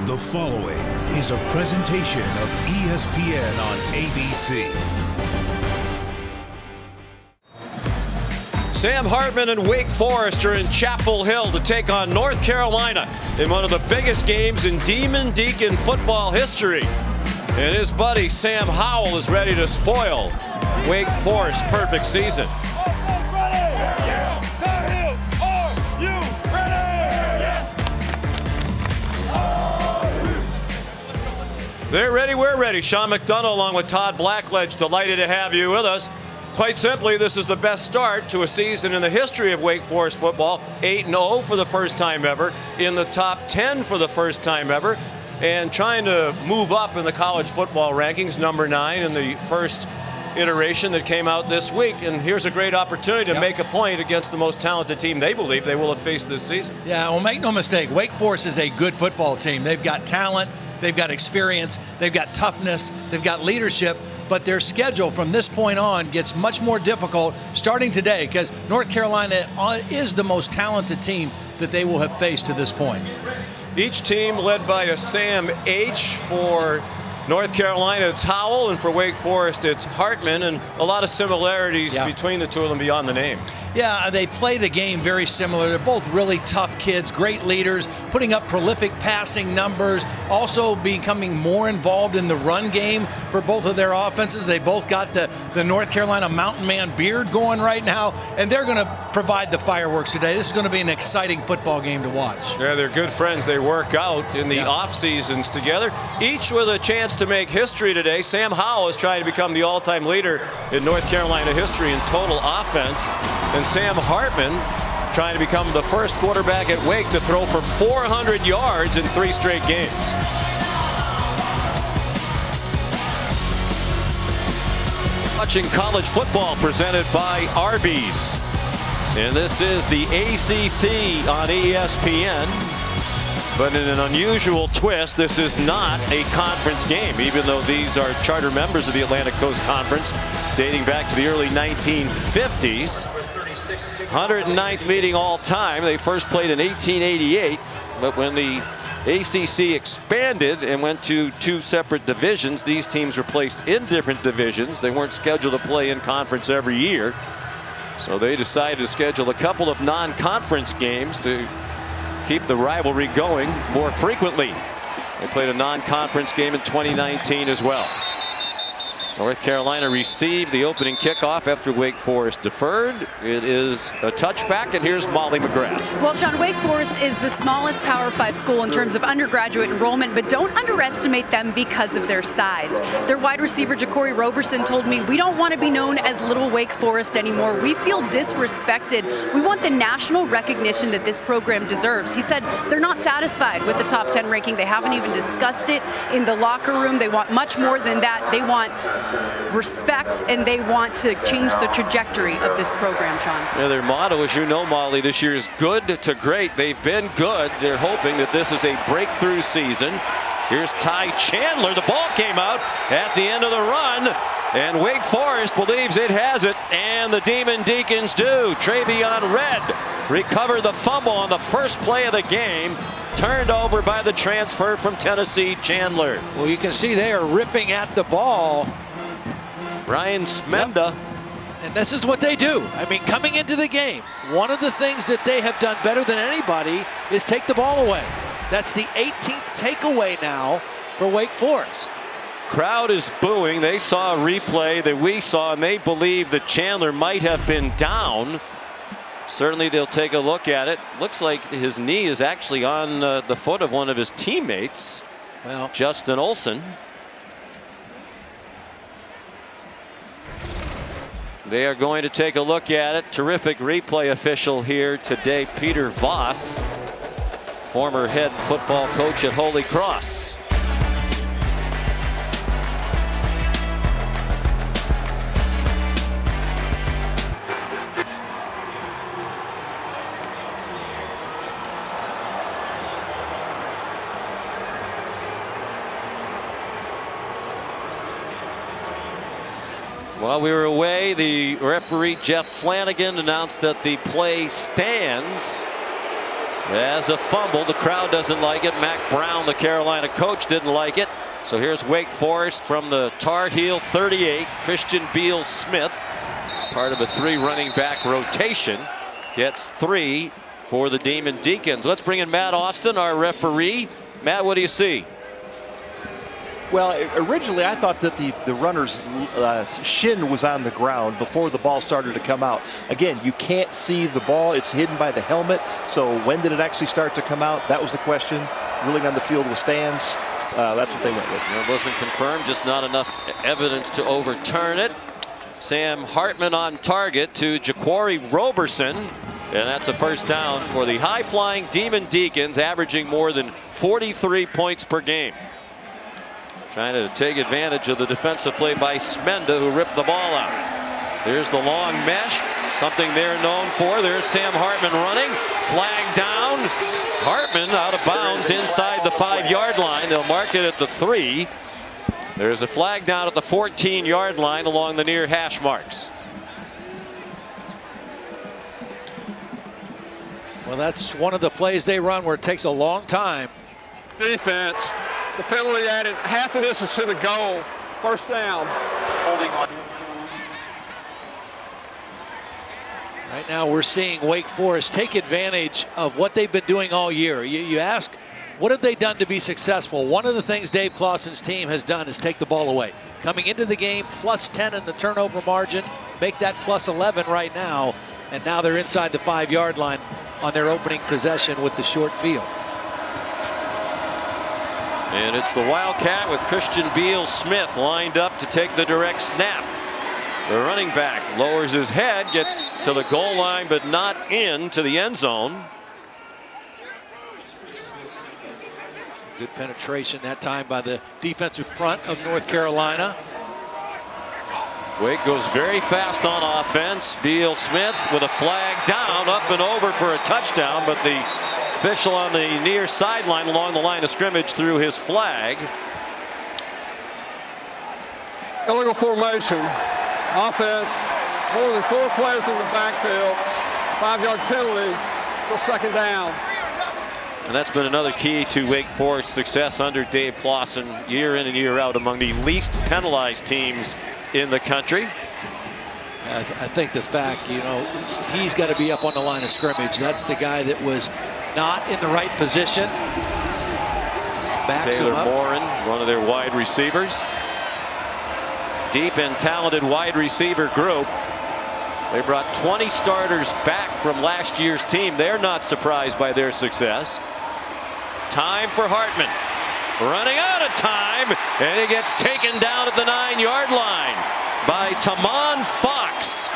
The following is a presentation of ESPN on ABC. Sam Hartman and Wake Forest are in Chapel Hill to take on North Carolina in one of the biggest games in Deacon football history. And his buddy Sam Howell is ready to spoil Wake Forest's perfect season. They're ready, we're ready. Sean McDonough along with Todd Blackledge, delighted to have you with us. Quite simply, this is the best start to a season in the history of Wake Forest football. 8-0 for the first time ever, in the top 10 for the first time ever, and trying to move up in the college football rankings, number 9 in the first iteration that came out this week. And here's a great opportunity to make a point against the most talented team they believe they will have faced this season. Yeah, well, make no mistake, Wake Forest is a good football team. They've got talent, they've got experience, they've got toughness, they've got leadership, but their schedule from this point on gets much more difficult starting today because North Carolina is the most talented team that they will have faced to this point. Each team led by a Sam H. For North Carolina, it's Howell, and for Wake Forest, it's Hartman, and a lot of similarities between the two of them beyond the name. Yeah, they play the game very similar. They're both really tough kids, great leaders, putting up prolific passing numbers, also becoming more involved in the run game for both of their offenses. They both got the North Carolina Mountain Man beard going right now, and they're going to provide the fireworks today. This is going to be an exciting football game to watch. Yeah, they're good friends. They work out in the off seasons together, each with a chance to make history today. Sam Howell is trying to become the all-time leader in North Carolina history in total offense. And Sam Hartman trying to become the first quarterback at Wake to throw for 400 yards in 3 straight games. Watching college football presented by Arby's. And this is the ACC on ESPN. But in an unusual twist, this is not a conference game, even though these are charter members of the Atlantic Coast Conference dating back to the early 1950s. 109th meeting all time. They first played in 1888, but when the ACC expanded and went to 2 separate divisions, these teams were placed in different divisions. They weren't scheduled to play in conference every year, so they decided to schedule a couple of non-conference games to keep the rivalry going more frequently. They played a non-conference game in 2019 as well. North Carolina received the opening kickoff after Wake Forest deferred. It is a touchback, and here's Molly McGrath. Well, Sean, Wake Forest is the smallest Power 5 school in terms of undergraduate enrollment, but don't underestimate them because of their size. Their wide receiver, Jacory Roberson, told me, we don't want to be known as Little Wake Forest anymore. We feel disrespected. We want the national recognition that this program deserves. He said they're not satisfied with the top 10 ranking. They haven't even discussed it in the locker room. They want much more than that. They want respect, and they want to change the trajectory of this program, Sean. Yeah, their motto, as you know, Molly, this year is good to great. They've been good. They're hoping that this is a breakthrough season. Here's Ty Chandler. The ball came out at the end of the run, and Wake Forest believes it has it, and the Demon Deacons do. Travion Red recovered the fumble on the first play of the game, turned over by the transfer from Tennessee, Chandler. Well, you can see they are ripping at the ball. Ryan Smenda. And this is what they do. I mean, coming into the game, one of the things that they have done better than anybody is take the ball away. That's the 18th takeaway now for Wake Forest. Crowd is booing. They saw a replay that we saw, and they believe that Chandler might have been down. Certainly they'll take a look at it. Looks like his knee is actually on the foot of one of his teammates, Justin Olson. They are going to take a look at it. Terrific replay official here today, Peter Voss, former head football coach at Holy Cross. While we were away, the referee Jeff Flanagan announced that the play stands. As a fumble, the crowd doesn't like it. Mac Brown, the Carolina coach, didn't like it. So here's Wake Forest from the Tar Heel 38. Christian Beal Smith, part of a 3 running back rotation, gets 3 for the Demon Deacons. Let's bring in Matt Austin, our referee. Matt, what do you see? Well, originally I thought that the runner's shin was on the ground before the ball started to come out. Again, you can't see the ball. It's hidden by the helmet. So when did it actually start to come out? That was the question. Ruling on the field with stands. That's what they went with. It wasn't confirmed, just not enough evidence to overturn it. Sam Hartman on target to Jaquari Roberson. And that's a first down for the high-flying Demon Deacons, averaging more than 43 points per game. Trying to take advantage of the defensive play by Smenda, who ripped the ball out. There's the long mesh, something they're known for. There's Sam Hartman running. Flag down. Hartman out of bounds inside the 5-yard line. They'll mark it at the 3. There's a flag down at the 14-yard line along the near hash marks. Well, that's one of the plays they run where it takes a long time. Defense. The penalty added half of this is to the goal. First down. Holding on. Right now we're seeing Wake Forest take advantage of what they've been doing all year. You ask, what have they done to be successful? One of the things Dave Clawson's team has done is take the ball away. Coming into the game, plus 10 in the turnover margin, make that plus 11 right now, and now they're inside the 5-yard line on their opening possession with the short field. And it's the Wildcat with Christian Beal Smith lined up to take the direct snap. The running back lowers his head, gets to the goal line, but not into the end zone. Good penetration that time by the defensive front of North Carolina. Wake goes very fast on offense. Beal Smith with a flag down, up and over for a touchdown, but the official on the near sideline along the line of scrimmage threw his flag. Illegal formation. Offense. More than 4 players in the backfield. 5-yard penalty. Still second down. And that's been another key to Wake Forest's success under Dave Clawson, year in and year out, among the least penalized teams in the country. I think the fact, he's got to be up on the line of scrimmage. That's the guy that was not in the right position. Backs Taylor him up. Morin, one of their wide receivers. Deep and talented wide receiver group. They brought 20 starters back from last year's team. They're not surprised by their success. Time for Hartman. Running out of time, and he gets taken down at the 9-yard line by Tamon Fox.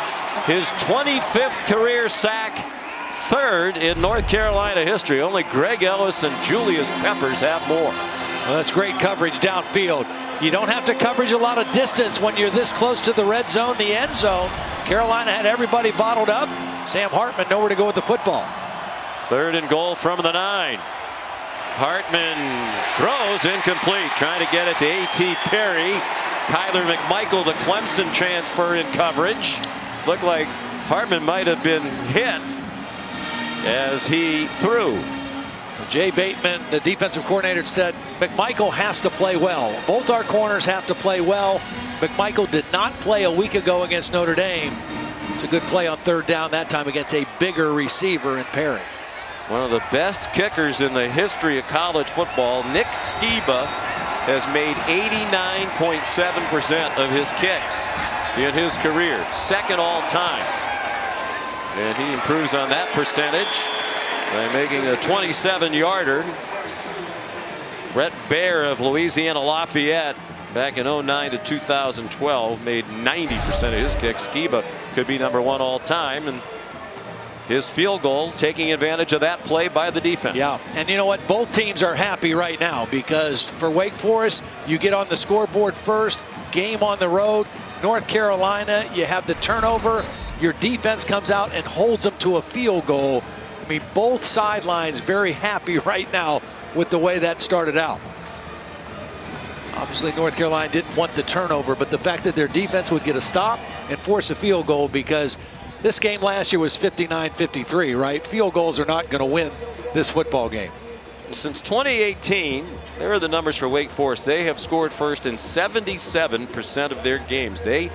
His 25th career sack, 3rd in North Carolina history. Only Greg Ellis and Julius Peppers have more. Well, that's great coverage downfield. You don't have to coverage a lot of distance when you're this close to the red zone, the end zone. Carolina had everybody bottled up. Sam Hartman nowhere to go with the football. 3rd and goal from the 9. Hartman throws incomplete, trying to get it to A.T. Perry. Kyler McMichael, the Clemson transfer, in coverage. Looked like Hartman might have been hit as he threw. Jay Bateman, the defensive coordinator, said McMichael has to play well. Both our corners have to play well. McMichael did not play a week ago against Notre Dame. It's a good play on 3rd down that time against a bigger receiver in Perry. One of the best kickers in the history of college football, Nick Skiba, has made 89.7% of his kicks in his career, 2nd all time. And he improves on that percentage by making a 27-yarder. Brett Baer of Louisiana Lafayette back in 09 to 2012 made 90% of his kicks. Skiba could be #1 all time, and his field goal taking advantage of that play by the defense. Yeah, and you know what? Both teams are happy right now because for Wake Forest, you get on the scoreboard first, game on the road. North Carolina, you have the turnover. Your defense comes out and holds them to a field goal. I mean, both sidelines very happy right now with the way that started out. Obviously, North Carolina didn't want the turnover, but the fact that their defense would get a stop and force a field goal, because this game last year was 59-53, right? Field goals are not going to win this football game. Since 2018, there are the numbers for Wake Forest. They have scored first in 77% of their games. They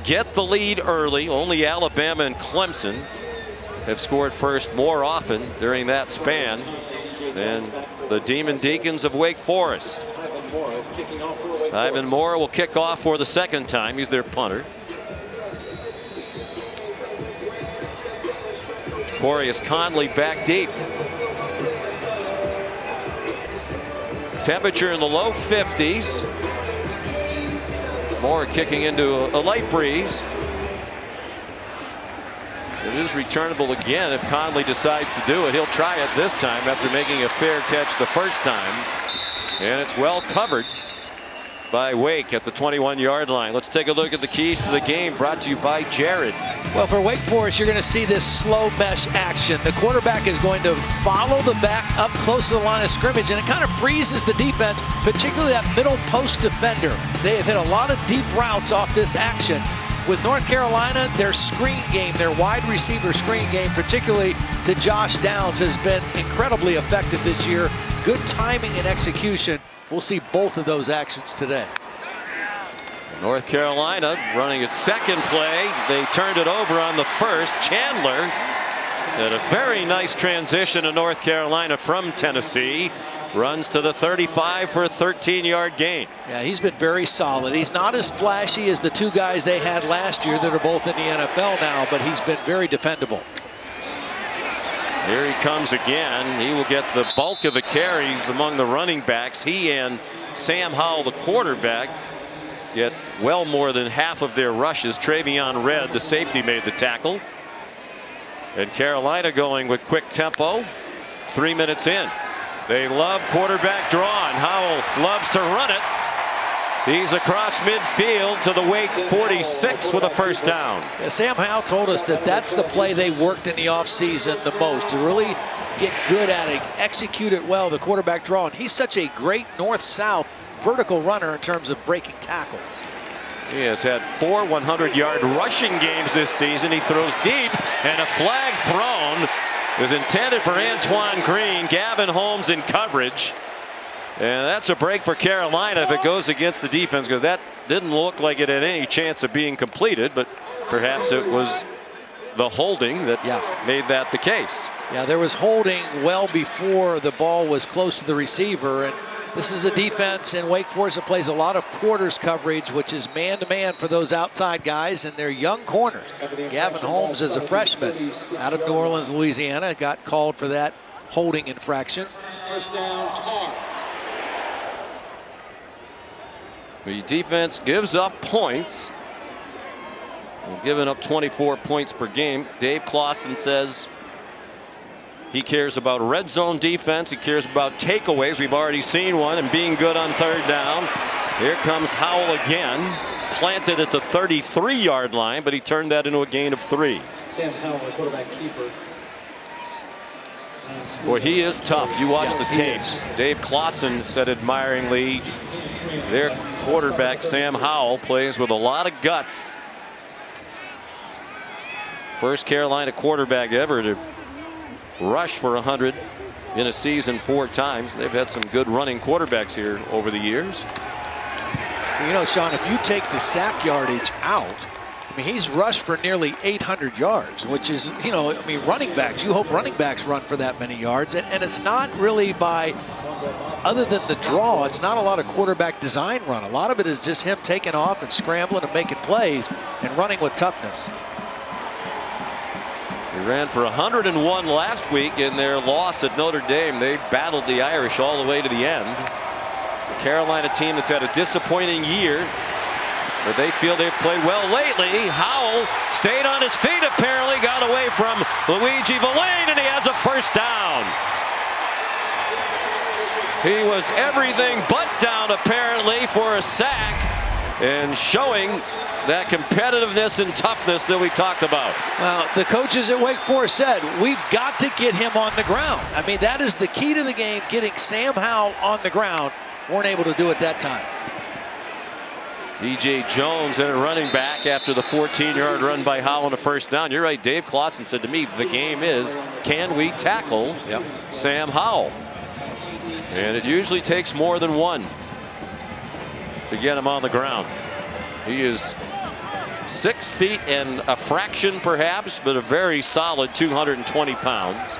get the lead early. Only Alabama and Clemson have scored first more often during that span than the Demon Deacons of Wake Forest. Ivan Moore will kick off for the second time. He's their punter. Corius Conley back deep. Temperature in the low 50s. Moore kicking into a light breeze. It is returnable again if Conley decides to do it. He'll try it this time after making a fair catch the first time. And it's well covered by Wake at the 21-yard line. Let's take a look at the keys to the game, brought to you by Jared. Well, for Wake Forest, you're going to see this slow mesh action. The quarterback is going to follow the back up close to the line of scrimmage, and it kind of freezes the defense, particularly that middle post defender. They have hit a lot of deep routes off this action. With North Carolina, their screen game, their wide receiver screen game, particularly to Josh Downs, has been incredibly effective this year. Good timing and execution. We'll see both of those actions today. North Carolina running its second play. They turned it over on the first. Chandler had a very nice transition to North Carolina from Tennessee. Runs to the 35 for a 13-yard gain. Yeah, he's been very solid. He's not as flashy as the two guys they had last year that are both in the NFL now, but he's been very dependable. Here he comes again. He will get the bulk of the carries among the running backs. He and Sam Howell, the quarterback, get well more than half of their rushes. Travion Red, the safety, made the tackle. And Carolina going with quick tempo. 3 minutes in. They love quarterback draw, and Howell loves to run it. He's across midfield to the Wake 46 with a first down. Yeah, Sam Howell told us that that's the play they worked in the offseason the most, to really get good at it, execute it well, the quarterback draw. And he's such a great north-south vertical runner in terms of breaking tackles. He has had 4 100-yard rushing games this season. He throws deep, and a flag thrown is intended for Antoine Green. Gavin Holmes in coverage. And that's a break for Carolina if it goes against the defense, because that didn't look like it had any chance of being completed, but perhaps it was the holding that made that the case. Yeah, there was holding well before the ball was close to the receiver, and this is a defense in Wake Forest that plays a lot of quarters coverage, which is man-to-man for those outside guys, and they're young corners. Gavin Holmes is a freshman out of New Orleans, Louisiana, got called for that holding infraction. The defense gives up points. They've given up 24 points per game. Dave Clawson says he cares about red zone defense. He cares about takeaways. We've already seen one, and being good on third down. Here comes Howell again. Planted at the 33-yard line, but he turned that into a gain of 3. Sam Howell, the quarterback keeper. Boy, he is tough. You watch the tapes. Dave Clawson said admiringly, their quarterback Sam Howell plays with a lot of guts. First Carolina quarterback ever to rush for 100 in a season 4 times. They've had some good running quarterbacks here over the years. You know, Sean, if you take the sack yardage out, I mean, he's rushed for nearly 800 yards, which is, you know, I mean, running backs, you hope running backs run for that many yards. And it's not really by, other than the draw, it's not a lot of quarterback design run. A lot of it is just him taking off and scrambling and making plays and running with toughness. He ran for 101 last week in their loss at Notre Dame. They battled the Irish all the way to the end. The Carolina team that's had a disappointing year, but they feel they've played well lately. Howell stayed on his feet, apparently, got away from Luigi Villain, and he has a first down. He was everything but down, apparently, for a sack, and showing that competitiveness and toughness that we talked about. Well, the coaches at Wake Forest said, we've got to get him on the ground. I mean, that is the key to the game, getting Sam Howell on the ground. Weren't able to do it that time. DJ Jones in at running back after the 14-yard run by Howell on a first down. You're right. Dave Clausen said to me, the game is, can we tackle Sam Howell? And it usually takes more than one to get him on the ground. He is 6 feet and a fraction perhaps, but a very solid 220 pounds.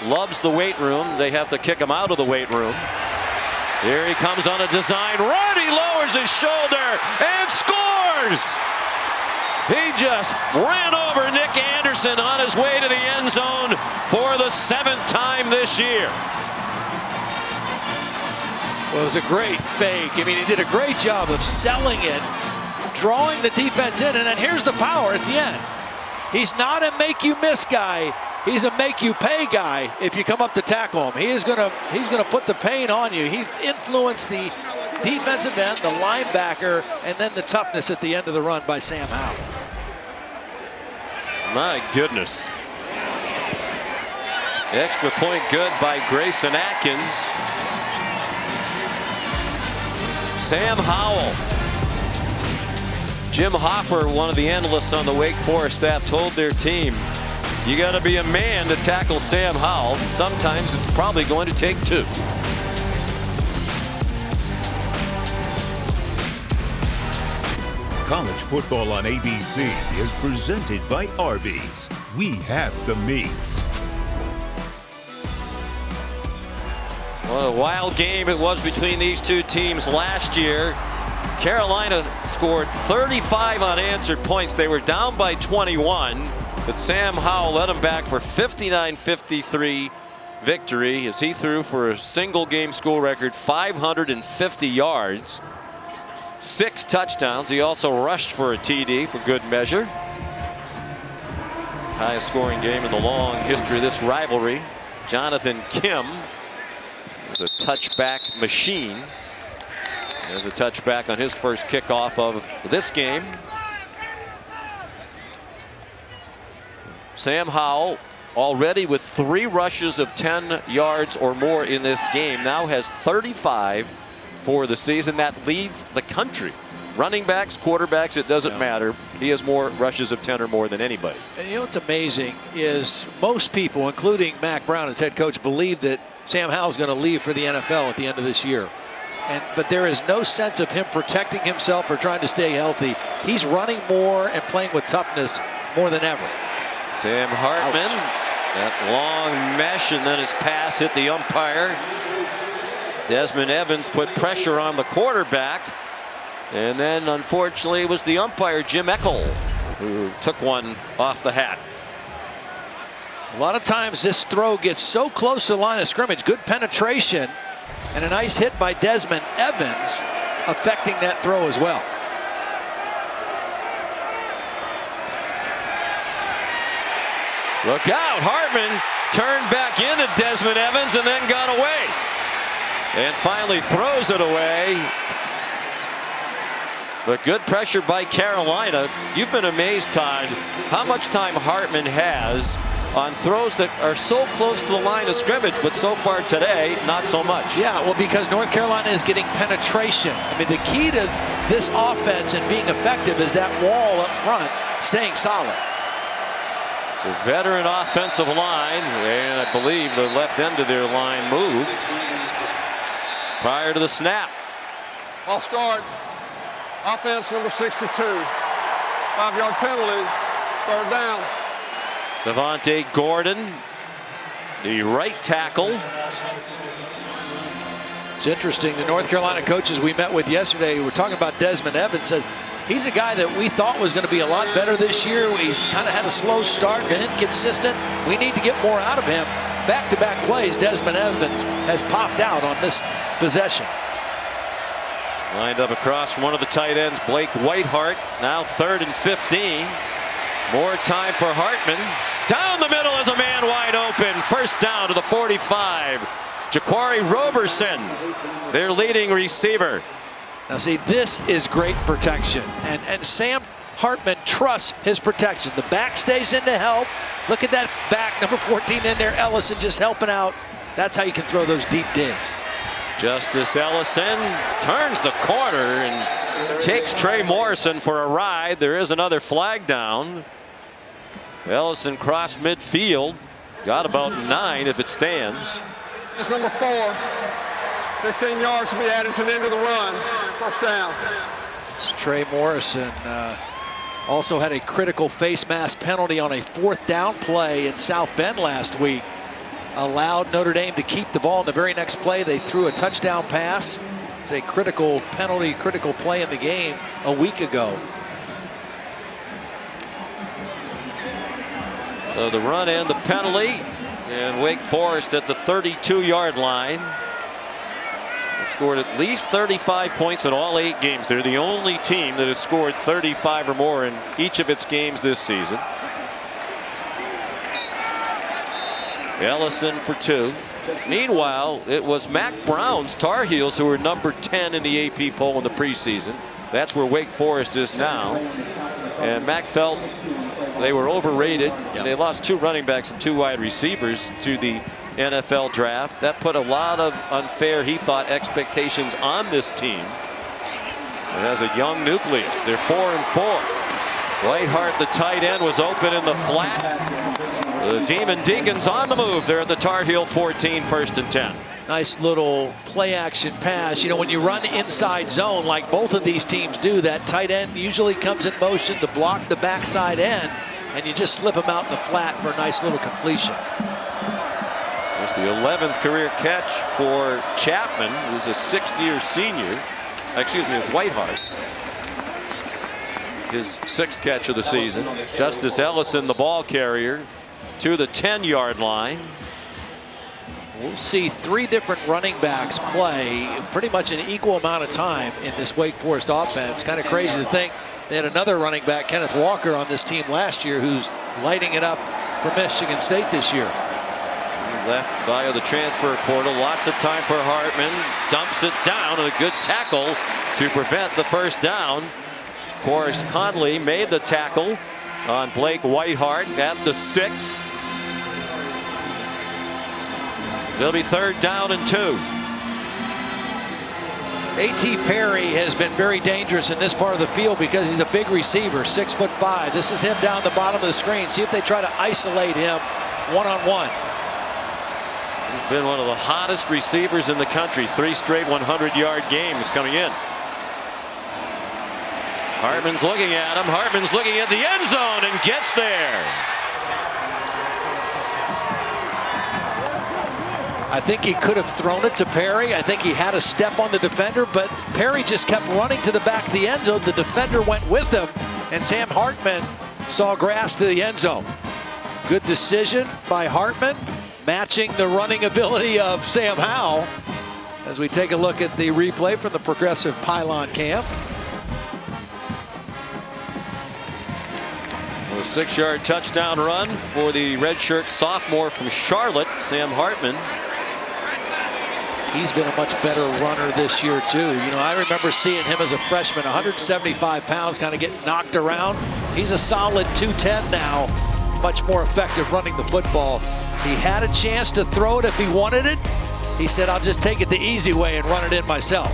Loves the weight room. They have to kick him out of the weight room. Here he comes on a design run. He lowers his shoulder and scores. He just ran over Nick Anderson on his way to the end zone for the 7th time this year. Well, it was a great fake. I mean, he did a great job of selling it, drawing the defense in, and then here's the power at the end. He's not a make-you-miss guy. He's a make-you-pay guy if you come up to tackle him. He's gonna put the pain on you. He influenced the defensive end, the linebacker, and then the toughness at the end of the run by Sam Howell. My goodness. Extra point good by Grayson Atkins. Sam Howell. Jim Hoffer, one of the analysts on the Wake Forest staff, told their team, you got to be a man to tackle Sam Howell. Sometimes it's probably going to take two. College football on ABC is presented by Arby's. We have the meats. What a wild game it was between these two teams last year. Carolina scored 35 unanswered points. They were down by 21. But Sam Howell led him back for 59-53 victory as he threw for a single game school record 550 yards, 6 touchdowns. He also rushed for a TD for good measure. Highest scoring game in the long history of this rivalry. Jonathan Kim was a touchback machine. There's a touchback on his first kickoff of this game. Sam Howell already with 3 rushes of 10 yards or more in this game, now has 35 for the season. That leads the country. Running backs, quarterbacks, it doesn't matter. He has more rushes of 10 or more than anybody. And you know what's amazing is most people, including Mack Brown as head coach, believe that Sam Howell's going to leave for the NFL at the end of this year. But there is no sense of him protecting himself or trying to stay healthy. He's running more and playing with toughness more than ever. Sam Hartman, that long mesh, and then his pass hit the umpire. Desmond Evans put pressure on the quarterback, and then unfortunately it was the umpire Jim Eckel who took one off the hat. A lot of times this throw gets so close to the line of scrimmage. Good penetration and a nice hit by Desmond Evans affecting that throw as well. Look out, Hartman turned back into Desmond Evans and then got away. And finally throws it away. But good pressure by Carolina. You've been amazed, Todd, how much time Hartman has on throws that are so close to the line of scrimmage, but so far today, not so much. Yeah, well, because North Carolina is getting penetration. I mean, the key to this offense and being effective is that wall up front staying solid. It's a veteran offensive line, and I believe the left end of their line moved prior to the snap. I'll start. Offense number 62. 5-yard penalty. 3rd down. Devontae Gordon, the right tackle. It's interesting. The North Carolina coaches we met with yesterday were talking about Desmond Evans. Says he's a guy that we thought was going to be a lot better this year. He's kind of had a slow start, been inconsistent. We need to get more out of him. Back-to-back plays, Desmond Evans has popped out on this possession. Lined up across from one of the tight ends, Blake Whiteheart. Now 3rd and 15. More time for Hartman. Down the middle is a man wide open. First down to the 45. Jaquari Roberson, their leading receiver. Now see, this is great protection. And Sam Hartman trusts his protection. The back stays in to help. Look at that back, number 14 in there. Ellison just helping out. That's how you can throw those deep digs. Justice Ellison turns the corner and takes Trey Morrison for a ride. There is another flag down. Ellison crossed midfield. Got about 9 if it stands. It's number 4. 15 yards to be added to the end of the run. First down. Trey Morrison also had a critical face mask penalty on a 4th down play in South Bend last week. Allowed Notre Dame to keep the ball in the very next play. They threw a touchdown pass. It's a critical penalty, critical play in the game a week ago. So the run and the penalty, and Wake Forest at the 32-yard line. They've scored at least 35 points in all 8 games. They're the only team that has scored 35 or more in each of its games this season. Ellison for 2. Meanwhile, it was Mac Brown's Tar Heels who were number 10 in the AP poll in the preseason. That's where Wake Forest is now. And Mac felt they were overrated. And they lost 2 running backs and 2 wide receivers to the NFL draft. That put a lot of unfair, he thought, expectations on this team. It has a young nucleus. They're 4-4. Whitehart, the tight end, was open in the flat. The Deacons on the move. They're at the Tar Heel 14, 1st and 10. Nice little play action pass. You know, when you run inside zone like both of these teams do, that tight end usually comes in motion to block the backside end, and you just slip him out in the flat for a nice little completion. It's the 11th career catch for Chapman, who's a 6th-year senior. Excuse me, it's Whitehart. His 6th catch of the season. Justice Ellison, the ball carrier, to the 10-yard line. We'll see 3 different running backs play pretty much an equal amount of time in this Wake Forest offense. Kind of crazy to think they had another running back, Kenneth Walker, on this team last year who's lighting it up for Michigan State this year. He left via the transfer portal. Lots of time for Hartman. Dumps it down, and a good tackle to prevent the first down. Of course, Conley made the tackle on Blake Whitehart at the 6. It'll be 3rd down and 2. A.T. Perry has been very dangerous in this part of the field because he's a big receiver, 6'5". This is him down the bottom of the screen. See if they try to isolate him one-on-one. He's been one of the hottest receivers in the country. 3 straight 100-yard games coming in. Hartman's looking at him. Hartman's looking at the end zone and gets there. I think he could have thrown it to Perry. I think he had a step on the defender, but Perry just kept running to the back of the end zone. The defender went with him, and Sam Hartman saw grass to the end zone. Good decision by Hartman, matching the running ability of Sam Howell as we take a look at the replay from the Progressive Pylon Camp. A 6-yard touchdown run for the redshirt sophomore from Charlotte, Sam Hartman. He's been a much better runner this year, too. You know, I remember seeing him as a freshman, 175 pounds, kind of getting knocked around. He's a solid 210 now, much more effective running the football. He had a chance to throw it if he wanted it. He said, I'll just take it the easy way and run it in myself.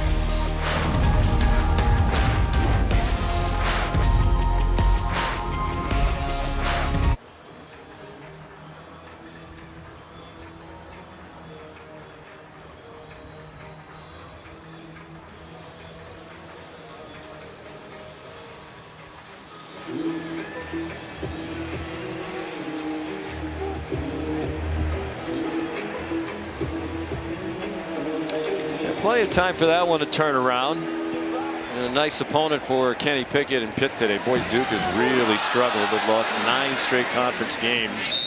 Plenty of time for that one to turn around. And a nice opponent for Kenny Pickett and Pitt today. Boy, Duke has really struggled. They've lost 9 straight conference games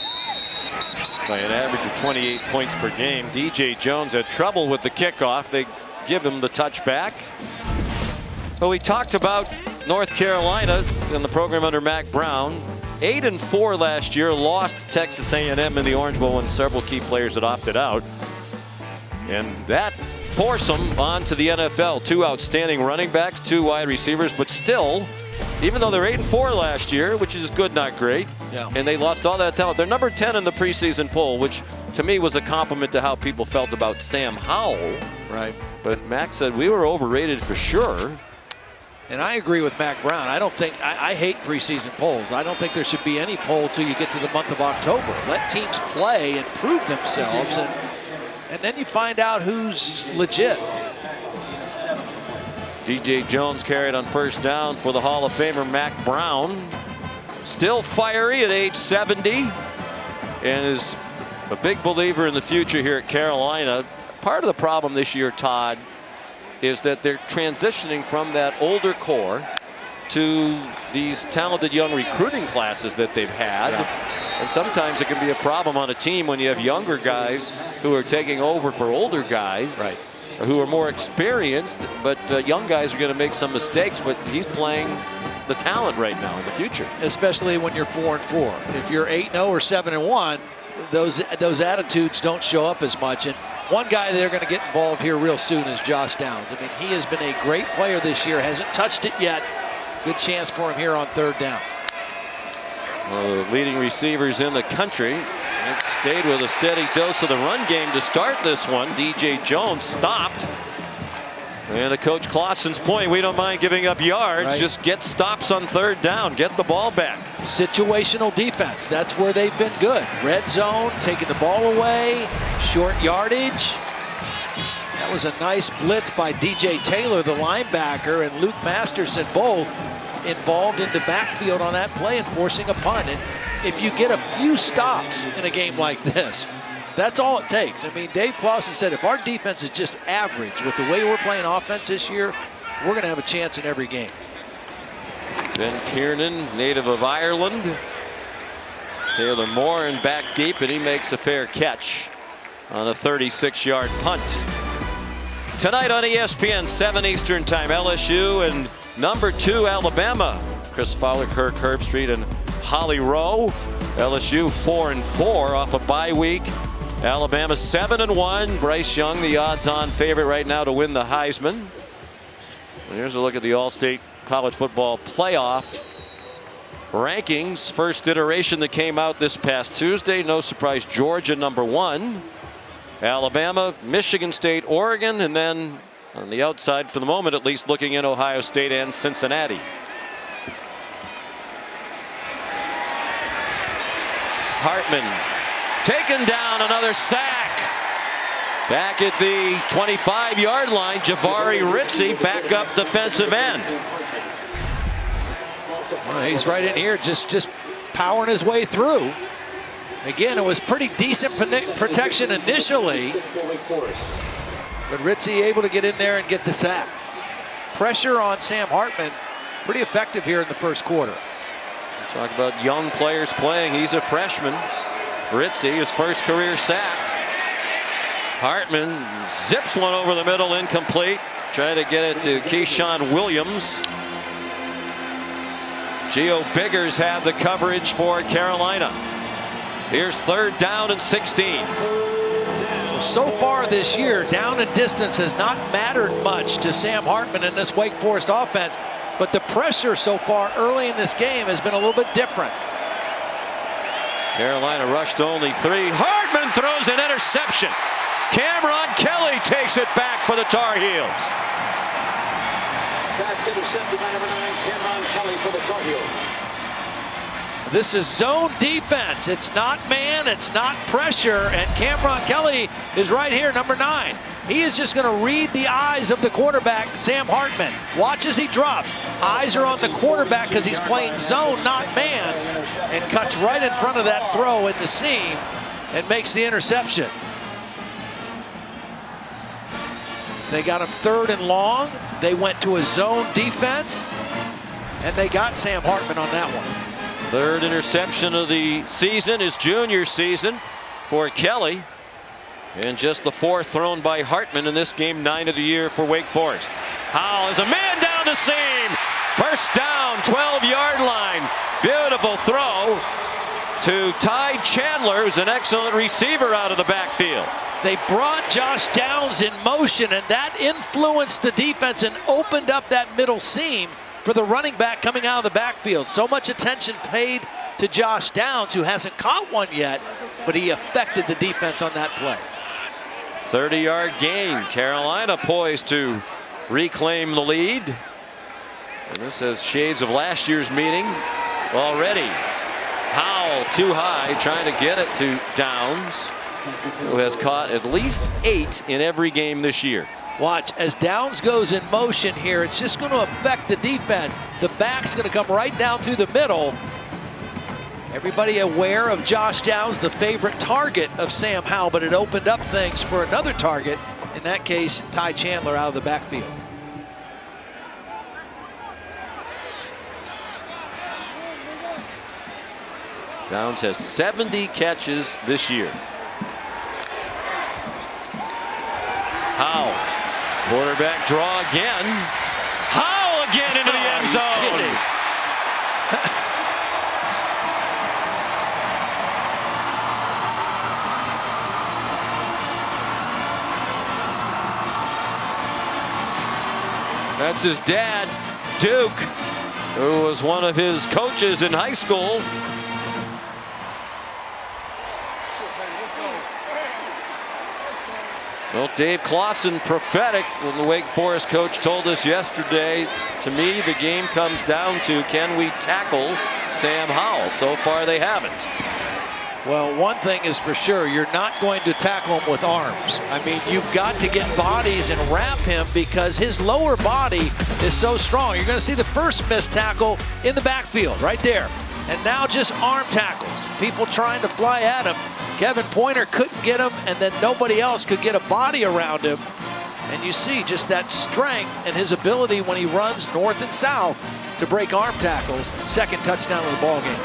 by an average of 28 points per game. DJ Jones had trouble with the kickoff. They give him the touchback. But we talked about North Carolina in the program under Mac Brown. 8-4 last year. Lost to Texas A&M in the Orange Bowl when several key players had opted out. And that forced them on to the NFL. 2 outstanding running backs, 2 wide receivers, but still, even though they're 8-4 last year, which is good, not great, and they lost all that talent, they're number 10 in the preseason poll, which to me, was a compliment to how people felt about Sam Howell. Right. But Mac said we were overrated for sure. And I agree with Mac Brown. I don't think, I hate preseason polls. I don't think there should be any poll till you get to the month of October. Let teams play and prove themselves, and then you find out who's legit. DJ Jones carried on first down for the Hall of Famer Mac Brown. Still fiery at age 70 and is a big believer in the future here at Carolina. Part of the problem this year, Todd, is that they're transitioning from that older core to these talented young recruiting classes that they've had. Yeah. And sometimes it can be a problem on a team when you have younger guys who are taking over for older guys. Right. Who are more experienced, but young guys are going to make some mistakes, but he's playing the talent right now in the future. Especially when you're 4-4. If you're 8-0 or 7-1, those attitudes don't show up as much. And one guy they're going to get involved here real soon is Josh Downs. I mean, he has been a great player this year, hasn't touched it yet. Good chance for him here on third down. One of the leading receivers in the country. It stayed with a steady dose of the run game to start this one. DJ Jones stopped. And to Coach Clausen's point, we don't mind giving up yards. Right. Just get stops on third down. Get the ball back. Situational defense. That's where they've been good. Red zone, taking the ball away, short yardage. That was a nice blitz by DJ Taylor, the linebacker, and Luke Masterson both involved in the backfield on that play and forcing a punt. And if you get a few stops in a game like this, that's all it takes. I mean, Dave Clawson said if our defense is just average with the way we're playing offense this year, we're going to have a chance in every game. Ben Kiernan, native of Ireland. Taylor Moore back deep, and he makes a fair catch on a 36-yard punt. Tonight on ESPN, 7 Eastern time, LSU and number 2 Alabama. Chris Fowler, Kirk Herbstreit, and Holly Rowe. LSU 4-4 off a bye week. Alabama 7-1. Bryce Young, the odds-on favorite right now to win the Heisman. And here's a look at the All-State College Football Playoff rankings. First iteration that came out this past Tuesday. No surprise, Georgia number 1. Alabama, Michigan State, Oregon, and then on the outside, for the moment at least, looking in Ohio State and Cincinnati. Hartman taken down, another sack. Back at the 25-yard line, Jahvaree Ritzie, backup defensive end. Well, he's right in here, just powering his way through. Again, it was pretty decent protection initially, but Ritzie able to get in there and get the sack. Pressure on Sam Hartman, pretty effective here in the first quarter. Talk about young players playing. He's a freshman. Ritzie, his first career sack. Hartman zips one over the middle, incomplete. Trying to get it to Keyshawn Williams. Geo Biggers have the coverage for Carolina. Here's third down and 16. So far this year, down and distance has not mattered much to Sam Hartman in this Wake Forest offense. But the pressure so far early in this game has been a little bit different. Carolina rushed only 3. Hartman throws an interception. Cameron Kelly takes it back for the Tar Heels. That's intercepted by number 9, Cameron Kelly for the Tar Heels. This is zone defense. It's not man, it's not pressure, and Cameron Kelly is right here, number 9. He is just going to read the eyes of the quarterback, Sam Hartman. Watch as he drops. Eyes are on the quarterback because he's playing zone, not man, and cuts right in front of that throw in the seam and makes the interception. They got him third and long. They went to a zone defense, and they got Sam Hartman on that one. Third interception of the season, his junior season for Kelly. And just the 4th thrown by Hartman in this game, 9 of the year for Wake Forest. Howell is a man down the seam. First down, 12-yard line. Beautiful throw to Ty Chandler, who's an excellent receiver out of the backfield. They brought Josh Downs in motion, and that influenced the defense and opened up that middle seam for the running back coming out of the backfield. So much attention paid to Josh Downs, who hasn't caught one yet, but he affected the defense on that play. 30-yard gain. Carolina poised to reclaim the lead. And this has shades of last year's meeting already. Howell too high, trying to get it to Downs, who has caught at least 8 in every game this year. Watch, as Downs goes in motion here, it's just going to affect the defense. The back's going to come right down through the middle. Everybody aware of Josh Downs, the favorite target of Sam Howell, but it opened up things for another target. In that case, Ty Chandler out of the backfield. Downs has 70 catches this year. Howell, quarterback draw again. Howell again into the end zone. That's his dad, Duke, who was one of his coaches in high school. Well, Dave Clawson, prophetic when the Wake Forest coach told us yesterday, to me, the game comes down to, can we tackle Sam Howell? So far, they haven't. Well, one thing is for sure, you're not going to tackle him with arms. I mean, you've got to get bodies and wrap him because his lower body is so strong. You're going to see the first missed tackle in the backfield right there. And now just arm tackles. People trying to fly at him. Kevin Pointer couldn't get him, and then nobody else could get a body around him. And you see just that strength and his ability when he runs north and south to break arm tackles. Second touchdown of the ball game.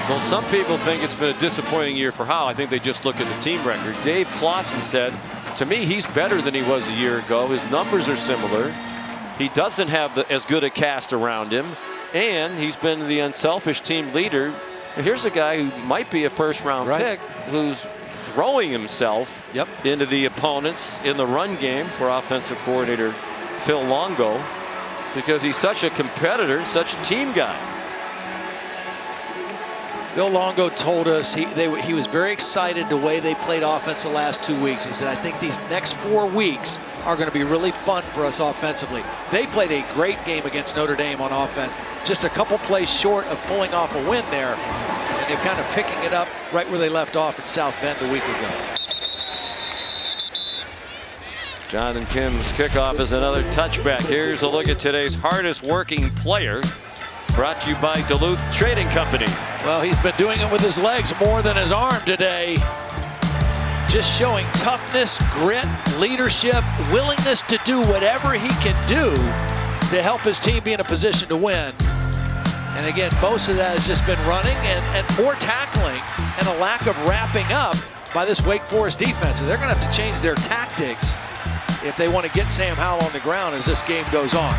Well, some people think it's been a disappointing year for Howell. I think they just look at the team record. Dave Clawson said, to me, he's better than he was a year ago. His numbers are similar. He doesn't have as good a cast around him. And he's been the unselfish team leader. And here's a guy who might be a first-round pick who's throwing himself into the opponents in the run game for offensive coordinator Phil Longo because he's such a competitor and such a team guy. Phil Longo told us he was very excited the way they played offense the last 2 weeks. He said, I think these next 4 weeks are going to be really fun for us offensively. They played a great game against Notre Dame on offense. Just a couple plays short of pulling off a win there. And they're kind of picking it up right where they left off in South Bend a week ago. Jonathan Kim's kickoff is another touchback. Here's a look at today's hardest working player. Brought to you by Duluth Trading Company. Well, he's been doing it with his legs more than his arm today. Just showing toughness, grit, leadership, willingness to do whatever he can do to help his team be in a position to win. And again, most of that has just been running and more tackling and a lack of wrapping up by this Wake Forest defense. So they're going to have to change their tactics if they want to get Sam Howell on the ground as this game goes on.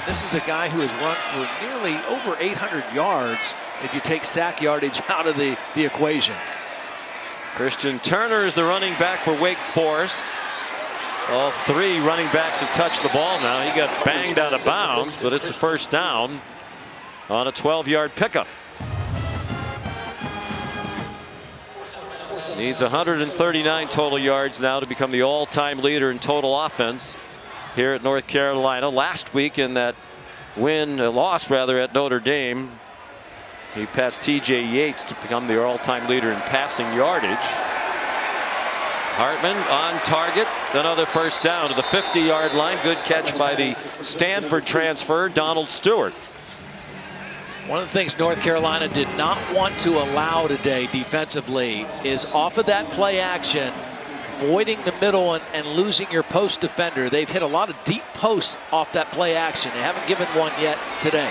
This is a guy who has run for nearly over 800 yards if you take sack yardage out of the equation. Christian Turner is the running back for Wake Forest. All 3 running backs have touched the ball now. He got banged out of bounds, but it's a first down on a 12-yard pickup. Needs 139 total yards now to become the all-time leader in total offense here at North Carolina. Last week in that loss at Notre Dame, he passed T.J. Yates to become the all-time leader in passing yardage. Hartman on target, another first down to the 50-yard line. Good catch by the Stanford transfer, Donald Stewart. One of the things North Carolina did not want to allow today defensively is off of that play action, voiding the middle and losing your post defender. They've hit a lot of deep posts off that play action. They haven't given one yet today.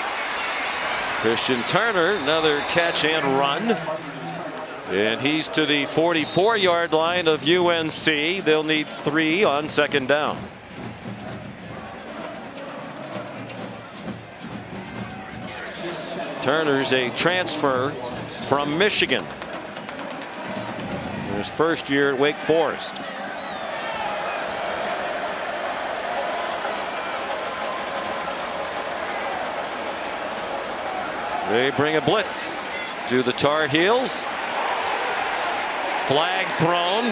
Christian Turner, another catch and run. And he's to the 44-yard line of UNC. They'll need 3 on second down. Turner's a transfer from Michigan. His first year at Wake Forest. They bring a blitz to the Tar Heels. Flag thrown.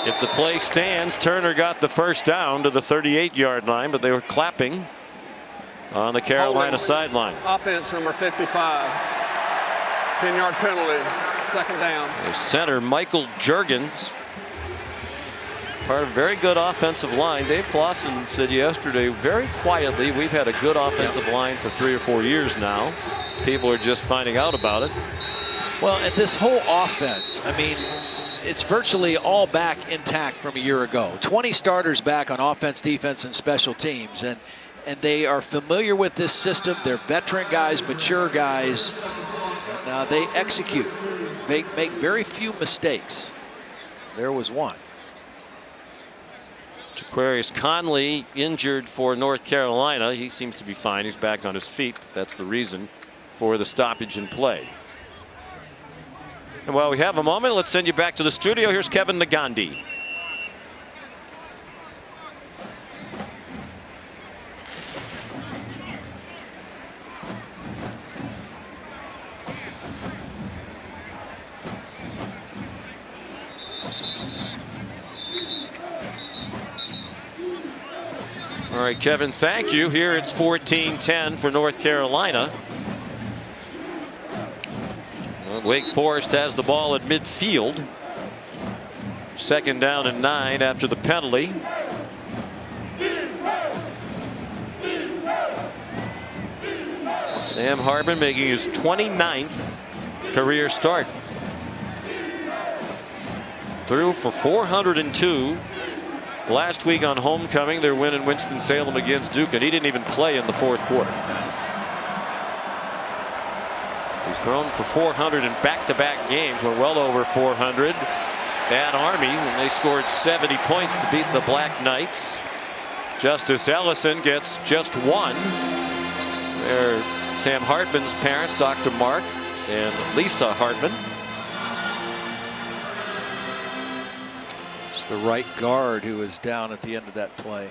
If the play stands, Turner got the first down to the 38-yard line, but they were clapping on the Carolina sideline. Offense number 55. 10-yard penalty. Second down. There's center Michael Juergens. Part of a very good offensive line. Dave Clawson said yesterday, very quietly, we've had a good offensive line for 3 or 4 years now. People are just finding out about it. Well, and this whole offense, I mean, it's virtually all back intact from a year ago. 20 starters back on offense, defense, and special teams. And they are familiar with this system. They're veteran guys, mature guys. And they execute. They make very few mistakes. There was one. Jaquarius Conley injured for North Carolina. He seems to be fine. He's back on his feet. That's the reason for the stoppage in play. And while we have a moment, let's send you back to the studio. Here's Kevin Nagandi. All right, Kevin, thank you. Here it's 14-10 for North Carolina. Wake Forest has the ball at midfield. Second down and 9 after the penalty. Sam Hartman making his 29th career start. Threw for 402. Last week on homecoming, their win in Winston-Salem against Duke, and he didn't even play in the fourth quarter. He's thrown for 400 in back-to-back games. Went well over 400 at Army when they scored 70 points to beat the Black Knights. Justice Ellison gets just one. They're Sam Hartman's parents, Dr. Mark and Lisa Hartman. It's the right guard who was down at the end of that play.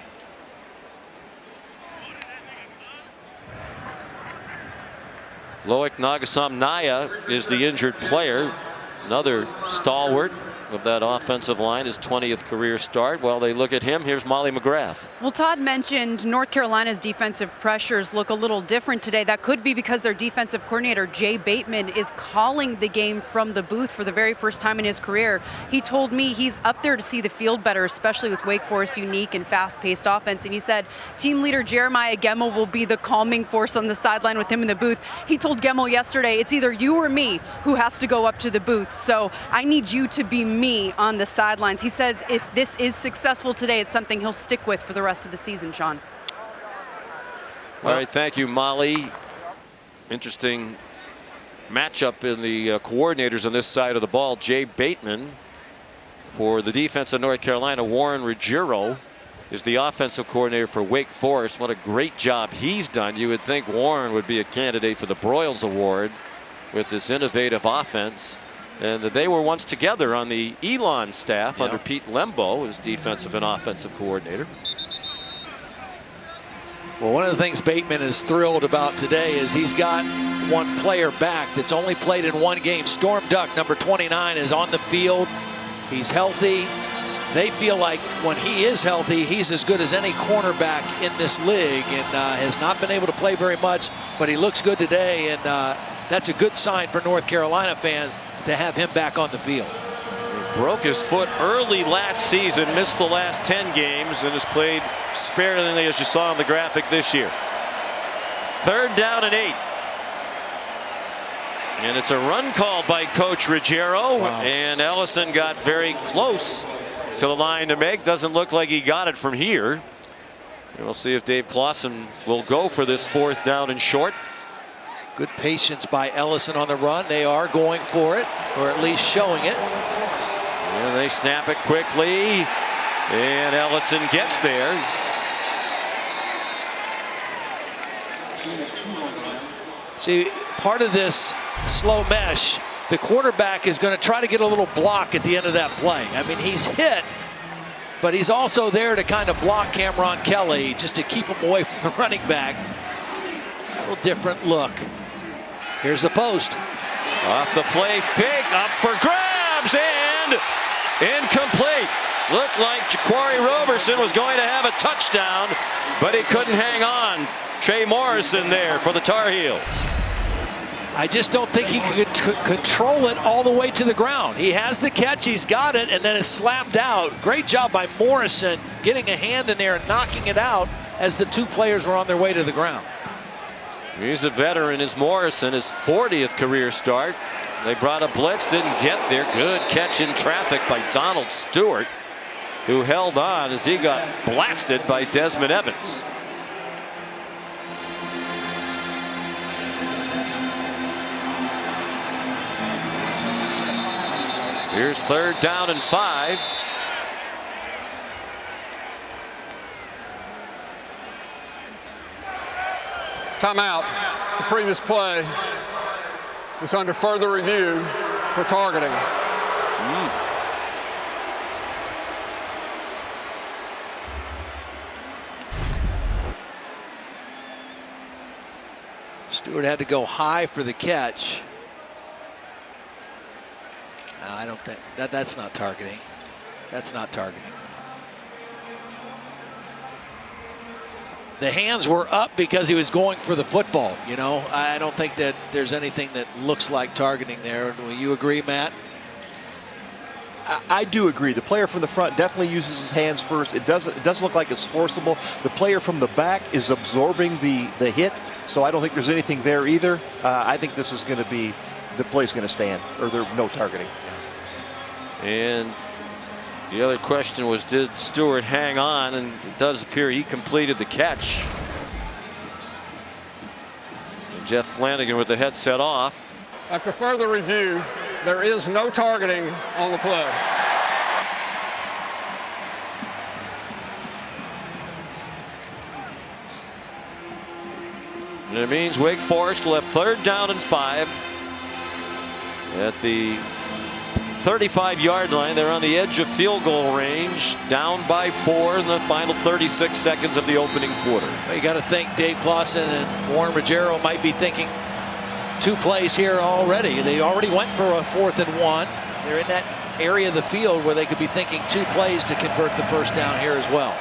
Loic Nagasamnaya is the injured player. Another stalwart of that offensive line, his 20th career start. While they look at him, here's Molly McGrath. Well, Todd mentioned North Carolina's defensive pressures look a little different today. That could be because their defensive coordinator, Jay Bateman, is calling the game from the booth for the very first time in his career. He told me he's up there to see the field better, especially with Wake Forest's unique and fast-paced offense. And he said team leader Jeremiah Gemmel will be the calming force on the sideline with him in the booth. He told Gemmel yesterday, it's either you or me who has to go up to the booth. So I need you to be me on the sidelines. He says if this is successful today, it's something he'll stick with for the rest of the season, Sean. All right, thank you, Molly. Interesting matchup in the coordinators on this side of the ball. Jay Bateman for the defense of North Carolina. Warren Ruggiero is the offensive coordinator for Wake Forest. What a great job he's done. You would think Warren would be a candidate for the Broyles Award with this innovative offense. And they were once together on the Elon staff under Pete Lembo as defensive and offensive coordinator. Well, one of the things Bateman is thrilled about today is he's got one player back that's only played in one game. Storm Duck, number 29, is on the field. He's healthy. They feel like when he is healthy, he's as good as any cornerback in this league, and has not been able to play very much, but he looks good today, and that's a good sign for North Carolina fans to have him back on the field. He broke his foot early last season, missed the last 10 games, and has played sparingly, as you saw on the graphic, this year. Third down and 8. And it's a run called by Coach Ruggiero. Wow. And Ellison got very close to the line to make. Doesn't look like he got it from here. And we'll see if Dave Clawson will go for this fourth down and short. Good patience by Ellison on the run. They are going for it, or at least showing it. And they snap it quickly, and Ellison gets there. See, part of this slow mesh, the quarterback is going to try to get a little block at the end of that play. I mean, he's hit, but he's also there to kind of block Cameron Kelly, just to keep him away from the running back. little different look. Here's the post. Off the play, fake, up for grabs, and incomplete. Looked like Jaquari Roberson was going to have a touchdown, but he couldn't hang on. Trey Morrison there for the Tar Heels. I just don't think he could control it all the way to the ground. He has the catch, he's got it, and then it's slapped out. Great job by Morrison getting a hand in there and knocking it out as the two players were on their way to the ground. He's a veteran, is Morrison, his 40th career start. They brought a blitz, didn't get there. Good catch in traffic by Donald Stewart, who held on as he got blasted by Desmond Evans. Here's 3rd down and 5. Timeout. The previous play is under further review for targeting. Stewart had to go high for the catch. No, I don't think that's not targeting. That's not targeting. The hands were up because he was going for the football. You know, I don't think that there's anything that looks like targeting there. Will you agree, Matt? I do agree. The player from the front definitely uses his hands first. It doesn't look like it's forcible. The player from the back is absorbing the hit, so I don't think there's anything there either. I think this is going to be, the play's going to stand, or there's no targeting. And the other question was, did Stewart hang on? And it does appear he completed the catch. And Jeff Flanagan with the headset off. After further review, there is no targeting on the play. And it means Wake Forest will have 3rd down and 5 at the 35-yard line. They're on the edge of field goal range, down by 4 in the final 36 seconds of the opening quarter. Well, you got to think Dave Clawson and Warren Ruggiero might be thinking 2 plays here already. They already went for a 4th and 1. They're in that area of the field where they could be thinking 2 plays to convert the first down here as well.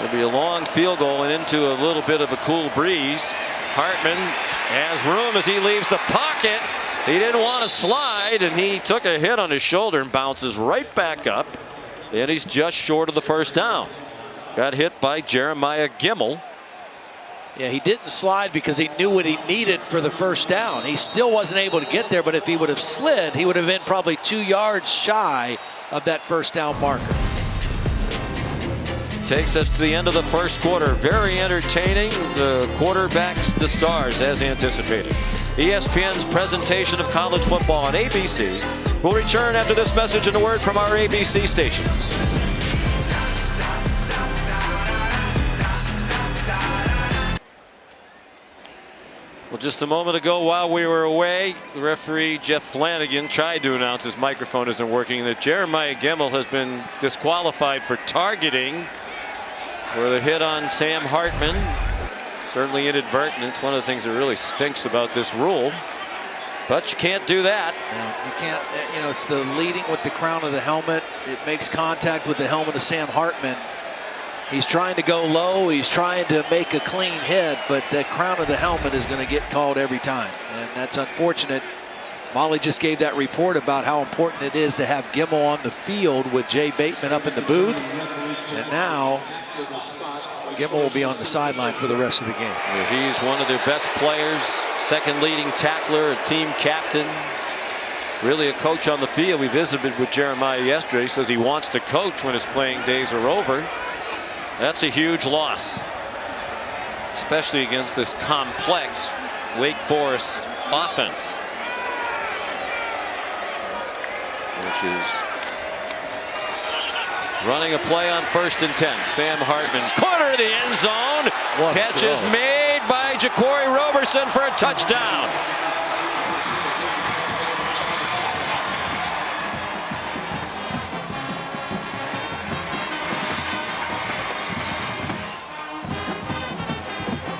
It'll be a long field goal and into a little bit of a cool breeze. Hartman has room as he leaves the pocket. He didn't want to slide, and he took a hit on his shoulder and bounces right back up. And he's just short of the first down. Got hit by Jeremiah Gimmel. Yeah, he didn't slide because he knew what he needed for the first down. He still wasn't able to get there, but if he would have slid, he would have been probably 2 yards shy of that first down marker. Takes us to the end of the first quarter. Very entertaining. The quarterbacks, the stars, as anticipated. ESPN's presentation of college football on ABC will return after this message and a word from our ABC stations. Well, just a moment ago while we were away, the referee Jeff Flanagan tried to announce his microphone isn't working, that Jeremiah Gimmel has been disqualified for targeting for the hit on Sam Hartman. Certainly inadvertent. It's one of the things that really stinks about this rule. But you can't do that. No, you can't. You know, it's the leading with the crown of the helmet. It makes contact with the helmet of Sam Hartman. He's trying to go low. He's trying to make a clean hit, but the crown of the helmet is going to get called every time. And that's unfortunate. Molly just gave that report about how important it is to have Gimmel on the field with Jay Bateman up in the booth. And now Gimmel will be on the sideline for the rest of the game. He's one of their best players, second leading tackler, a team captain, really a coach on the field. We visited with Jeremiah yesterday. He says he wants to coach when his playing days are over. That's a huge loss, especially against this complex Wake Forest offense, which is running a play on 1st and 10. Sam Hartman, corner of the end zone. Catch is made by Jaquari Roberson for a touchdown.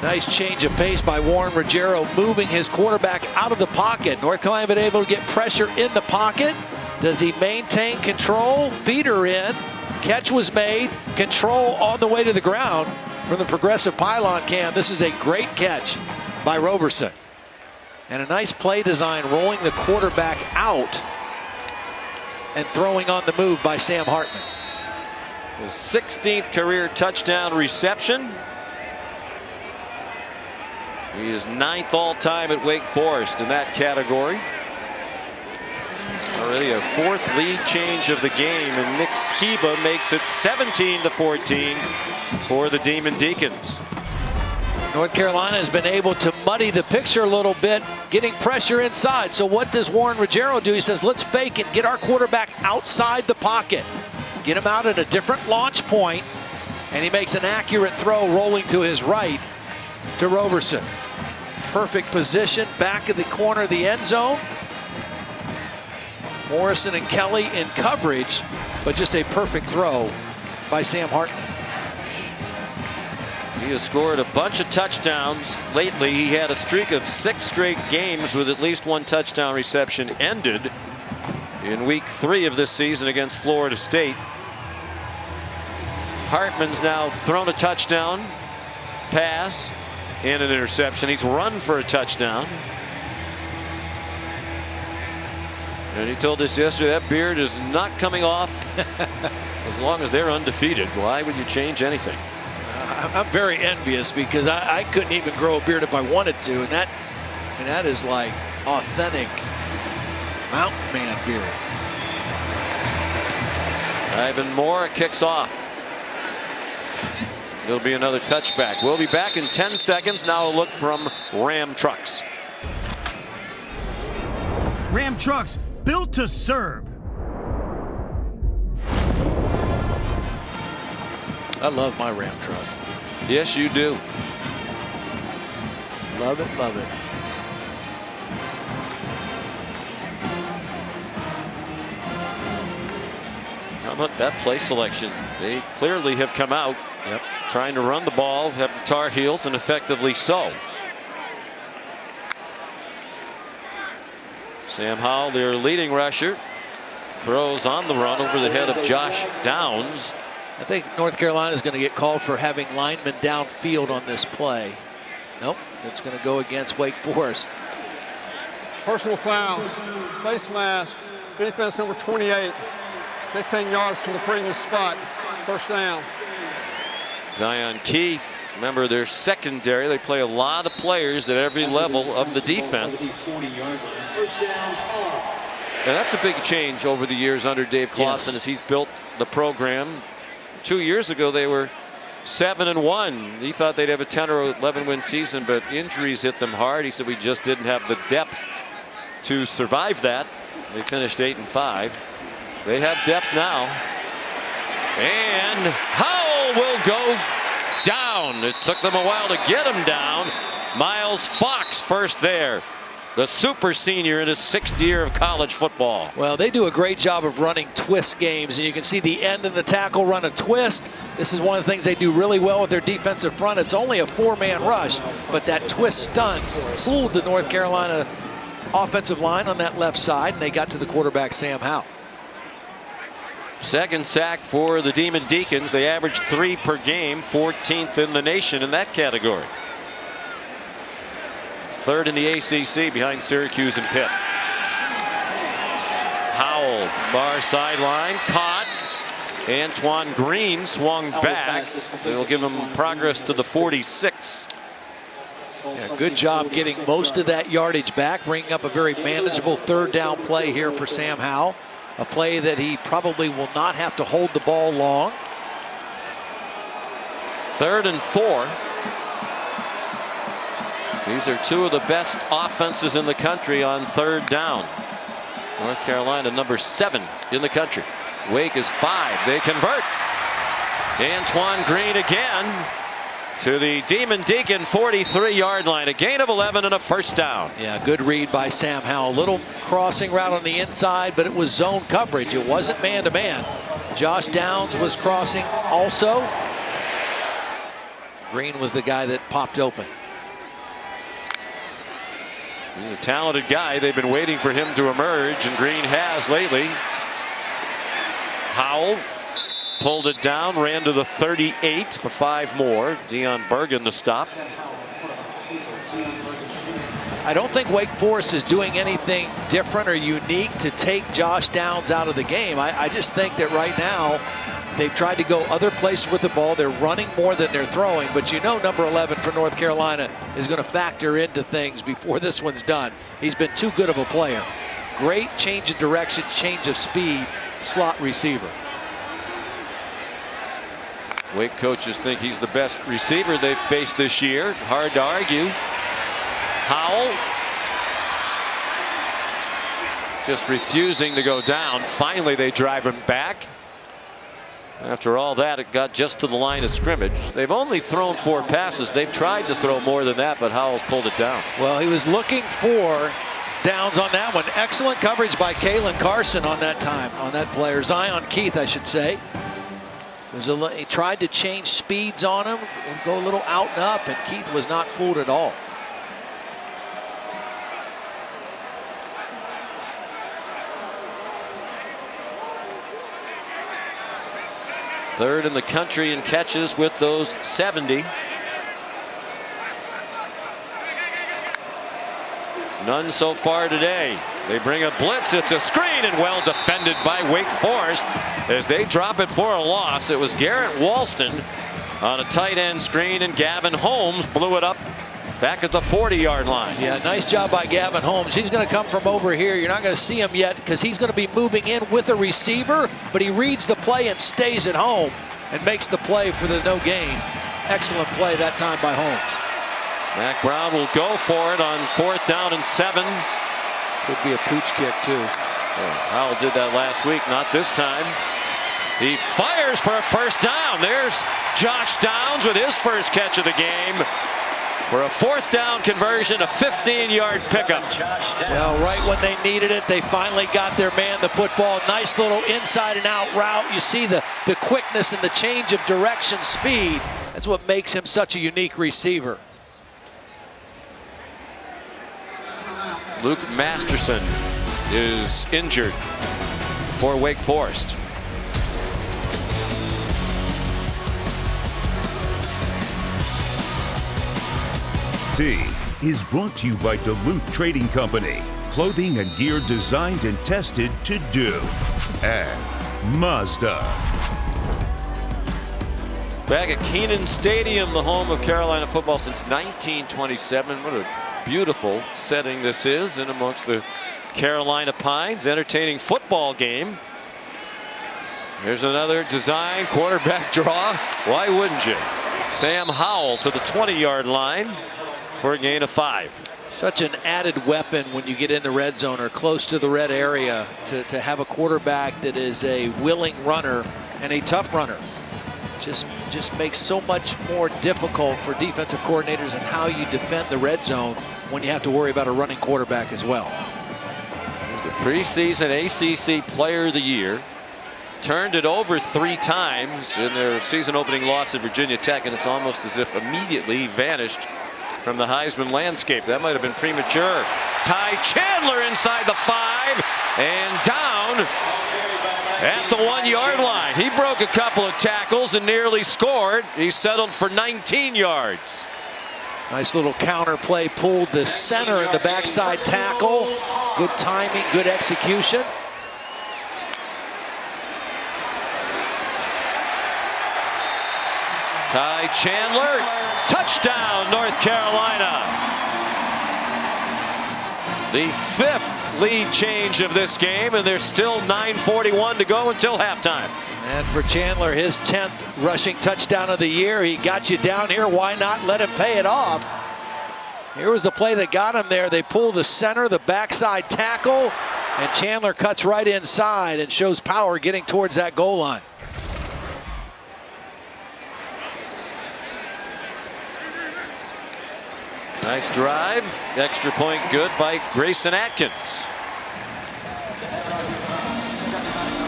Nice change of pace by Warren Ruggiero, moving his quarterback out of the pocket. North Carolina been able to get pressure in the pocket. Does he maintain control? Feeder in. Catch was made. Control on the way to the ground from the progressive pylon cam. This is a great catch by Roberson. And a nice play design, rolling the quarterback out and throwing on the move by Sam Hartman. His 16th career touchdown reception. He is 9th all-time at Wake Forest in that category. Already a 4th lead change of the game, and Nick Skiba makes it 17-14 for the Demon Deacons. North Carolina has been able to muddy the picture a little bit, getting pressure inside. So what does Warren Ruggiero do? He says, let's fake it, get our quarterback outside the pocket. Get him out at a different launch point, and he makes an accurate throw rolling to his right to Roberson. Perfect position, back of the corner of the end zone. Morrison and Kelly in coverage, but just a perfect throw by Sam Hartman. He has scored a bunch of touchdowns lately. He had a streak of 6 straight games with at least 1 touchdown reception ended in week 3 of this season against Florida State. Hartman's now thrown a touchdown pass and an interception. He's run for a touchdown. And he told us yesterday that beard is not coming off as long as they're undefeated. Why would you change anything? I'm very envious because I couldn't even grow a beard if I wanted to, and that is like authentic mountain man beard. Ivan Moore kicks off. It'll be another touchback. We'll be back in 10 seconds. Now a look from Ram Trucks. Ram Trucks, built to serve. I love my Ram truck. Yes, you do. Love it, love it. How about that play selection? They clearly have come out trying to run the ball, have the Tar Heels, and effectively so. Sam Howell, their leading rusher, throws on the run over the head of Josh Downs. I think North Carolina is going to get called for having linemen downfield on this play. Nope, it's going to go against Wake Forest. Personal foul, face mask, defense number 28, 15 yards from the previous spot, first down. Zion Keith, remember their secondary, they play a lot of players at every level of the defense. And that's a big change over the years under Dave Clawson as he's built the program. 2 years ago they were 7-1. He thought they'd have a 10 or 11 win season, but injuries hit them hard. He said we just didn't have the depth to survive that. They finished 8-5. They have depth now. And Howell will go down. It took them a while to get him down. Miles Fox first there. The super senior in his 6th year of college football. Well, they do a great job of running twist games, and you can see the end of the tackle run a twist. This is one of the things they do really well with their defensive front. It's only a 4-man rush, but that twist stunt fooled the North Carolina offensive line on that left side, and they got to the quarterback, Sam Howell. Second sack for the Demon Deacons. They average 3 per game, 14th in the nation in that category. 3rd in the ACC behind Syracuse and Pitt. Howell, far sideline, caught. Antoine Green swung back. They'll give him progress to the 46. Yeah, good job getting most of that yardage back, bringing up a very manageable 3rd down play here for Sam Howell. A play that he probably will not have to hold the ball long. 3rd and 4. These are 2 of the best offenses in the country on 3rd down. North Carolina number 7 in the country. Wake is 5. They convert. Antoine Green again to the Demon Deacon 43-yard line. A gain of 11 and a first down. Yeah, good read by Sam Howell. Little crossing route on the inside, but it was zone coverage. It wasn't man-to-man. Josh Downs was crossing also. Green was the guy that popped open. He's a talented guy. They've been waiting for him to emerge, and Green has lately. Howell pulled it down, ran to the 38 for 5 more. Dion Bergen the stop. I don't think Wake Forest is doing anything different or unique to take Josh Downs out of the game. I just think that right now they've tried to go other places with the ball. They're running more than they're throwing, but you know number 11 for North Carolina is going to factor into things before this one's done. He's been too good of a player. Great change of direction, change of speed, slot receiver. Wake coaches think he's the best receiver they've faced this year. Hard to argue. Howell just refusing to go down. Finally, they drive him back. After all that, it got just to the line of scrimmage. They've only thrown 4 passes. They've tried to throw more than that, but Howell's pulled it down. Well, he was looking for Downs on that one. Excellent coverage by Kalen Carson on that time, on that player. Zion Keith, I should say. He tried to change speeds on him, go a little out and up, and Keith was not fooled at all. Third in the country in catches with those 70. None so far today. They bring a blitz. It's a screen, and well defended by Wake Forest as they drop it for a loss. It was Garrett Walston on a tight end screen, and Gavin Holmes blew it up back at the 40-yard line. Yeah, nice job by Gavin Holmes. He's going to come from over here. You're not going to see him yet because he's going to be moving in with a receiver, but he reads the play and stays at home and makes the play for the no gain. Excellent play that time by Holmes. Mack Brown will go for it on 4th down and 7. Could be a pooch kick too. Howell did that last week, not this time. He fires for a 1st down. There's Josh Downs with his first catch of the game. For a 4th down conversion, a 15-yard pickup. Well, right when they needed it, they finally got their man the football. Nice little inside and out route. You see the quickness and the change of direction, speed. That's what makes him such a unique receiver. Luke Masterson is injured for Wake Forest. T is brought to you by Duluth Trading Company. Clothing and gear designed and tested to do. And Mazda. Back at Kenan Stadium, the home of Carolina football since 1927. What a beautiful setting this is in amongst the Carolina Pines. Entertaining football game. Here's another design quarterback draw. Why wouldn't you? Sam Howell to the 20-yard line for a gain of 5. Such an added weapon when you get in the red zone or close to the red area to have a quarterback that is a willing runner and a tough runner. Just makes so much more difficult for defensive coordinators and how you defend the red zone when you have to worry about a running quarterback as well. The preseason ACC Player of the Year. Turned it over 3 times in their season opening loss at Virginia Tech, and it's almost as if immediately vanished from the Heisman landscape. That might have been premature. Ty Chandler inside the 5 and down at the 1-yard line. He broke a couple of tackles and nearly scored. He settled for 19 yards. Nice little counter play, pulled the center in the backside tackle. Good timing, good execution. Ty Chandler, touchdown, North Carolina. The 5th lead change of this game, and there's still 9:41 to go until halftime. And for Chandler, his 10th rushing touchdown of the year. He got you down here. Why not let him pay it off? Here was the play that got him there. They pull the center, the backside tackle, and Chandler cuts right inside and shows power getting towards that goal line. Nice drive. Extra point good by Grayson Atkins.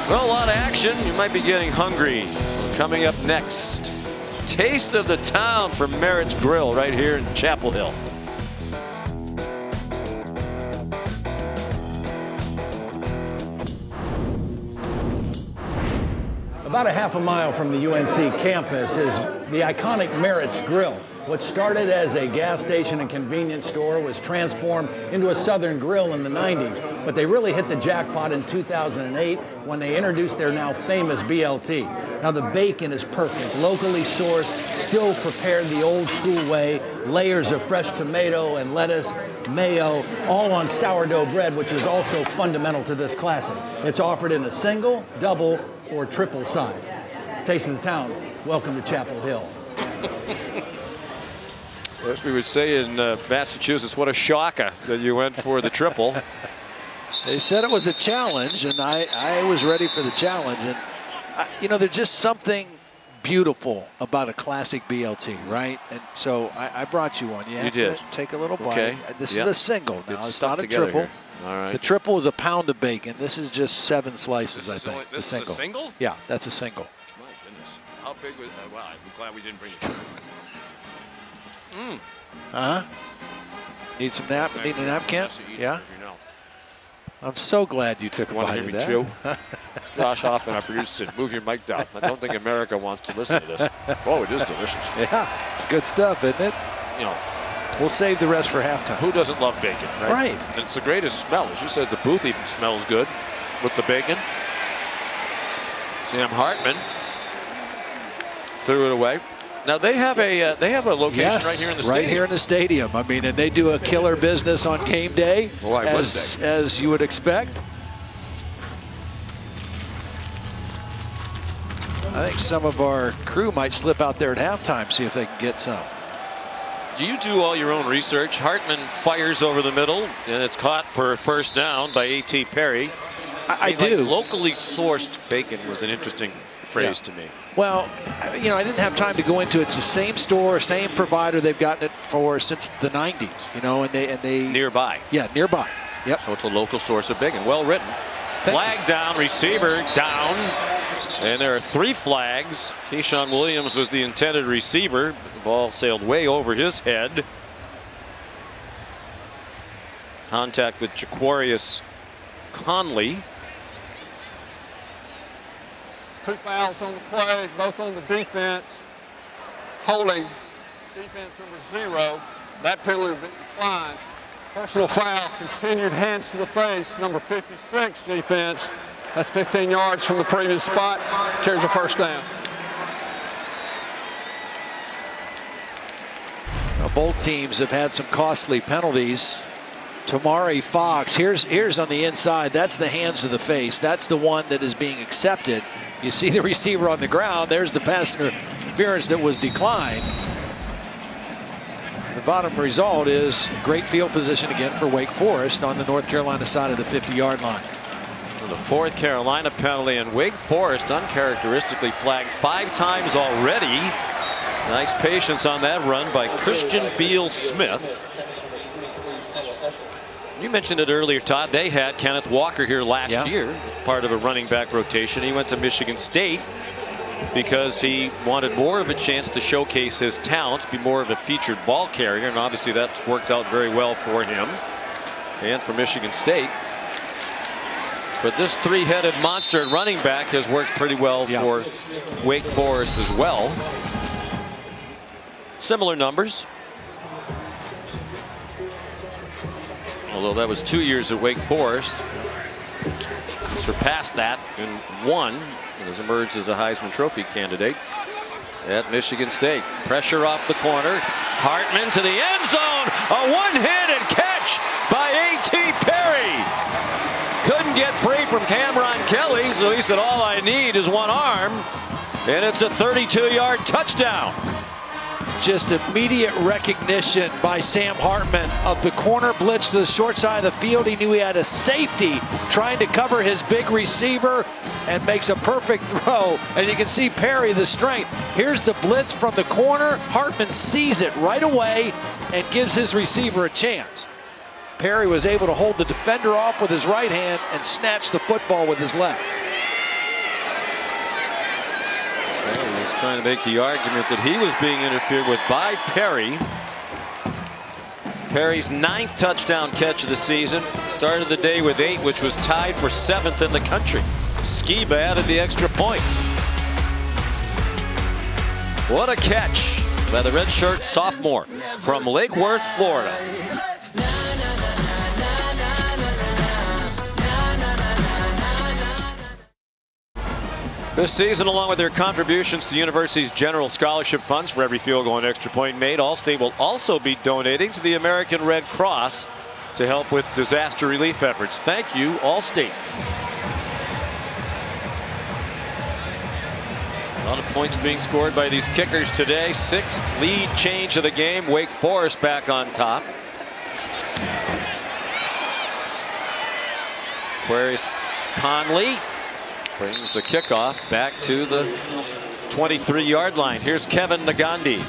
Well, a lot of action. You might be getting hungry. Coming up next, taste of the town from Merritt's Grill right here in Chapel Hill. About a half a mile from the UNC campus is the iconic Merritt's Grill. What started as a gas station and convenience store was transformed into a Southern grill in the 90s. But they really hit the jackpot in 2008 when they introduced their now famous BLT. Now the bacon is perfect, locally sourced, still prepared the old school way, layers of fresh tomato and lettuce, mayo, all on sourdough bread, which is also fundamental to this classic. It's offered in a single, double, or triple size. Taste of the town, welcome to Chapel Hill. As we would say in Massachusetts, what a shocker that you went for the triple. They said it was a challenge, and I was ready for the challenge. And, you know, there's just something beautiful about a classic BLT, right? And so I brought you one. You have to take a little bite. Okay. This is a single now. It's not a triple. Here. All right. The triple is a pound of bacon. This is just 7 slices, I think. This is a single? Yeah, that's a single. My goodness. How big was that? Wow, I'm glad we didn't bring it. Need some Need a napkin? Yeah. I'm so glad you took a bite of that. Chew? Josh Hoffman, our producer, said, "Move your mic down." I don't think America wants to listen to this. Oh, it is delicious. Yeah, it's good stuff, isn't it? You know, we'll save the rest for halftime. Who doesn't love bacon, right? Right. And it's the greatest smell. As you said, the booth even smells good with the bacon. Sam Hartman threw it away. Now they have a location right here in the stadium. Right here in the stadium. I mean, and they do a killer business on game day, as you would expect. I think some of our crew might slip out there at halftime, see if they can get some. Do you do all your own research? Hartman fires over the middle, and it's caught for a first down by A.T. Perry. I do. Like locally sourced bacon was an interesting phrase to me. Well, you know, I didn't have time to go into it. It's the same store, same provider they've gotten it for since the 90s, you know, and they nearby. Yeah, nearby. Yep. So it's a local source of bacon. Well written. Flag down, receiver down. And there are 3 flags. Keyshawn Williams was the intended receiver. The ball sailed way over his head. Contact with Jaquarius Conley. 2 fouls on the play, both on the defense. Holding defense number 0. That penalty will be declined. Personal foul, continued hands to the face, number 56 defense. That's 15 yards from the previous spot. Carries a first down. Now, both teams have had some costly penalties. Tamari Fox, here's on the inside. That's the hands to the face. That's the one that is being accepted. You see the receiver on the ground. There's the pass interference that was declined. The bottom result is great field position again for Wake Forest on the North Carolina side of the 50-yard line. The 4th Carolina penalty, and Wake Forest uncharacteristically flagged 5 times already. Nice patience on that run by Christian Beal Smith. You mentioned it earlier, Todd. They had Kenneth Walker here last year as part of a running back rotation. He went to Michigan State because he wanted more of a chance to showcase his talents, be more of a featured ball carrier, and obviously that's worked out very well for him and for Michigan State. But this 3-headed monster at running back has worked pretty well for Wake Forest as well. Similar numbers. Although that was 2 years at Wake Forest. Surpassed that in 1 and has emerged as a Heisman Trophy candidate at Michigan State. Pressure off the corner. Hartman to the end zone. A one-handed catch by A.T. Perry. Couldn't get free from Cameron Kelly, so he said, all I need is one arm. And it's a 32-yard touchdown. Just immediate recognition by Sam Hartman of the corner blitz to the short side of the field. He knew he had a safety trying to cover his big receiver and makes a perfect throw. And you can see Perry, the strength. Here's the blitz from the corner. Hartman sees it right away and gives his receiver a chance. Perry was able to hold the defender off with his right hand and snatch the football with his left. Well, he was trying to make the argument that he was being interfered with by Perry. Perry's 9th touchdown catch of the season. Started the day with 8, which was tied for 7th in the country. Skiba added the extra point. What a catch by the redshirt sophomore from Lake Worth, Florida. This season, along with their contributions to the university's general scholarship funds for every field goal and extra point made, Allstate will also be donating to the American Red Cross to help with disaster relief efforts. Thank you, Allstate. A lot of points being scored by these kickers today. 6th lead change of the game. Wake Forest back on top. Aquarius Conley brings the kickoff back to the 23-yard line. Here's Kevin Nagandi.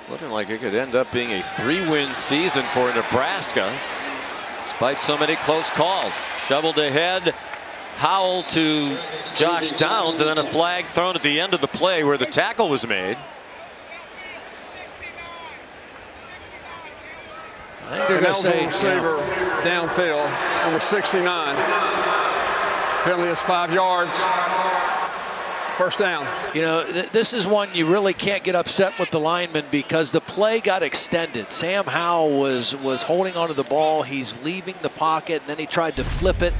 Looking like it could end up being a 3-win season for Nebraska, despite so many close calls. Shoveled ahead, Howell to Josh Downs, and then a flag thrown at the end of the play where the tackle was made. I think they're going to say receiver downfield, number 69. Penalty is 5 yards. First down. You know, this is one you really can't get upset with the lineman because the play got extended. Sam Howell was holding onto the ball. He's leaving the pocket, and then he tried to flip it.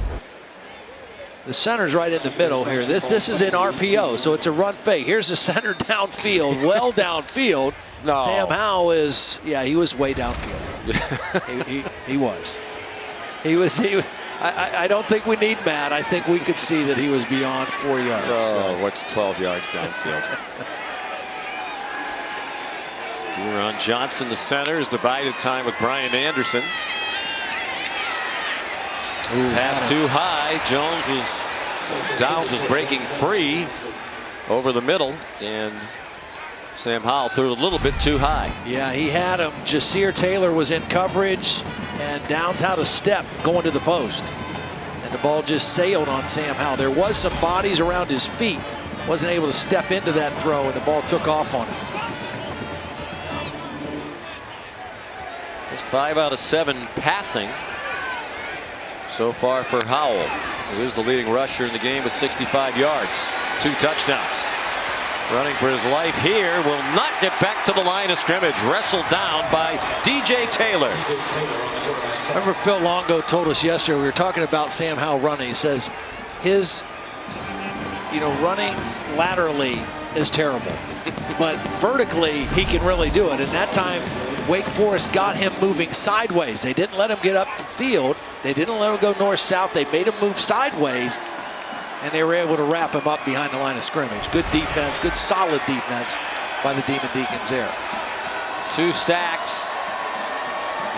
The center's right in the middle here. This is in RPO, so it's a run fake. Here's the center downfield, well downfield. No. Sam Howell is, yeah, he was way downfield. he was. I don't think we need Matt. I think we could see that he was beyond 4 yards. Oh, what's 12 yards downfield? Deron Johnson, the center, is divided time with Brian Anderson. Pass too high. Downs was breaking free over the middle, and Sam Howell threw it a little bit too high. Yeah, he had him. Jasir Taylor was in coverage, and Downs had a step going to the post. And the ball just sailed on Sam Howell. There was some bodies around his feet. Wasn't able to step into that throw, and the ball took off on him. Just 5 out of 7 passing so far for Howell, who is the leading rusher in the game with 65 yards, 2 touchdowns. Running for his life here, will not get back to the line of scrimmage. Wrestled down by DJ Taylor. Remember Phil Longo told us yesterday, we were talking about Sam Howell running. He says his, running laterally is terrible, but vertically he can really do it. And that time Wake Forest got him moving sideways. They didn't let him get up the field. They didn't let him go north-south. They made him move sideways, and they were able to wrap him up behind the line of scrimmage. Good defense, good solid defense by the Demon Deacons there. 2 sacks.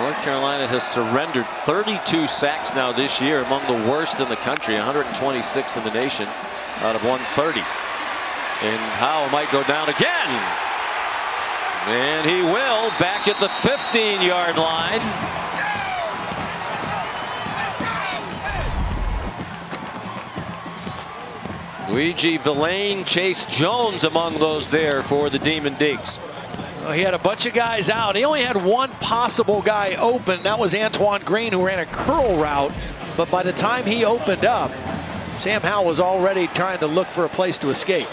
North Carolina has surrendered 32 sacks now this year, among the worst in the country, 126th in the nation out of 130. And Howell might go down again. And he will, back at the 15-yard line. Luigi Villain, Chase Jones among those there for the Demon Deacs. Well, he had a bunch of guys out. He only had one possible guy open. That was Antoine Green, who ran a curl route. But by the time he opened up, Sam Howell was already trying to look for a place to escape.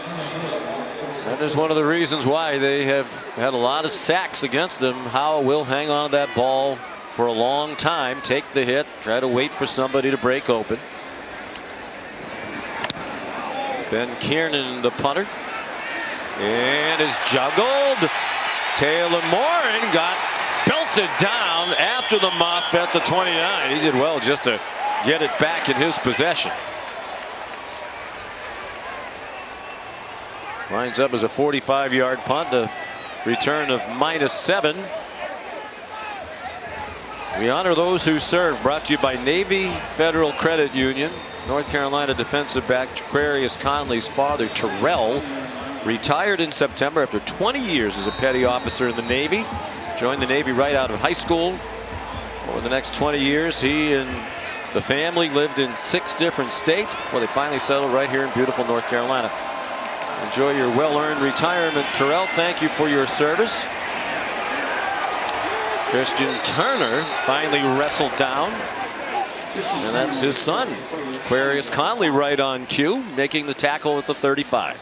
That is one of the reasons why they have had a lot of sacks against them. Howell will hang on to that ball for a long time, take the hit, try to wait for somebody to break open. Ben Kiernan, the punter, and is juggled. Taylor Morin got belted down after the muff at the 29. He did well just to get it back in his possession. Lines up as a 45-yard punt, a return of -7. We honor those who serve. Brought to you by Navy Federal Credit Union. North Carolina defensive back Jaquarius Conley's father, Terrell, retired in September after 20 years as a petty officer in the Navy. Joined the Navy right out of high school. Over the next 20 years, he and the family lived in 6 different states before they finally settled right here in beautiful North Carolina. Enjoy your well-earned retirement, Terrell. Thank you for your service. Christian Turner finally wrestled down. And that's his son, Aquarius Conley, right on cue, making the tackle at the 35.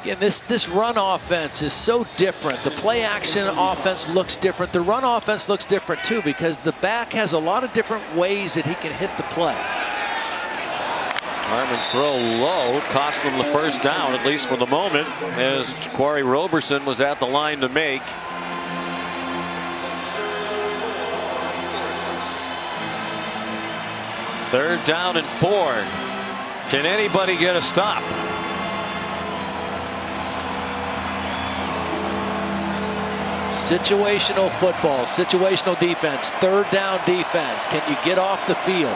Again, this run offense is so different. The play action offense looks different. The run offense looks different too, because the back has a lot of different ways that he can hit the play. Hartman's throw low cost them the first down, at least for the moment, as Quarry Roberson was at the line to make. Third down and 4. Can anybody get a stop? Situational football, situational defense, third down defense. Can you get off the field?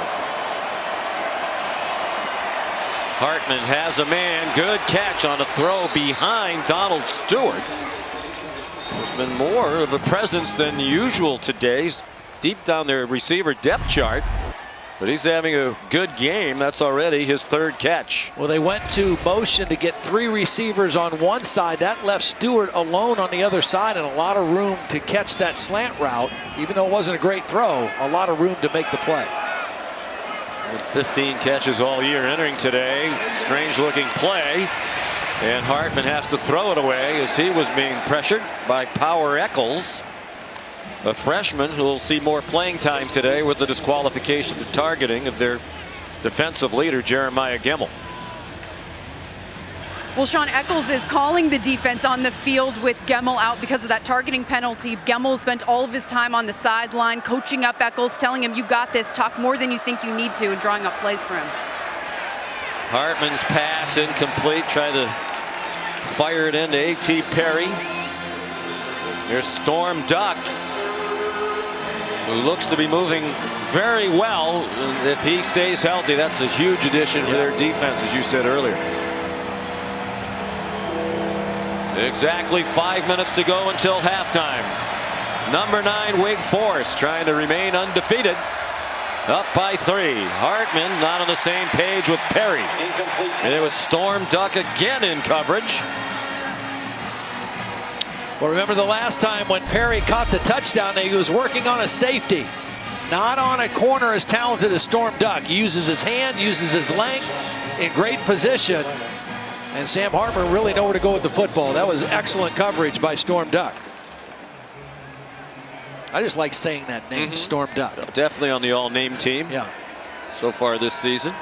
Hartman has a man. Good catch on a throw behind Donald Stewart. There's been more of a presence than usual today. He's deep down their receiver depth chart, but he's having a good game. That's already his 3rd catch. Well, they went to motion to get 3 receivers on one side. That left Stewart alone on the other side, and a lot of room to catch that slant route. Even though it wasn't a great throw, a lot of room to make the play. With 15 catches all year entering today. Strange looking play. And Hartman has to throw it away as he was being pressured by Power Eccles, a freshman who will see more playing time today with the disqualification for targeting of their defensive leader, Jeremiah Gemmel. Well, Sean, Eccles is calling the defense on the field with Gemmel out because of that targeting penalty. Gemmel spent all of his time on the sideline coaching up Eccles, telling him, you got this, talk more than you think you need to, and drawing up plays for him. Hartman's pass incomplete. Tried to fire it into A.T. Perry. Here's Storm Duck, who looks to be moving very well. And if he stays healthy, that's a huge addition to their defense, as you said earlier. Exactly 5 minutes to go until halftime. Number 9, Wake Forest, trying to remain undefeated. Up by 3. Hartman not on the same page with Perry. And it was Storm Duck again in coverage. Well, remember the last time when Perry caught the touchdown, he was working on a safety, not on a corner as talented as Storm Duck. He uses his hand, uses his length, in great position. And Sam Hartman really know where to go with the football. That was excellent coverage by Storm Duck. I just like saying that name, Storm Duck. Definitely on the all-name team. Yeah. So far this season.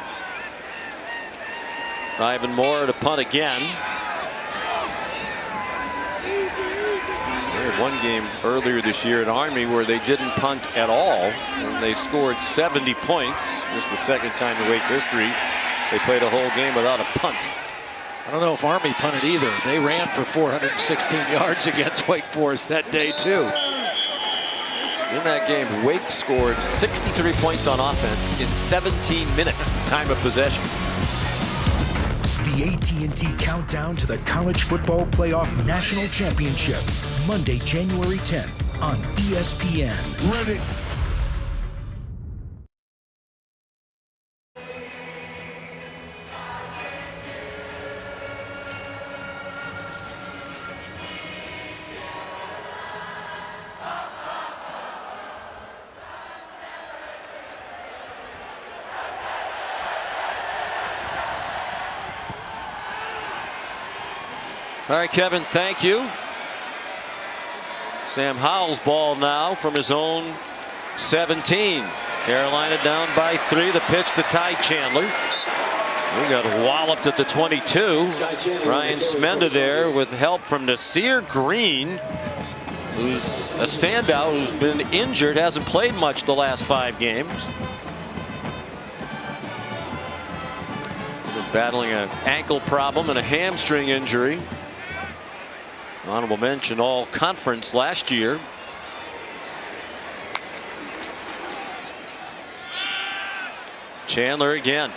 Ivan Moore to punt again. They had one game earlier this year at Army where they didn't punt at all, and they scored 70 points. Just the 2nd time in Wake history they played a whole game without a punt. I don't know if Army punted either. They ran for 416 yards against Wake Forest that day too. In that game, Wake scored 63 points on offense in 17 minutes time of possession. The AT&T Countdown to the College Football Playoff National Championship, Monday, January 10th on ESPN. Ready. All right, Kevin, thank you. Sam Howell's ball now from his own 17. Carolina down by 3. The pitch to Ty Chandler. We got walloped at the 22. Ryan Smenda there with help from Nasir Green, who's a standout, who's been injured, hasn't played much the last 5 games. battling an ankle problem and a hamstring injury. Honorable mention all conference last year. Chandler again.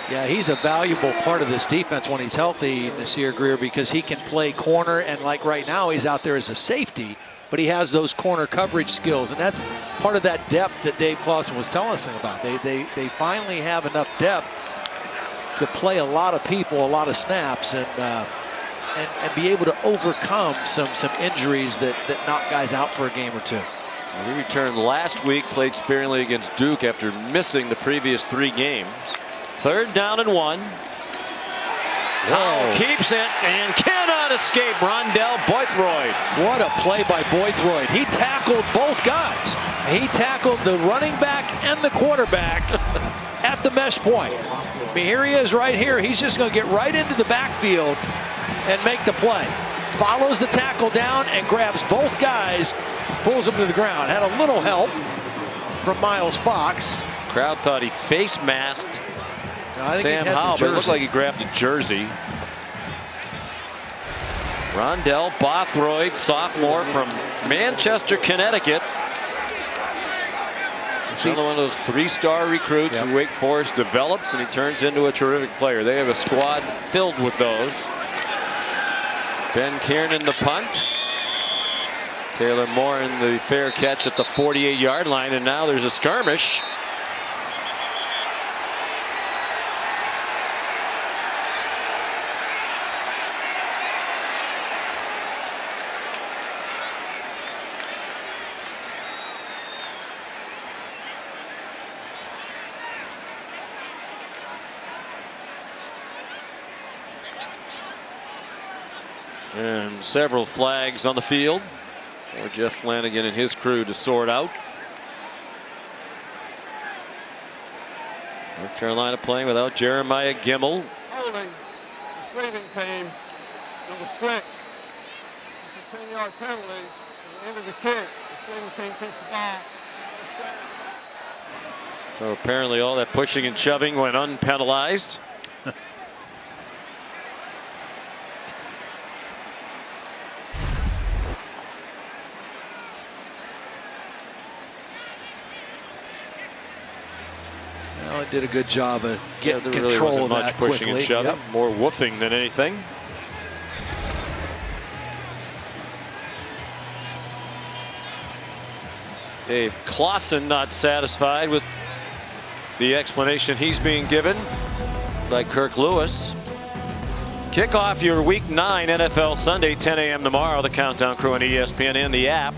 Yeah, he's a valuable part of this defense when he's healthy, Nasir Greer, because he can play corner, and like right now he's out there as a safety, but he has those corner coverage skills, and that's part of that depth that Dave Clawson was telling us about. They finally have enough depth to play a lot of people, a lot of snaps, and be able to overcome some injuries that knock guys out for a game or two. He returned last week, played sparingly against Duke after missing the previous 3 games. 3rd down and 1. Howell keeps it and cannot escape Rondell Boythroyd. What a play by Boythroyd. He tackled both guys. He tackled the running back and the quarterback at the mesh point. I mean, here he is right here. He's just going to get right into the backfield and make the play. Follows the tackle down and grabs both guys, pulls them to the ground. Had a little help from Miles Fox. Crowd thought he face masked Sam Howell, but it looked like he grabbed the jersey. Rondell Bothroyd, sophomore from Manchester, Connecticut. Another one of those 3-star recruits who Wake Forest develops, and he turns into a terrific player. They have a squad filled with those. Ben Kiernan the punt. Taylor Moore in the fair catch at the 48-yard line, and now there's a skirmish. And several flags on the field for Jeff Flanagan and his crew to sort out. North Carolina playing without Jeremiah Gimmel. Holding, receiving team, number 6. It's a 10-yard penalty. At the end of the kick, the receiving team keeps the ball. So apparently all that pushing and shoving went unpenalized. Well, it did a good job of getting there control really wasn't of much that pushing quickly. and shoving. More woofing than anything. Dave Clawson not satisfied with the explanation he's being given by Kirk Lewis. Kick off your Week 9 NFL Sunday, 10 a.m. tomorrow. The Countdown Crew on ESPN and the app.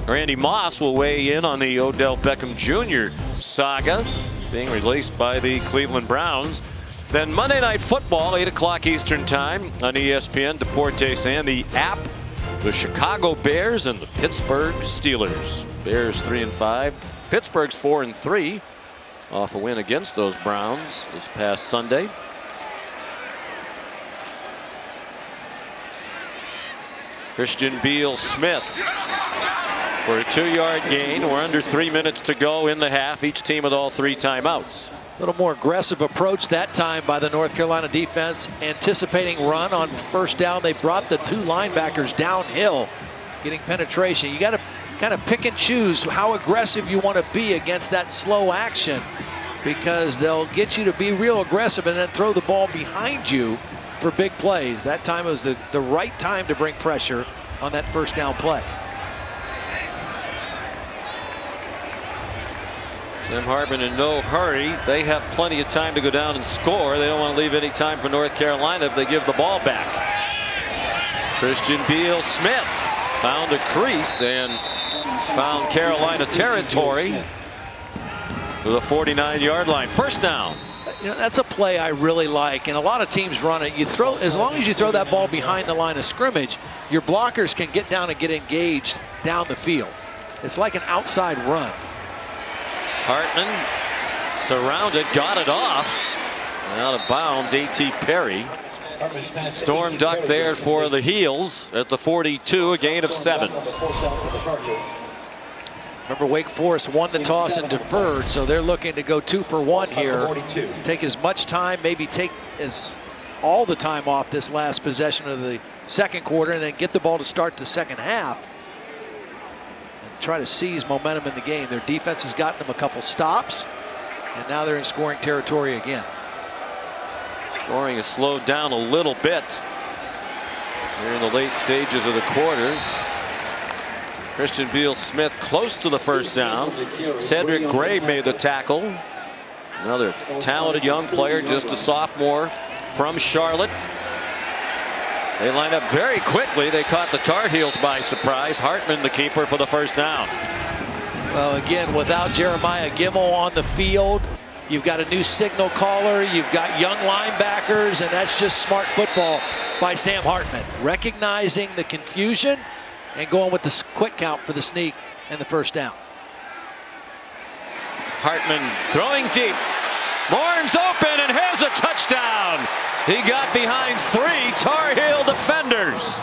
Randy Moss will weigh in on the Odell Beckham Jr. saga being released by the Cleveland Browns. Then Monday Night Football, 8 o'clock Eastern Time on ESPN, Deportes and the app. The Chicago Bears and the Pittsburgh Steelers. Bears 3-5. Pittsburgh's 4-3 off a win against those Browns this past Sunday. Christian Beal-Smith for a 2-yard gain. We're under 3 minutes to go in the half. Each team with all 3 timeouts. A little more aggressive approach that time by the North Carolina defense, anticipating run on first down. They brought the 2 linebackers downhill, getting penetration. You got to kind of pick and choose how aggressive you want to be against that slow action, because they'll get you to be real aggressive and then throw the ball behind you for big plays. That time was the right time to bring pressure on that first down play. Sam Hartman in no hurry. They have plenty of time to go down and score. They don't want to leave any time for North Carolina if they give the ball back. Christian Beal-Smith found a crease and found Carolina territory to the 49-yard line. First down. You know, that's a play I really like, and a lot of teams run it. You throw, as long as you throw that ball behind the line of scrimmage, your blockers can get down and get engaged down the field. It's like an outside run. Hartman surrounded, got it off. And out of bounds, A.T. Perry. Storm duck there for the Heels at the 42, a gain of 7. Remember, Wake Forest won the toss and deferred, so they're looking to go 2 for 1 here. Take as much time, maybe take all the time off this last possession of the second quarter, and then get the ball to start the second half and try to seize momentum in the game. Their defense has gotten them a couple stops, and now they're in scoring territory again. Scoring has slowed down a little bit here in the late stages of the quarter. Christian Beal-Smith close to the first down. Cedric Gray made the tackle. Another talented young player, just a sophomore from Charlotte. They line up very quickly. They caught the Tar Heels by surprise. Hartman, the keeper, for the first down. Well, again, without Jeremiah Gimmel on the field, you've got a new signal caller, you've got young linebackers, and that's just smart football by Sam Hartman. Recognizing the confusion and going with the quick count for the sneak and the first down. Hartman throwing deep. Mourns open and has a touchdown. He got behind 3 Tar Heel defenders.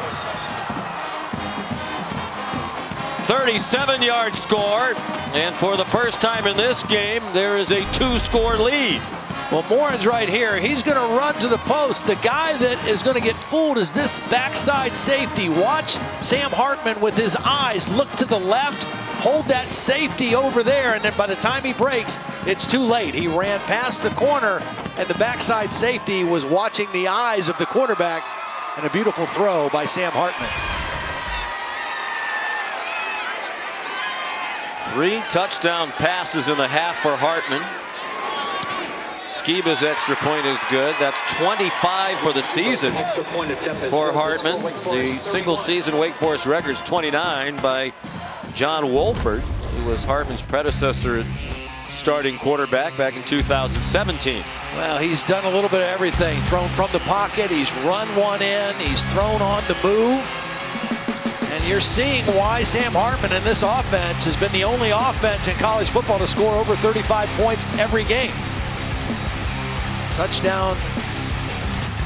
37-yard score, and for the first time in this game, there is a 2-score lead. Well, Morin's right here. He's going to run to the post. The guy that is going to get fooled is this backside safety. Watch Sam Hartman with his eyes look to the left, hold that safety over there, and then by the time he breaks, it's too late. He ran past the corner, and the backside safety was watching the eyes of the quarterback, and a beautiful throw by Sam Hartman. 3 touchdown passes in the half for Hartman. Skiba's extra point is good. That's 25 for the season for Hartman. The single season Wake Forest record is 29 by John Wolford, who was Hartman's predecessor at starting quarterback back in 2017. Well, he's done a little bit of everything. Thrown from the pocket, he's run one in, he's thrown on the move. And you're seeing why Sam Hartman in this offense has been the only offense in college football to score over 35 points every game. Touchdown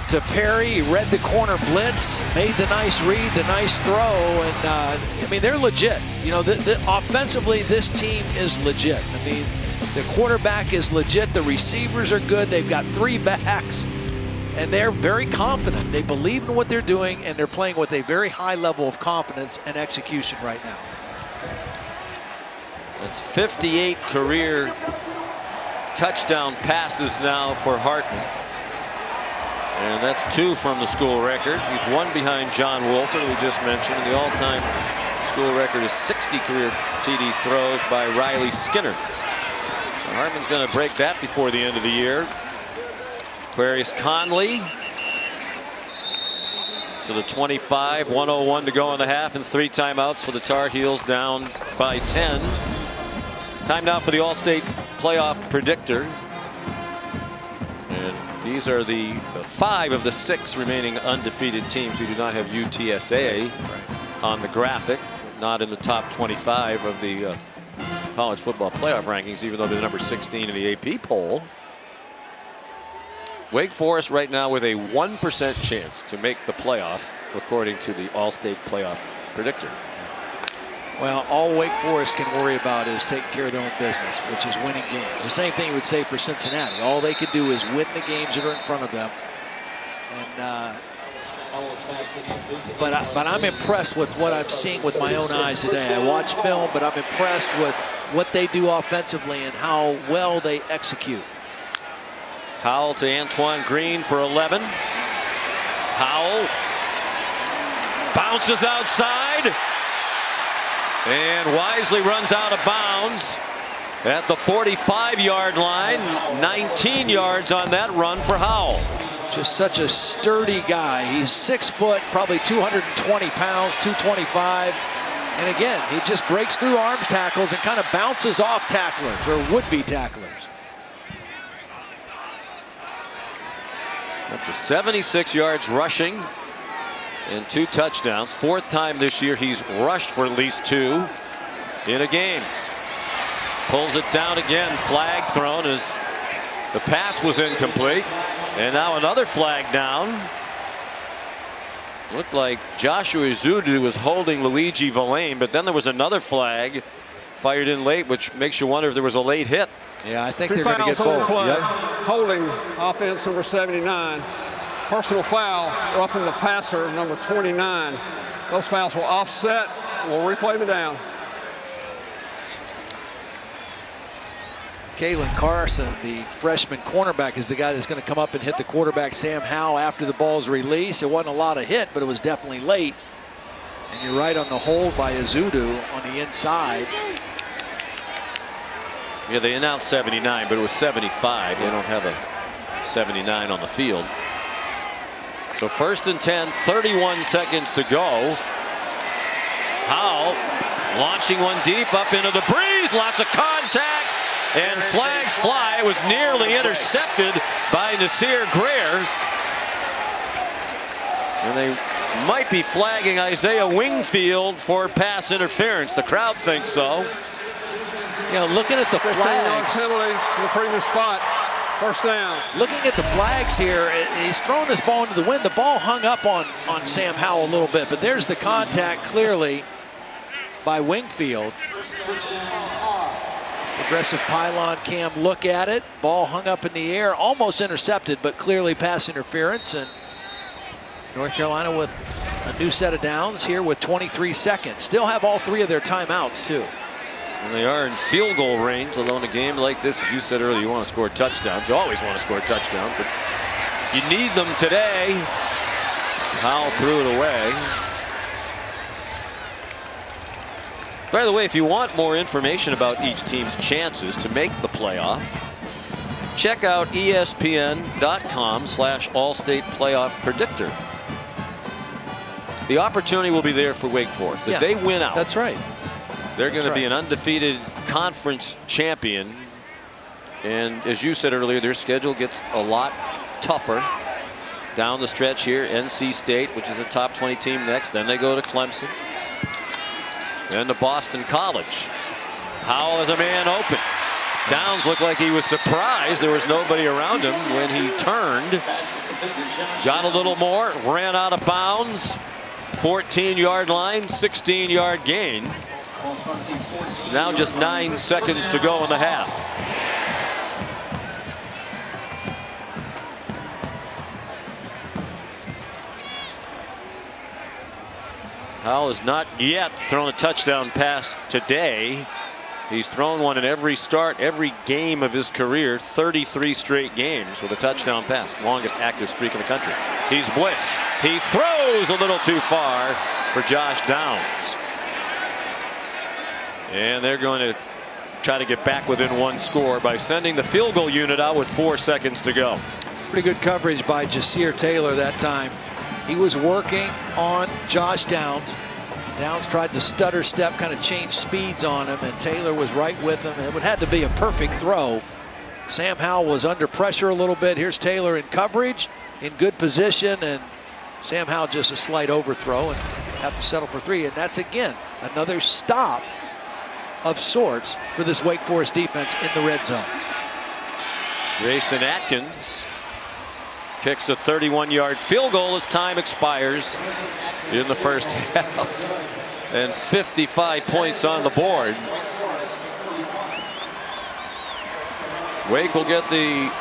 to Perry. He read the corner blitz, made the nice read, the nice throw, and I mean, they're legit. You know, offensively, this team is legit. I mean, the quarterback is legit. The receivers are good. They've got 3 backs, and they're very confident. They believe in what they're doing, and they're playing with a very high level of confidence and execution right now. It's 58 career touchdown passes now for Hartman. And that's 2 from the school record. He's 1 behind John Wolford, who we just mentioned. And the all-time school record is 60 career TD throws by Riley Skinner. So Hartman's going to break that before the end of the year. Aquarius Conley to the 25, 1:01 to go in the half, and 3 timeouts for the Tar Heels, down by 10. Time now for the All-State playoff predictor. And these are the 5 of the 6 remaining undefeated teams who do not have UTSA on the graphic, not in the top 25 of the college football playoff rankings, even though they're number 16 in the AP poll. Wake Forest right now with a 1% chance to make the playoff, according to the All-State playoff predictor. Well, all Wake Forest can worry about is taking care of their own business, which is winning games. The same thing you would say for Cincinnati. All they could do is win the games that are in front of them. And but I'm impressed with what I'm seeing with my own eyes today. I watch film, but I'm impressed with what they do offensively and how well they execute. Howell to Antoine Green for 11. Howell bounces outside and wisely runs out of bounds at the 45-yard line. 19 yards on that run for Howell. Just such a sturdy guy. He's 6 foot, probably 220 pounds, 225. And again, he just breaks through arm tackles and kind of bounces off tacklers or would-be tacklers. Up to 76 yards rushing and 2 touchdowns. 4th time this year he's rushed for at least 2 in a game. Pulls it down again. Flag thrown as the pass was incomplete. And now another flag down. Looked like Joshua Izudu was holding Luigi Villain, but then there was another flag fired in late, which makes you wonder if there was a late hit. Yeah, I think Two they're going to get fouls on the both. play. Yep. Holding offense number 79. Personal foul roughing the passer number 29. Those fouls will offset. We'll replay the down. Kalen Carson, the freshman cornerback, is the guy that's going to come up and hit the quarterback, Sam Howell, after the ball's released. It wasn't a lot of hit, but it was definitely late. And you're right on the hold by Azudu on the inside. Yeah, they announced 79, but it was 75. They don't have a 79 on the field. So 1st and 10, 31 seconds to go. Howell launching one deep up into the breeze. Lots of contact. And flags fly. It was nearly intercepted by Nasir Greer. And they might be flagging Isaiah Wingfield for pass interference. The crowd thinks so. You know, looking at the 15-yard flags. penalty in the previous spot. First down. Looking at the flags here, he's throwing this ball into the wind. The ball hung up on Sam Howell a little bit, but there's the contact clearly by Wingfield. Progressive pylon cam look at it. Ball hung up in the air, almost intercepted, but clearly pass interference. And North Carolina with a new set of downs here with 23 seconds. Still have all 3 of their timeouts, too. And they are in field goal range, although in a game like this, as you said earlier, you want to score touchdowns. You always want to score touchdowns, but you need them today. Howell threw it away. By the way, if you want more information about each team's chances to make the playoff, check out ESPN.com/All-State Playoff Predictor. The opportunity will be there for Wake Forest. If they win out, That's right. they're going to be an undefeated conference champion. And as you said earlier, their schedule gets a lot tougher down the stretch here. NC State, which is a top 20 team next. Then they go to Clemson. Then to Boston College. Howell is a man open. Downs looked like he was surprised there was nobody around him when he turned. Got a little more, ran out of bounds. 14-yard line, 16-yard gain. Now just 9 seconds to go in the half. Howell has not yet thrown a touchdown pass today. He's thrown one in every start, every game of his career, 33 straight games with a touchdown pass, longest active streak in the country. He's blitzed. He throws a little too far for Josh Downs. And they're going to try to get back within 1 score by sending the field goal unit out with 4 seconds to go. Pretty good coverage by Jasir Taylor that time. He was working on Josh Downs. Downs tried to stutter step, kind of change speeds on him, and Taylor was right with him. It would have to be a perfect throw. Sam Howell was under pressure a little bit. Here's Taylor in coverage, in good position, and Sam Howell just a slight overthrow and have to settle for 3. And that's, again, another stop of sorts for this Wake Forest defense in the red zone. Grayson Atkins kicks a 31-yard field goal as time expires in the first half. And 55 points on the board. Wake will get the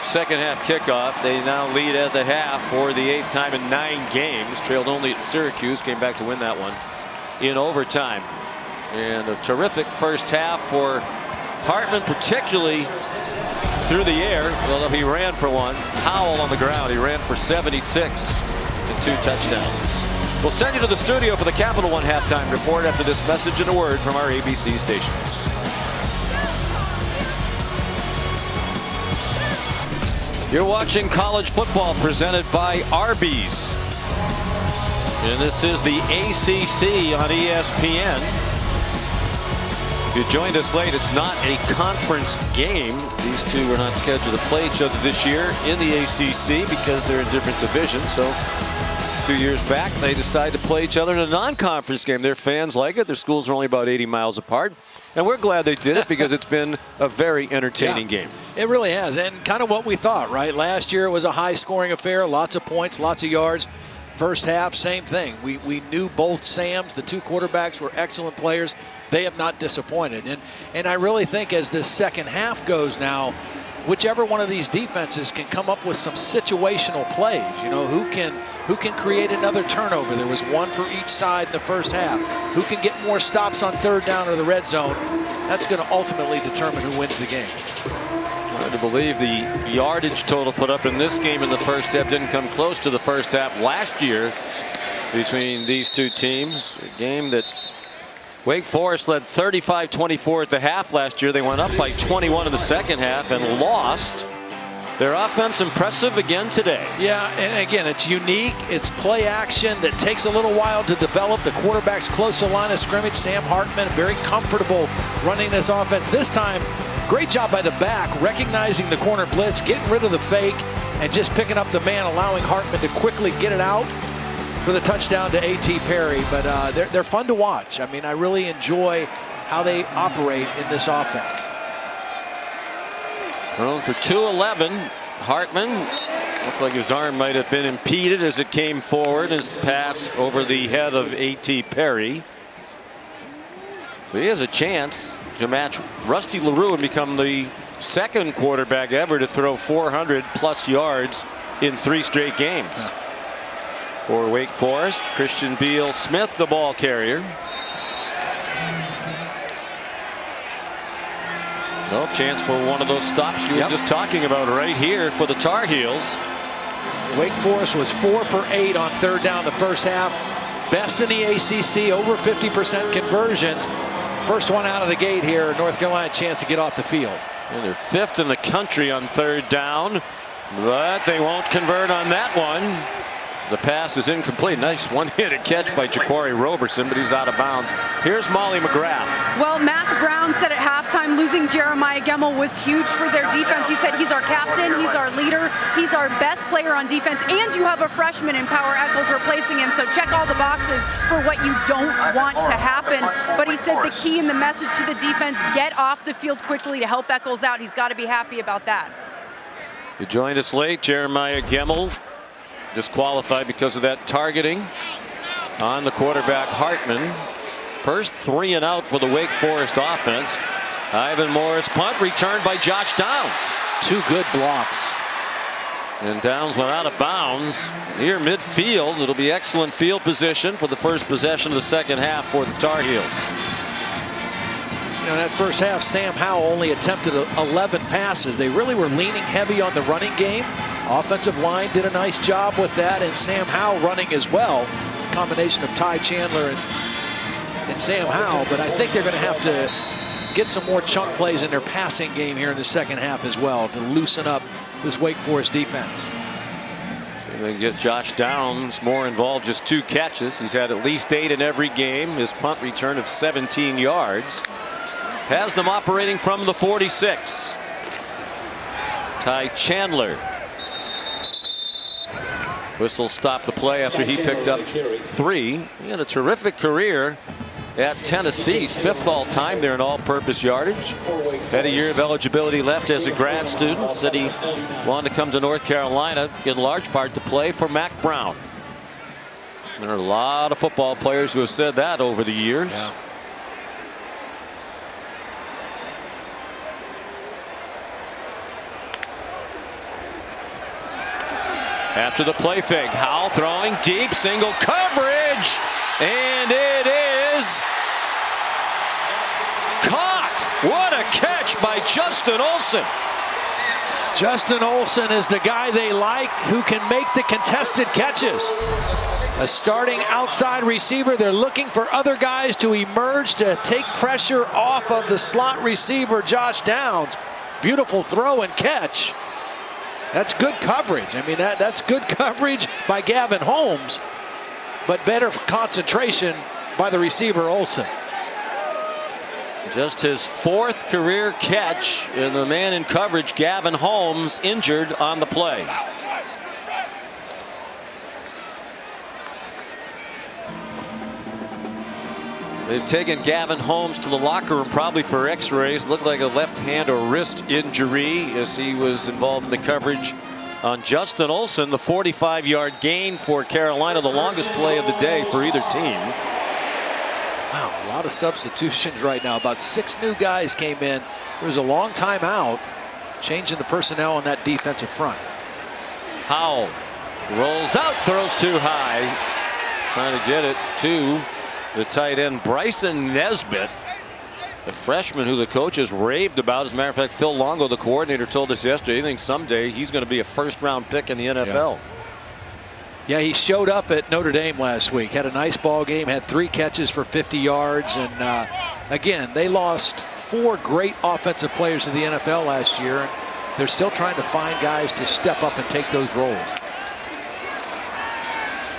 second half kickoff. They now lead at the half for the 8th time in 9 games. Trailed only at Syracuse. Came back to win that one in overtime. And a terrific first half for Hartman, particularly through the air. Well, he ran for one. Howell on the ground. He ran for 76 and 2 touchdowns. We'll send you to the studio for the Capital One halftime report after this message and a word from our ABC stations. You're watching college football presented by Arby's. And this is the ACC on ESPN. If you joined us late, it's not a conference game. These two were not scheduled to play each other this year in the ACC because they're in different divisions. So 2 years back, they decided to play each other in a non-conference game. Their fans like it. Their schools are only about 80 miles apart. And we're glad they did it because it's been a very entertaining game. It really has. And kind of what we thought, right? Last year it was a high-scoring affair. Lots of points, lots of yards. First half, same thing. We knew both Sams, the 2 quarterbacks, were excellent players. they have not disappointed. And I really think as this second half goes now, whichever one of these defenses can come up with some situational plays, you know, who can create another turnover. There was one for each side in the first half. Who can get more stops on third down or the red zone? That's going to ultimately determine who wins the game. Hard to believe the yardage total put up in this game in the first half didn't come close to the first half last year between these two teams. A game that Wake Forest led 35-24 at the half last year. They went up by 21 in the second half and lost. Their offense impressive again today. Yeah, and again, it's unique. It's play action that takes a little while to develop. The quarterback's close to the line of scrimmage. Sam Hartman very comfortable running this offense. This time, great job by the back, recognizing the corner blitz, getting rid of the fake, and just picking up the man, allowing Hartman to quickly get it out for the touchdown to A.T. Perry. But they're fun to watch. I mean, I really enjoy how they operate in this offense. Thrown for 211. Hartman looked like his arm might have been impeded as it came forward. His pass over the head of A.T. Perry. So he has a chance to match Rusty LaRue and become the second quarterback ever to throw 400+ yards in 3 straight games. For Wake Forest, Christian Beal-Smith, the ball carrier. So chance for one of those stops you were just talking about right here for the Tar Heels. Wake Forest was 4 for 8 on third down the first half. Best in the ACC, over 50% conversions. First one out of the gate here, North Carolina chance to get off the field. And they're 5th in the country on third down, but they won't convert on that one. The pass is incomplete. Nice one-handed catch by Jaquari Roberson, but he's out of bounds. Here's Molly McGrath. Well, Mac Brown said at halftime losing Jeremiah Gemmel was huge for their defense. He said he's our captain, he's our leader, he's our best player on defense, and you have a freshman in Power Echols replacing him, so check all the boxes for what you don't want to happen. But he said the key and the message to the defense, get off the field quickly to help Echols out. He's got to be happy about that. You joined us late. Jeremiah Gemmel disqualified because of that targeting on the quarterback Hartman. First 3 and out for the Wake Forest offense. Ivan Morris punt returned by Josh Downs. 2 good blocks. And Downs went out of bounds near midfield. It'll be excellent field position for the first possession of the second half for the Tar Heels. You know, in that first half, Sam Howell only attempted 11 passes. They really were leaning heavy on the running game. Offensive line did a nice job with that, and Sam Howell running as well. Combination of Ty Chandler and Sam Howell, but I think they're going to have to get some more chunk plays in their passing game here in the second half as well to loosen up this Wake Forest defense. So they get Josh Downs more involved, just 2 catches. He's had at least 8 in every game. His punt return of 17 yards. Has them operating from the 46. Ty Chandler. Whistle stopped the play after he picked up 3. He had a terrific career at Tennessee. He's 5th all time there in all-purpose yardage. Had a year of eligibility left as a grad student. Said he wanted to come to North Carolina in large part to play for Mac Brown. There are a lot of football players who have said that over the years. Yeah. After the play fake, Howell throwing deep, single coverage, and it is caught. What a catch by Justin Olson. Justin Olson is the guy they like, who can make the contested catches. A starting outside receiver. They're looking for other guys to emerge to take pressure off of the slot receiver, Josh Downs. Beautiful throw and catch. That's good coverage. I mean, that's good coverage by Gavin Holmes, but better concentration by the receiver Olson. Just his 4th career catch, and the man in coverage, Gavin Holmes, injured on the play. They've taken Gavin Holmes to the locker room probably for x-rays. Looked like a left hand or wrist injury as he was involved in the coverage on Justin Olson. The 45-yard gain for Carolina, the longest play of the day for either team. Wow, a lot of substitutions right now. About 6 new guys came in. There was a long time out, changing the personnel on that defensive front. Howell rolls out, throws too high. Trying to get it to the tight end, Bryson Nesbitt, the freshman who the coaches raved about. As a matter of fact, Phil Longo, the coordinator, told us yesterday he thinks someday he's going to be a first-round pick in the NFL. Yeah, he showed up at Notre Dame last week. Had a nice ball game, had 3 catches for 50 yards. And again, they lost 4 great offensive players to the NFL last year. And they're still trying to find guys to step up and take those roles.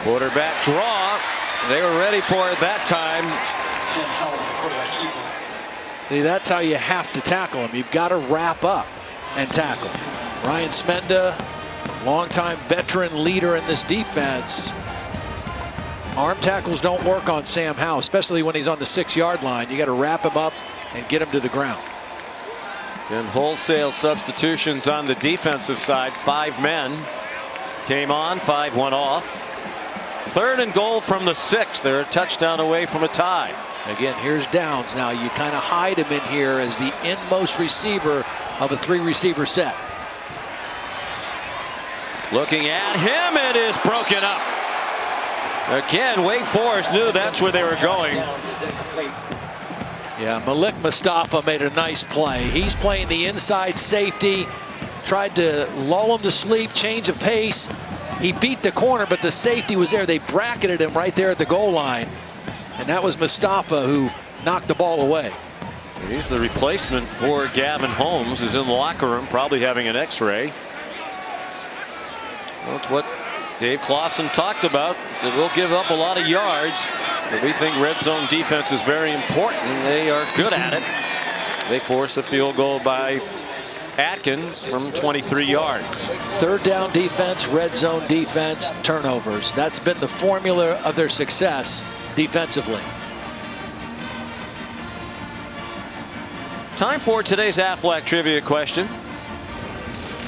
Quarterback draw. They were ready for it that time. See, that's how you have to tackle him. You've got to wrap up and tackle. Ryan Smenda, longtime veteran leader in this defense. Arm tackles don't work on Sam Howell, especially when he's on the 6-yard line. You got to wrap him up and get him to the ground. And wholesale substitutions on the defensive side. 5 men came on, 5 went off. 3rd and goal from the 6. They're a touchdown away from a tie. Again, here's Downs. Now you kind of hide him in here as the inmost receiver of a 3-receiver set. Looking at him, it is broken up. Again, Wake Forest knew that's where they were going. Yeah, Malik Mustafa made a nice play. He's playing the inside safety. Tried to lull him to sleep, change of pace. He beat the corner, but the safety was there. They bracketed him right there at the goal line. And that was Mustafa who knocked the ball away. He's the replacement for Gavin Holmes, who's in the locker room, probably having an X-ray. Well, that's what Dave Clawson talked about. He said we'll give up a lot of yards, but we think red zone defense is very important. They are good at it. They force a field goal by Atkins from 23 yards. 3rd down defense, red zone defense, turnovers. That's been the formula of their success defensively. Time for today's Aflac trivia question.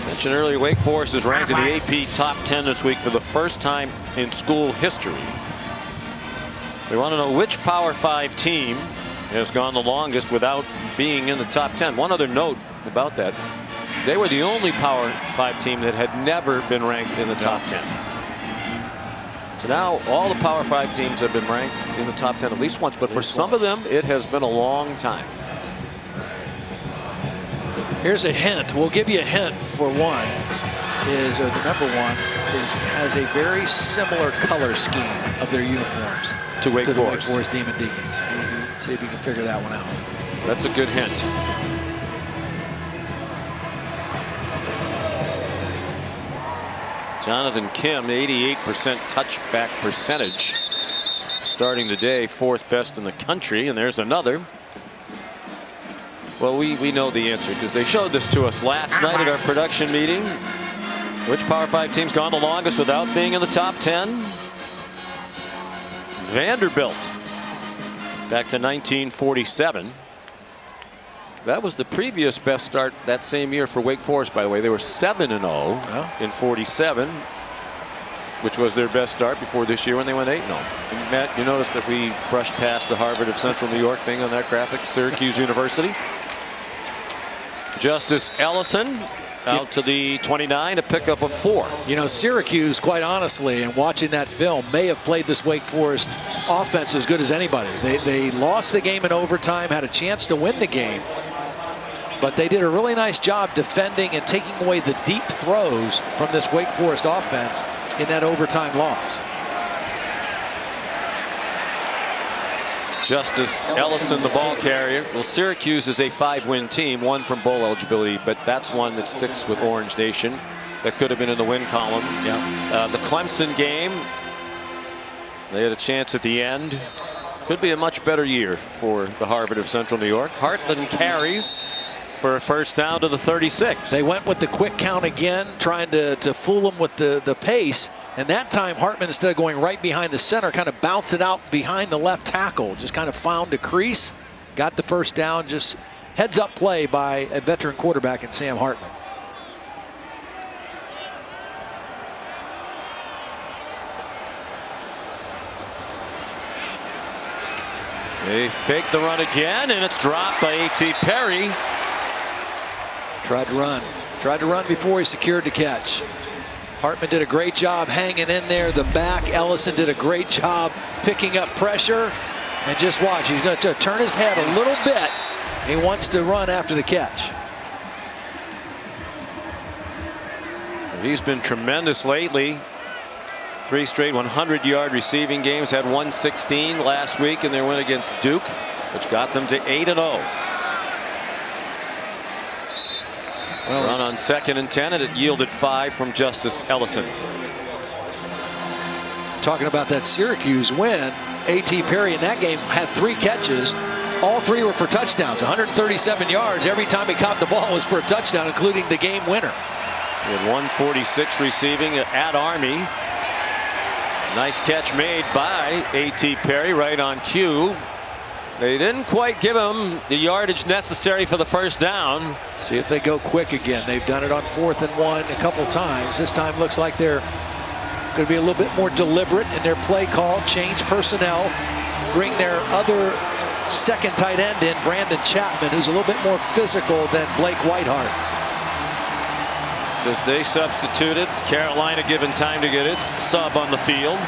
Mentioned earlier, Wake Forest is ranked in the AP top 10 this week for the first time in school history. We want to know which Power 5 team has gone the longest without being in the top 10. One other note about that: they were the only Power 5 team that had never been ranked in the top 10. So now all the Power 5 teams have been ranked in the top 10 at least once, but for some of them it has been a long time. Here's a hint. We'll give you a hint for one. The number 1 has a very similar color scheme of their uniforms to Wake the Wake Forest. Forest Demon Deacons. See if you can figure that one out. That's a good hint. Jonathan Kim, 88% touchback percentage. Starting today, 4th best in the country. And there's another. Well, we know the answer because they showed this to us last night at our production meeting. Which Power 5 team's gone the longest without being in the top 10? Vanderbilt. Back to 1947. That was the previous best start that same year for Wake Forest, by the way. They were 7-0 in 47, which was their best start before this year when they went 8-0. And Matt, you noticed that we brushed past the Harvard of Central New York thing on that graphic, Syracuse University. Justice Ellison out to the 29, a pickup of 4. You know, Syracuse, quite honestly, and watching that film, may have played this Wake Forest offense as good as anybody. They lost the game in overtime, had a chance to win the game, but they did a really nice job defending and taking away the deep throws from this Wake Forest offense in that overtime loss. Justice Ellison, the ball carrier. Well, Syracuse is a 5-win team, 1 from bowl eligibility, but that's one that sticks with Orange Nation. That could have been in the win column. Yeah. The Clemson game, they had a chance at the end. Could be a much better year for the Harvard of Central New York. Heartland carries for a first down to the 36. They went with the quick count again, trying to fool them with the pace. And that time, Hartman, instead of going right behind the center, kind of bounced it out behind the left tackle. Just kind of found a crease, got the first down. Just heads-up play by a veteran quarterback in Sam Hartman. They fake the run again, and it's dropped by A.T. Perry. Tried to run before he secured the catch. Hartman did a great job hanging in there. The back, Ellison did a great job picking up pressure. And just watch, he's going to turn his head a little bit. He wants to run after the catch. He's been tremendous lately. 3 straight 100-yard receiving games. Had 116 last week in their win against Duke, which got them to 8-0. Well, run on 2nd and 10, and it yielded 5 from Justice Ellison. Talking about that Syracuse win, A.T. Perry in that game had 3 catches. All 3 were for touchdowns. 137 yards. Every time he caught the ball was for a touchdown, including the game winner. He had 146 receiving at Army. Nice catch made by A.T. Perry right on cue. They didn't quite give him the yardage necessary for the first down. See if they go quick again. They've done it on 4th and 1 a couple times. This time looks like they're going to be a little bit more deliberate in their play call, change personnel, bring their other second tight end in, Brandon Chapman, who's a little bit more physical than Blake Whiteheart. As they substituted, Carolina given time to get its sub on the field.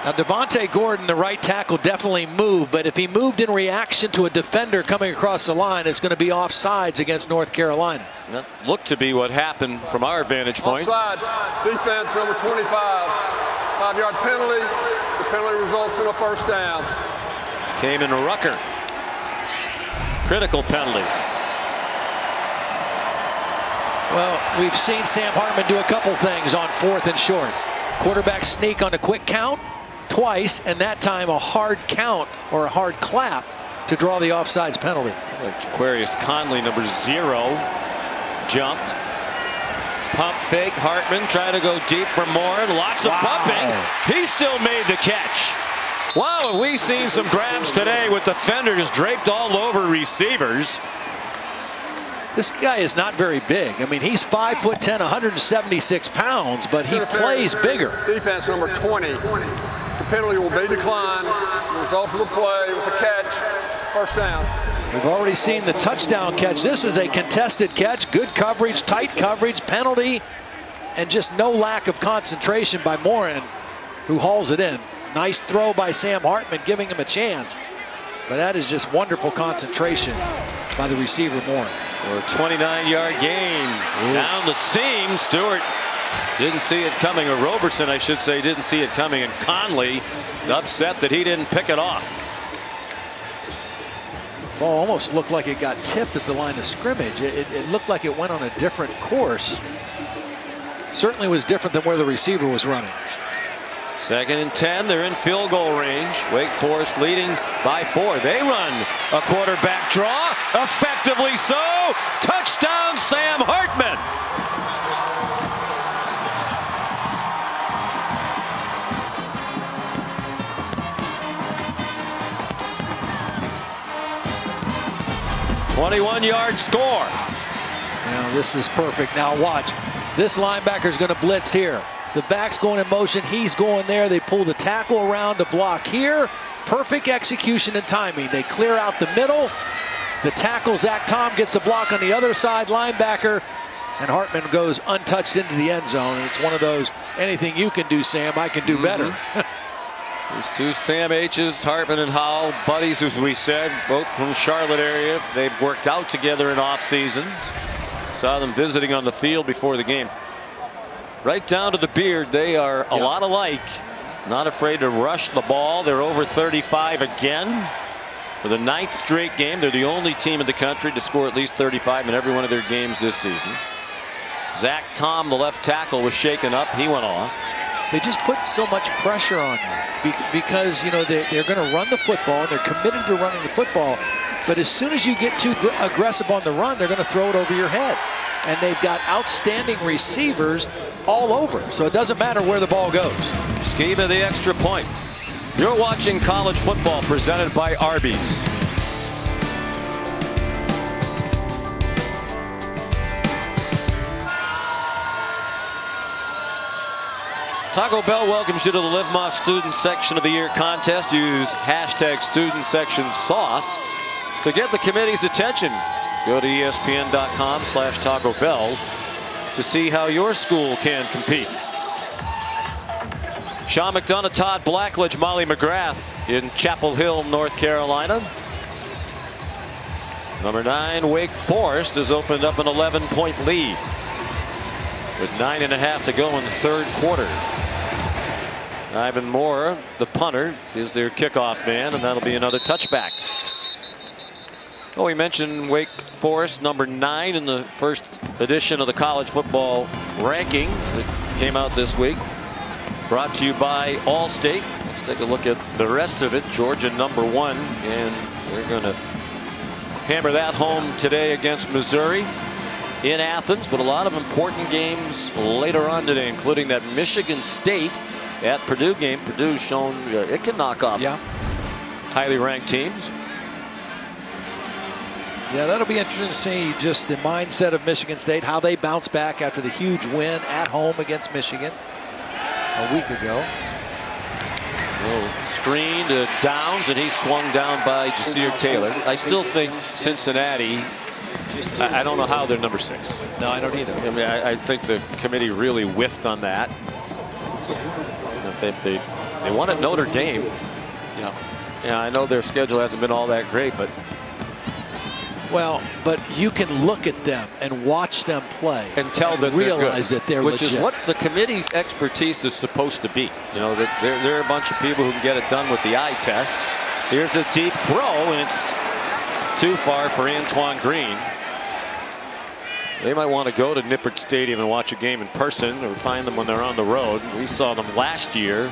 Now Devontae Gordon, the right tackle, definitely moved, but if he moved in reaction to a defender coming across the line, it's going to be offsides against North Carolina. That looked to be what happened from our vantage point. Offside, defense number 25, 5-yard penalty. The penalty results in a first down. Came in Rucker. Critical penalty. Well, we've seen Sam Hartman do a couple things on 4th and short. Quarterback sneak on a quick count twice, and that time a hard count or a hard clap to draw the offsides penalty. Aquarius Conley, number 0, jumped. Pump fake. Hartman trying to go deep for Moore. Lots of pumping. He still made the catch. Wow, have we seen some grabs today with defenders draped all over receivers. This guy is not very big. I mean, he's 5'10", 176 pounds, but he plays bigger. Defense number 20. The penalty will be declined. The result of the play was a catch. First down. We've already seen the touchdown catch. This is a contested catch. Good coverage, tight coverage, penalty, and just no lack of concentration by Morin, who hauls it in. Nice throw by Sam Hartman, giving him a chance. But that is just wonderful concentration by the receiver, Morin. For a 29-yard gain. Down the seam. Stewart didn't see it coming, or Roberson, I should say, didn't see it coming, and Conley upset that he didn't pick it off. Ball almost looked like it got tipped at the line of scrimmage. It looked like it went on a different course. Certainly was different than where the receiver was running. 2nd and 10. They're in field goal range. Wake Forest leading by 4. They run a quarterback draw. Effectively so. Touchdown, Sam Hartman. ...21-yard score. Now this is perfect. Now watch. This linebacker's going to blitz here. The back's going in motion. He's going there. They pull the tackle around to block here. Perfect execution and timing. They clear out the middle. The tackle, Zach Tom, gets the block on the other side. Linebacker. And Hartman goes untouched into the end zone. And it's one of those, anything you can do, Sam, I can do better. These two Sam H's, Hartman and Howell, buddies, as we said, both from Charlotte area. They've worked out together in off seasons. Saw them visiting on the field before the game. Right down to the beard, they are a lot alike. Not afraid to rush the ball. They're over 35 again for the 9th straight game. They're the only team in the country to score at least 35 in every one of their games this season. Zach Tom, the left tackle, was shaken up. He went off. They just put so much pressure on you because, you know, they're going to run the football and they're committed to running the football. But as soon as you get too aggressive on the run, they're going to throw it over your head. And they've got outstanding receivers all over. So it doesn't matter where the ball goes. Skiva the extra point. You're watching college football presented by Arby's. Taco Bell welcomes you to the Live Más Student Section of the Year contest. Use hashtag Student Section Sauce to get the committee's attention. Go to ESPN.com/Taco Bell to see how your school can compete. Sean McDonough, Todd Blackledge, Molly McGrath in Chapel Hill, North Carolina. Number 9, Wake Forest has opened up an 11-point lead with 9.5 to go in the third quarter. Ivan Moore, the punter, is their kickoff man, and that'll be another touchback. Oh, we mentioned Wake Forest, number 9 in the first edition of the college football rankings that came out this week. Brought to you by Allstate. Let's take a look at the rest of it. Georgia, number 1, and they're going to hammer that home today against Missouri in Athens. But a lot of important games later on today, including that Michigan State at Purdue game. Purdue's shown it can knock off highly ranked teams. Yeah, that'll be interesting to see just the mindset of Michigan State, how they bounce back after the huge win at home against Michigan a week ago. Screen to Downs, and he's swung down by Jasir Taylor. I still think Cincinnati, I don't know how they're number 6. No, I don't either. I mean, I think the committee really whiffed on that. They won at Notre Dame. Yeah, I know their schedule hasn't been all that great, but you can look at them and watch them play and tell that realize that they're which legit. is what the committee's expertise is supposed to be. You know, that they're a bunch of people who can get it done with the eye test. Here's a deep throw, and it's too far for Antoine Green. They might want to go to Nippert Stadium and watch a game in person, or find them when they're on the road. We saw them last year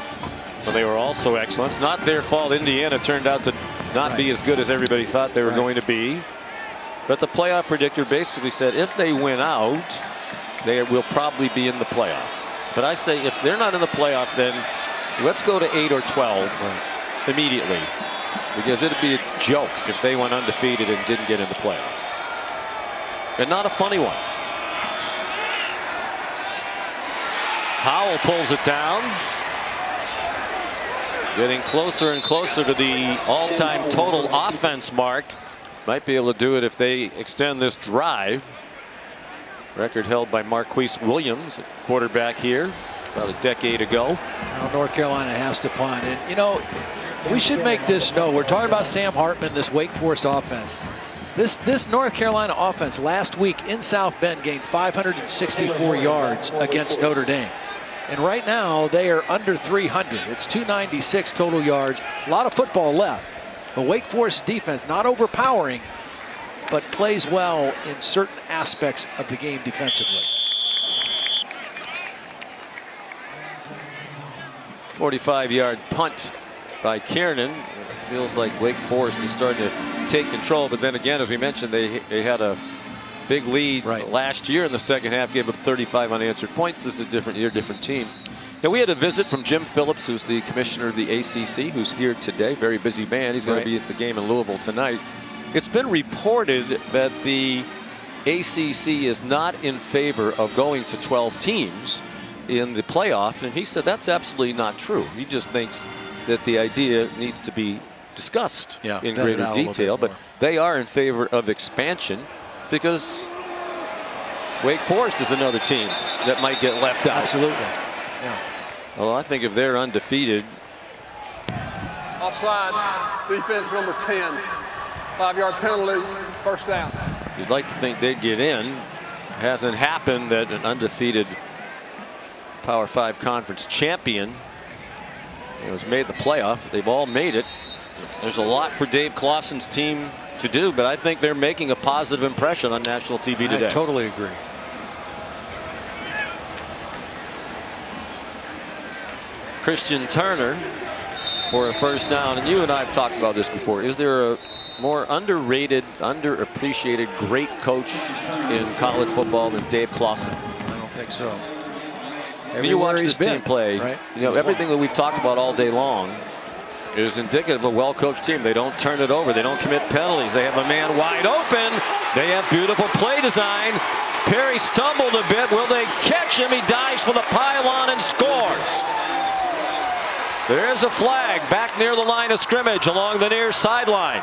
when they were also excellent. It's not their fault Indiana turned out to not be as good as everybody thought they were going to be. But the playoff predictor basically said if they win out, they will probably be in the playoff. But I say if they're not in the playoff, then let's go to 8 or 12 immediately, because it'd be a joke if they went undefeated and didn't get in the playoff. And not a funny one. Howell pulls it down. Getting closer and closer to the all-time total offense mark. Might be able to do it if they extend this drive. Record held by Marquise Williams, quarterback here about a decade ago. Well, North Carolina has to punt. And, you know, we should make this known. We're talking about Sam Hartman, this Wake Forest offense. This North Carolina offense last week in South Bend gained 564 yards against Notre Dame. And right now they are under 300. It's 296 total yards. A lot of football left. But Wake Forest defense, not overpowering, but plays well in certain aspects of the game defensively. 45-yard punt by Kiernan. It feels like Wake Forest is starting to take control, but then again, as we mentioned, they had a big lead last year in the second half, gave up 35 unanswered points. This is a different year, different team. Now, we had a visit from Jim Phillips, who's the commissioner of the ACC, who's here today. Very busy man. He's going to be at the game in Louisville tonight. It's been reported that the ACC is not in favor of going to 12 teams in the playoff, and he said that's absolutely not true. He just thinks that the idea needs to be discussed in greater detail, but they are in favor of expansion because Wake Forest is another team that might get left out. Absolutely. Yeah. Well, I think if they're undefeated. Offside, defense number 10. 5-yard penalty, first down. You'd like to think they'd get in. It hasn't happened that an undefeated Power 5 conference champion has made the playoff. They've all made it. There's a lot for Dave Clawson's team to do, but I think they're making a positive impression on national TV today. I totally agree. Christian Turner for a first down, and you and I have talked about this before. Is there a more underrated, underappreciated great coach in college football than Dave Clawson? I don't think so. When you watch this team play, you know, everything that we've talked about all day long is indicative of a well-coached team. They don't turn it over. They don't commit penalties. They have a man wide open. They have beautiful play design. Perry stumbled a bit. Will they catch him? He dives for the pylon and scores. There's a flag back near the line of scrimmage along the near sideline.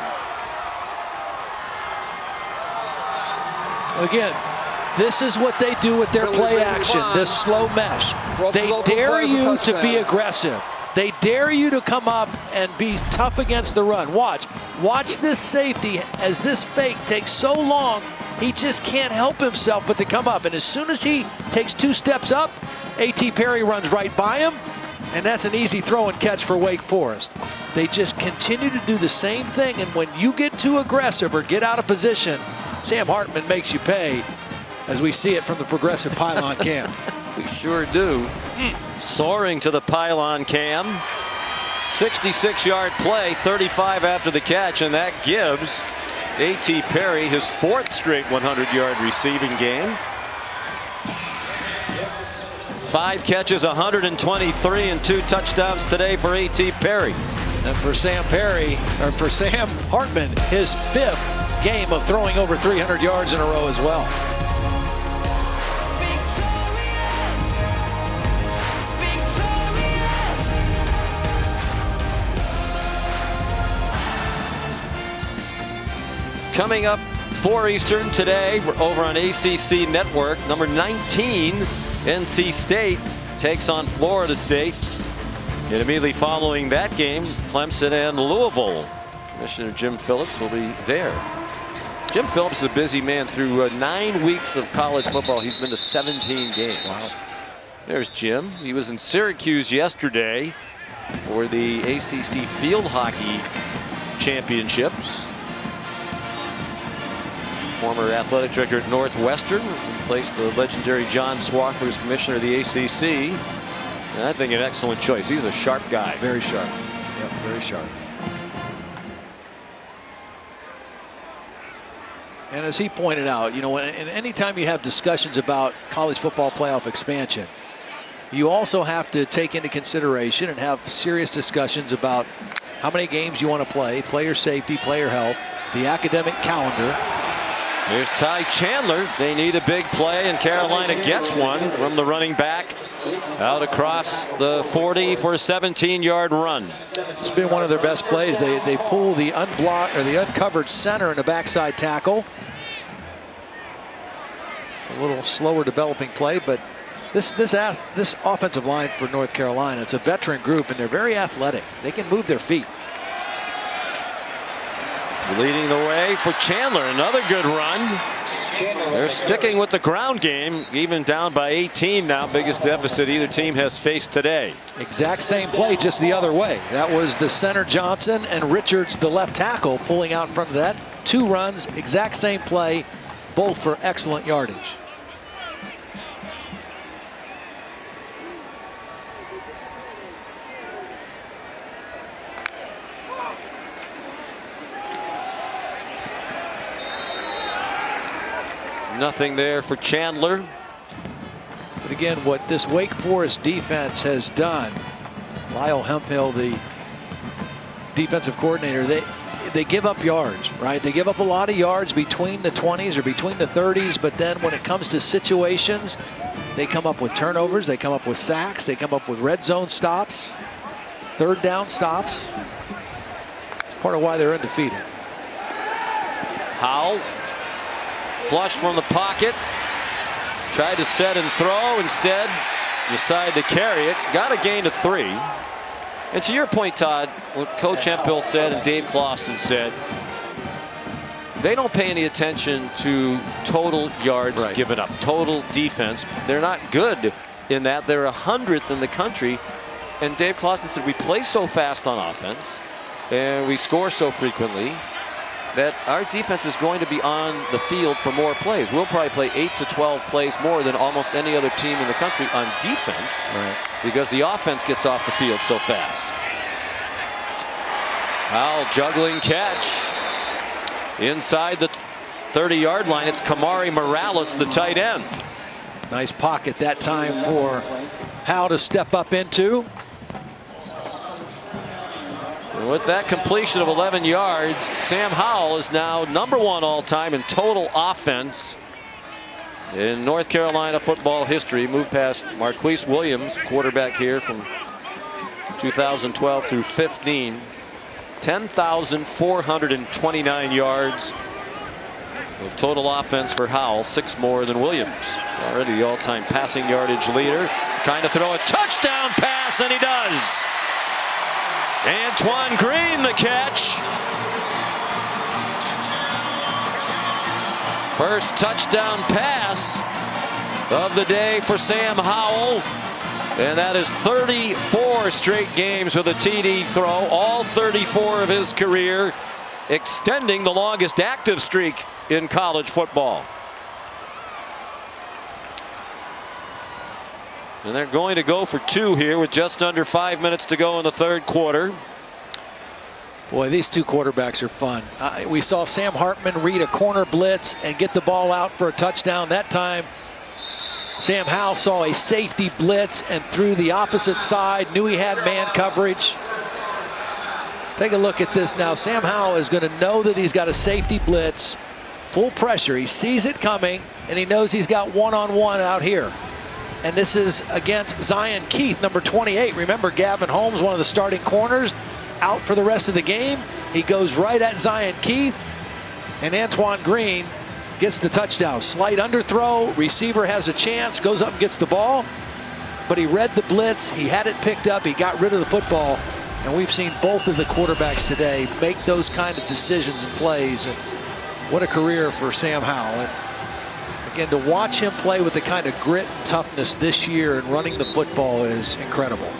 Again, this is what they do with their play action, this slow mesh. They dare you to be aggressive. They dare you to come up and be tough against the run. Watch this safety as this fake takes so long, he just can't help himself but to come up. And as soon as he takes 2 steps up, A.T. Perry runs right by him, and that's an easy throw and catch for Wake Forest. They just continue to do the same thing, and when you get too aggressive or get out of position, Sam Hartman makes you pay, as we see it from the progressive pylon cam. We sure do. Soaring to the pylon cam. 66-yard play, 35 after the catch, and that gives A.T. Perry his 4th straight 100-yard receiving game. 5 catches, 123, and 2 touchdowns today for A.T. Perry. And for Sam Hartman, his 5th game of throwing over 300 yards in a row as well. Coming up 4 Eastern today, we're over on ACC Network. Number 19, NC State takes on Florida State. And immediately following that game, Clemson and Louisville. Commissioner Jim Phillips will be there. Jim Phillips is a busy man. Through 9 weeks of college football, he's been to 17 games. Wow. There's Jim. He was in Syracuse yesterday for the ACC Field Hockey Championships. Former athletic director at Northwestern, replaced the legendary John Swofford as commissioner of the ACC. And I think an excellent choice. He's a sharp guy. Very sharp. Yep, very sharp. And as he pointed out, you know, and anytime you have discussions about college football playoff expansion, you also have to take into consideration and have serious discussions about how many games you want to play, player safety, player health, the academic calendar. Here's Ty Chandler. They need a big play, and Carolina gets one from the running back out across the 40 for a 17-yard run. It's been one of their best plays. They pull the unblocked or the uncovered center in a backside tackle. It's a little slower developing play, but this offensive line for North Carolina, it's a veteran group, and they're very athletic. They can move their feet. Leading the way for Chandler, another good run. They're sticking with the ground game, even down by 18 now, biggest deficit either team has faced today. Exact same play, just the other way. That was the center Johnson and Richards, the left tackle, pulling out from that. 2 runs, exact same play, both for excellent yardage. Nothing there for Chandler. But again, what this Wake Forest defense has done, Lyle Hemphill, the defensive coordinator, they give up yards, right? They give up a lot of yards between the 20s or between the 30s, but then when it comes to situations, they come up with turnovers, they come up with sacks, they come up with red zone stops, 3rd down stops. It's part of why they're undefeated. Howell flushed from the pocket, tried to set and throw, instead decided to carry it, got a gain of 3. And to your point, Todd, what Coach Hemphill said and Dave Clawson said, they don't pay any attention to total yards given up, total defense. They're not good in that. They're 100th in the country. And Dave Clawson said, we play so fast on offense and we score so frequently that our defense is going to be on the field for more plays. We'll probably play 8 to 12 plays more than almost any other team in the country on defense, because the offense gets off the field so fast. Howell juggling catch inside the 30-yard line. It's Kamari Morales, the tight end. Nice pocket that time for Howell to step up into. With that completion of 11 yards, Sam Howell is now #1 all-time in total offense in North Carolina football history. Moved past Marquise Williams, quarterback here from 2012 through 15. 10,429 yards of total offense for Howell, 6 more than Williams. Already the all-time passing yardage leader. Trying to throw a touchdown pass, and he does. Antoine Green the catch. First touchdown pass of the day for Sam Howell. And that is 34 straight games with a TD throw, all 34 of his career, extending the longest active streak in college football. And they're going to go for 2 here with just under 5 minutes to go in the third quarter. Boy, these two quarterbacks are fun. We saw Sam Hartman read a corner blitz and get the ball out for a touchdown. That time, Sam Howell saw a safety blitz and threw the opposite side, knew he had man coverage. Take a look at this now. Sam Howell is going to know that he's got a safety blitz, full pressure. He sees it coming, and he knows he's got one-on-one out here. And this is against Zion Keith, number 28. Remember, Gavin Holmes, one of the starting corners, out for the rest of the game. He goes right at Zion Keith, and Antoine Green gets the touchdown. Slight underthrow, receiver has a chance, goes up and gets the ball, but he read the blitz, he had it picked up, he got rid of the football, and we've seen both of the quarterbacks today make those kind of decisions and plays, and what a career for Sam Howell. And again, to watch him play with the kind of grit and toughness this year and running the football is incredible.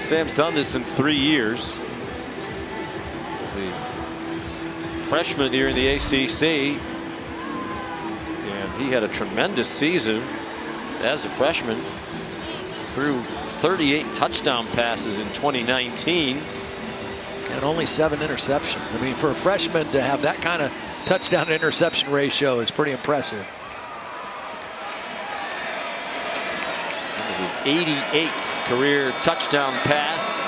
Sam's done this in 3 years. Freshman here in the ACC, and he had a tremendous season as a freshman. Threw 38 touchdown passes in 2019 and only 7 interceptions. I mean, for a freshman to have that kind of touchdown to interception ratio is pretty impressive. That was his 88th career touchdown pass,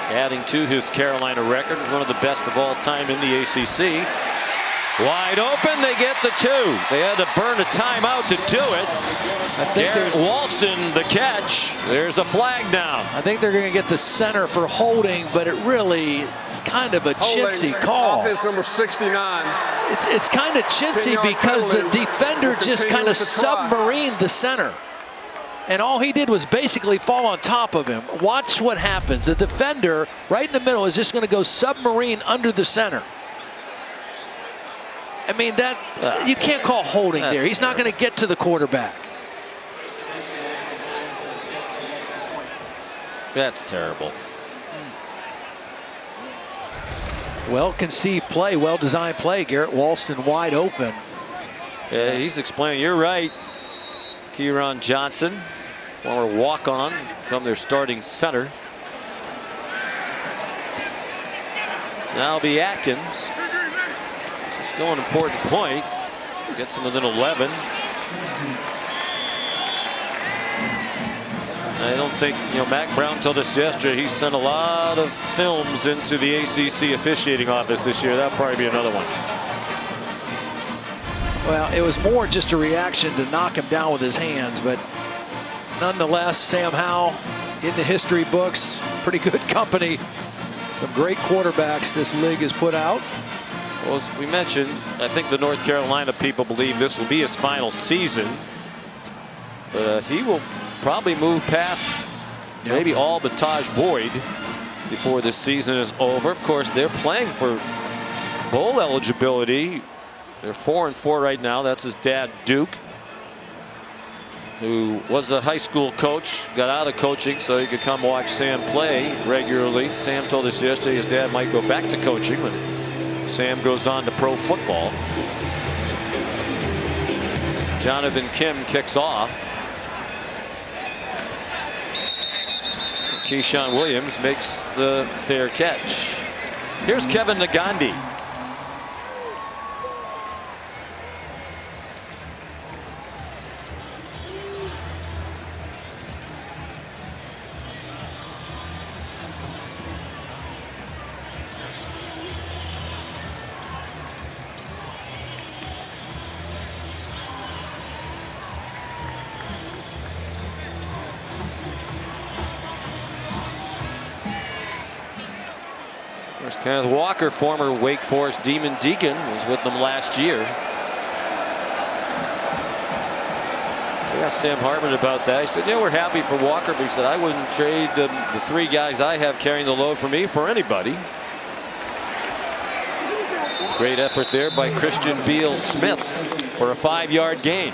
adding to his Carolina record, one of the best of all time in the ACC. Wide open, they get the 2. They had to burn a timeout to do it. Garrett Walston the catch. There's a flag down. I think they're going to get the center for holding, but it really is kind of a chintzy call. Offense number 69. It's kind of chintzy because the defender just kind of submarined the center. And all he did was basically fall on top of him. Watch what happens. The defender right in the middle is just going to go submarine under the center. I mean, that you can't call holding there. He's not going to get to the quarterback. That's terrible. Well-conceived play, well-designed play. Garrett Walston wide open. Yeah, he's explaining. You're right. Kieran Johnson, former walk-on, become their starting center. Now it'll be Atkins. This is still an important point. Gets them within 11. I don't think, Mac Brown told us yesterday he sent a lot of films into the ACC officiating office this year. That'll probably be another one. Well, it was more just a reaction to knock him down with his hands, but nonetheless, Sam Howell in the history books, pretty good company. Some great quarterbacks this league has put out. Well, as we mentioned, I think the North Carolina people believe this will be his final season. But he will probably move past maybe all but Taj Boyd before this season is over. Of course, they're playing for bowl eligibility. They're 4-4 right now. That's his dad, Duke, who was a high school coach, got out of coaching so he could come watch Sam play regularly. Sam told us yesterday his dad might go back to coaching when Sam goes on to pro football. Jonathan Kim kicks off. Keyshawn Williams makes the fair catch. Here's Kevin Nagandi. There's Kenneth Walker, former Wake Forest Demon Deacon, was with them last year. We asked Sam Hartman about that. He said, yeah, we're happy for Walker, but he said, I wouldn't trade the 3 guys I have carrying the load for me for anybody. Great effort there by Christian Beal Smith for a 5-yard gain.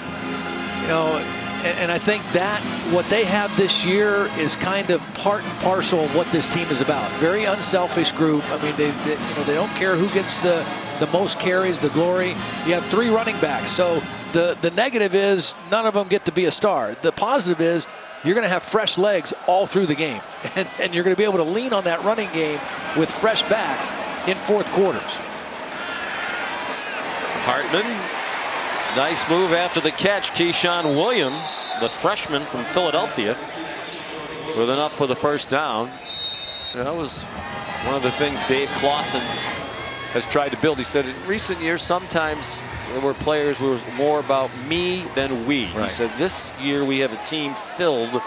You know, and I think that what they have this year is kind of part and parcel of what this team is about. Very unselfish group. I mean, they don't care who gets the most carries, the glory. You have 3 running backs. So the negative is none of them get to be a star. The positive is you're going to have fresh legs all through the game. And you're going to be able to lean on that running game with fresh backs in fourth quarters. Hartman, nice move after the catch. Keyshawn Williams, the freshman from Philadelphia, with enough for the first down. That was one of the things Dave Clawson has tried to build. He said in recent years sometimes there were players who were more about me than we. Right. He said this year we have a team filled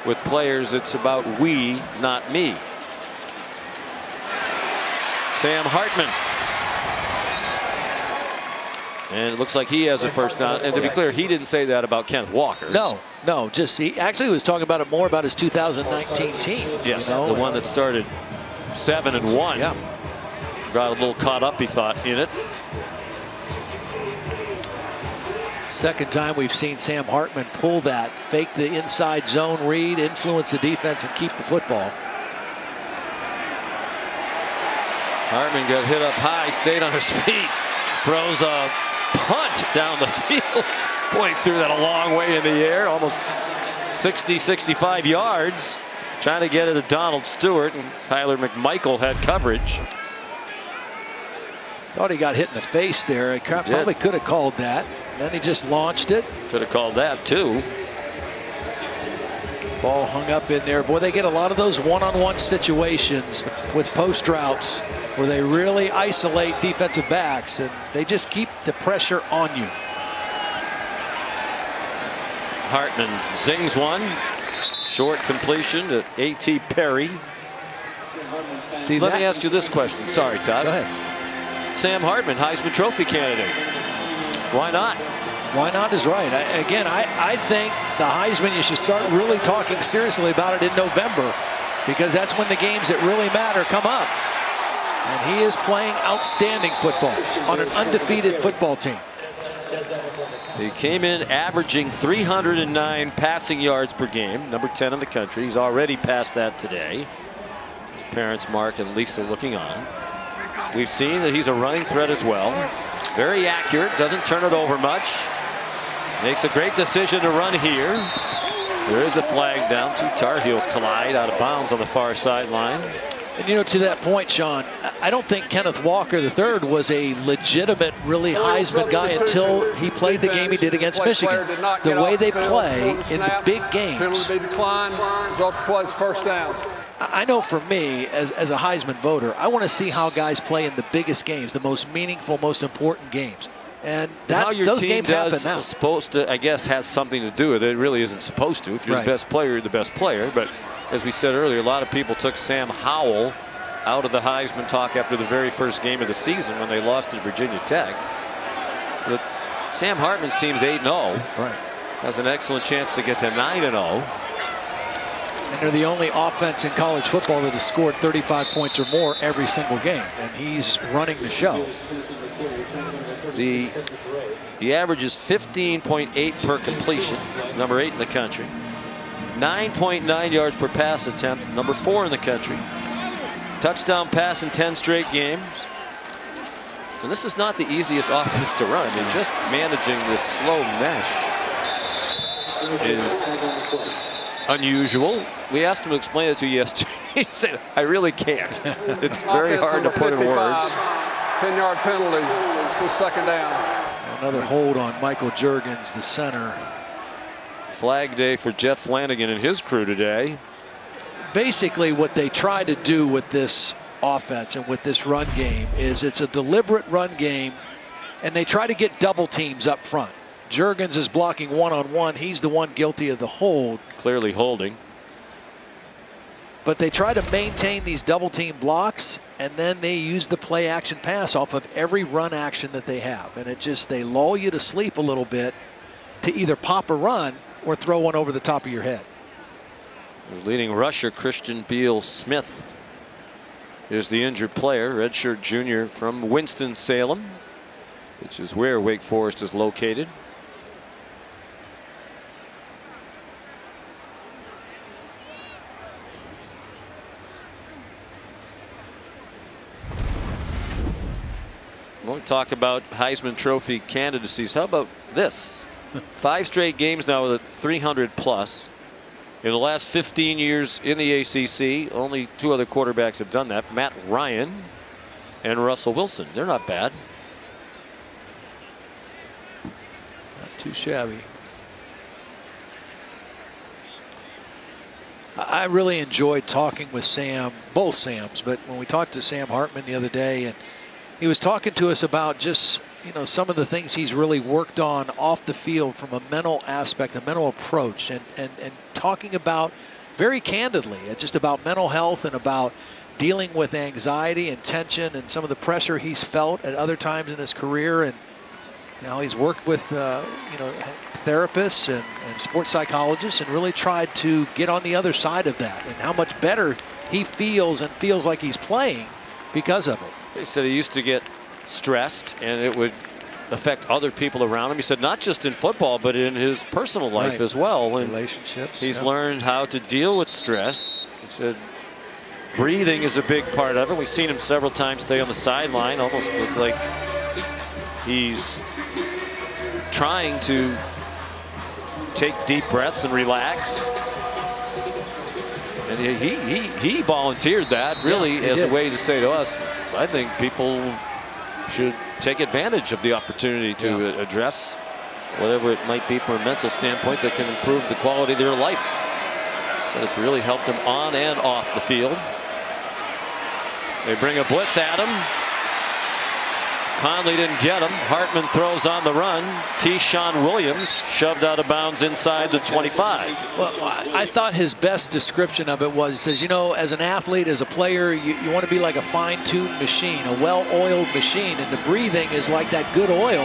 with players. It's about we, not me. Sam Hartman. And it looks like he has a first down. And to be clear, he didn't say that about Kenneth Walker. No, just he actually was talking about it more about his 2019 team. Yes, the one that started 7-1. Yeah. Got a little caught up, he thought, in it. Second time we've seen Sam Hartman pull that, fake the inside zone read, influence the defense, and keep the football. Hartman got hit up high, stayed on his feet, throws a punt down the field. Boy, he threw that a long way in the air, almost 60, 65 yards. Trying to get it to Donald Stewart, and Tyler McMichael had coverage. Thought he got hit in the face there. He probably could have called that. Then he just launched it. Could have called that too. Ball hung up in there. Boy, they get a lot of those one-on-one situations with post routes where they really isolate defensive backs, and they just keep the pressure on you. Hartman zings one. Short completion to A.T. Perry. Let me ask you this question. Sorry, Todd. Go ahead. Sam Hartman, Heisman Trophy candidate. Why not? Why not is right. I think the Heisman, you should start really talking seriously about it in November, because that's when the games that really matter come up. And he is playing outstanding football on an undefeated football team. He came in averaging 309 passing yards per game, number 10 in the country. He's already passed that today. His parents, Mark and Lisa, looking on. We've seen that he's a running threat as well. Very accurate, doesn't turn it over much. Makes a great decision to run here. There is a flag down. 2 Tar Heels collide out of bounds on the far sideline. And, you know, to that point, Sean, I don't think Kenneth Walker III was a legitimate, really Heisman guy until he played the game he did against Michigan. The way they play in the big games. Penalty decline, result of the play is first down. I know for me, as a Heisman voter, I want to see how guys play in the biggest games, the most meaningful, most important games. And those games happen now. Supposed to, I guess, has something to do with it. It really isn't supposed to. If you're the best player, you're the best player. But as we said earlier, a lot of people took Sam Howell out of the Heisman talk after the very first game of the season when they lost to Virginia Tech. But Sam Hartman's team's 8-0. Right. Has an excellent chance to get to 9-0. And they're the only offense in college football that has scored 35 points or more every single game. And he's running the show. The average is 15.8 per completion, number 8 in the country. 9.9 yards per pass attempt, number 4 in the country. Touchdown pass in 10 straight games. And this is not the easiest offense to run. I mean, just managing this slow mesh is unusual. We asked him to explain it to you yesterday. He said, I really can't. It's very hard to put in words. 10-yard penalty to second down. Another hold on Michael Juergens, the center. Flag day for Jeff Flanagan and his crew today. Basically what they try to do with this offense and with this run game is it's a deliberate run game, and they try to get double teams up front. Juergens is blocking 1-on-1. He's the one guilty of the hold. Clearly holding. But they try to maintain these double team blocks, and then they use the play action pass off of every run action that they have. And they lull you to sleep a little bit to either pop a run or throw one over the top of your head. The leading rusher, Christian Beal-Smith, is the injured player, redshirt junior from Winston-Salem, which is where Wake Forest is located. We'll talk about Heisman Trophy candidacies. How about this? 5 straight games now with a 300+. In the last 15 years in the ACC, only 2 other quarterbacks have done that. Matt Ryan and Russell Wilson. They're not bad. Not too shabby. I really enjoyed talking with Sam, both Sams, but when we talked to Sam Hartman the other day, and he was talking to us about just, some of the things he's really worked on off the field from a mental aspect, a mental approach, and talking about very candidly just about mental health and about dealing with anxiety and tension and some of the pressure he's felt at other times in his career. And he's worked with therapists and sports psychologists and really tried to get on the other side of that, and how much better he feels and feels like he's playing because of it. He said he used to get stressed and it would affect other people around him. He said not just in football, but in his personal life as well. And relationships. He's learned how to deal with stress. He said breathing is a big part of it. We've seen him several times stay on the sideline, almost look like he's trying to take deep breaths and relax. And he volunteered that really as a way to say to us, I think people should take advantage of the opportunity to address whatever it might be from a mental standpoint that can improve the quality of their life. So it's really helped him on and off the field. They bring a blitz at him. Conley didn't get him. Hartman throws on the run. Keyshawn Williams shoved out of bounds inside the 25. Well, I thought his best description of it was, he says, as an athlete, as a player, you want to be like a fine-tuned machine, a well-oiled machine, and the breathing is like that good oil,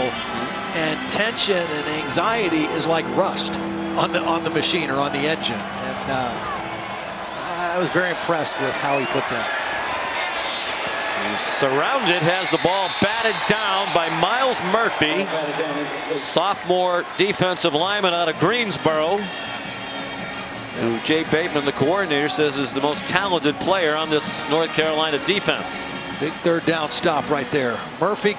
and tension and anxiety is like rust on the machine or on the engine. And I was very impressed with how he put that. He's surrounded, has the ball batted down by Miles Murphy, sophomore defensive lineman out of Greensboro, who Jay Bateman, the coordinator, says is the most talented player on this North Carolina defense. Big third down stop right there. Murphy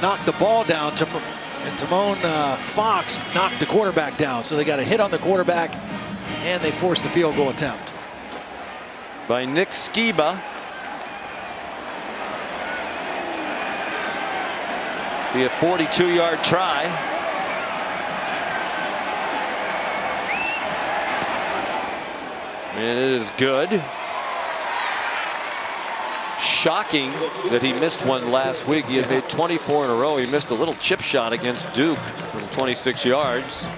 knocked the ball down, and Timon Fox knocked the quarterback down. So they got a hit on the quarterback, and they forced the field goal attempt. By Nick Skiba. Be a 42-yard try. And it is good. Shocking that he missed one last week. He had made 24 in a row. He missed a little chip shot against Duke from 26 yards.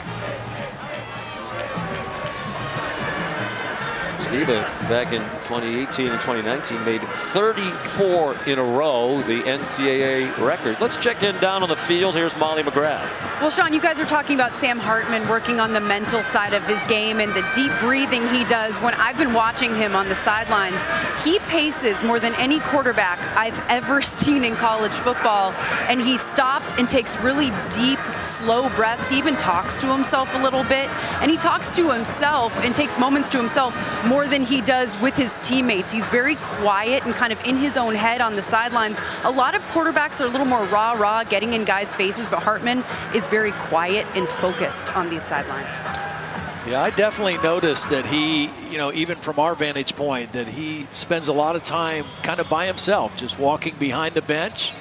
Skiba back in 2018 and 2019 made 34 in a row, the NCAA record. Let's check in down on the field. Here's Molly McGrath. Well, Sean, you guys are talking about Sam Hartman working on the mental side of his game and the deep breathing he does. When I've been watching him on the sidelines, he paces more than any quarterback I've ever seen in college football, and he stops and takes really deep, slow breaths. He even talks to himself a little bit, and he talks to himself and takes moments to himself more than he does with his teammates. He's very quiet and kind of in his own head on the sidelines. A lot of quarterbacks are a little more rah-rah, getting in guys' faces, but Hartman is very quiet and focused on these sidelines. Yeah, I definitely noticed that he, even from our vantage point, that he spends a lot of time kind of by himself, just walking behind the bench.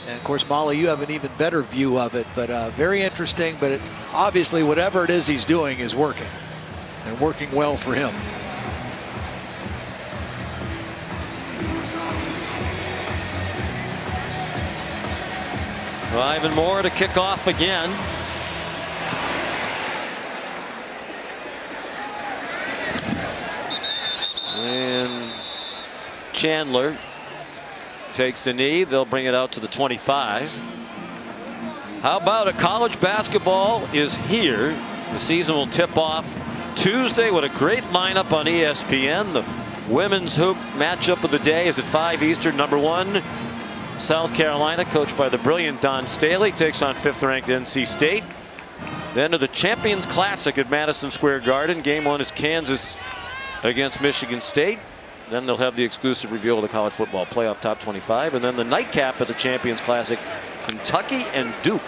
And of course, Molly, you have an even better view of it, but very interesting. But obviously, whatever it is he's doing is working, and working well for him. Ivan Moore to kick off again. Chandler takes a knee. They'll bring it out to the 25. How about it? College basketball is here. The season will tip off Tuesday with a great lineup on ESPN. The women's hoop matchup of the day is at 5 Eastern. Number 1, South Carolina, coached by the brilliant Don Staley, takes on 5th-ranked NC State. Then to the Champions Classic at Madison Square Garden. Game 1 is Kansas against Michigan State. Then they'll have the exclusive reveal of the college football playoff top 25. And then the nightcap at the Champions Classic, Kentucky and Duke.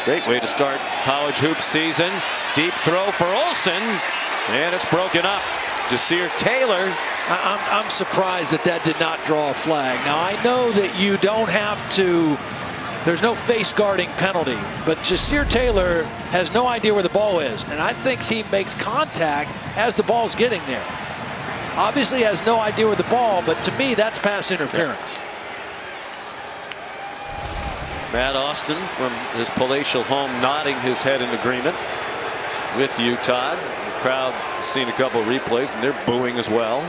Great way to start college hoop season. Deep throw for Olsen, and it's broken up. Jasir Taylor. I'm surprised that did not draw a flag. Now I know that you don't have to, there's no face guarding penalty, but Jasir Taylor has no idea where the ball is, and I think he makes contact as the ball's getting there. Obviously has no idea where the ball, but to me that's pass interference. Matt Austin from his palatial home nodding his head in agreement with Utah. The crowd has seen a couple of replays and they're booing as well.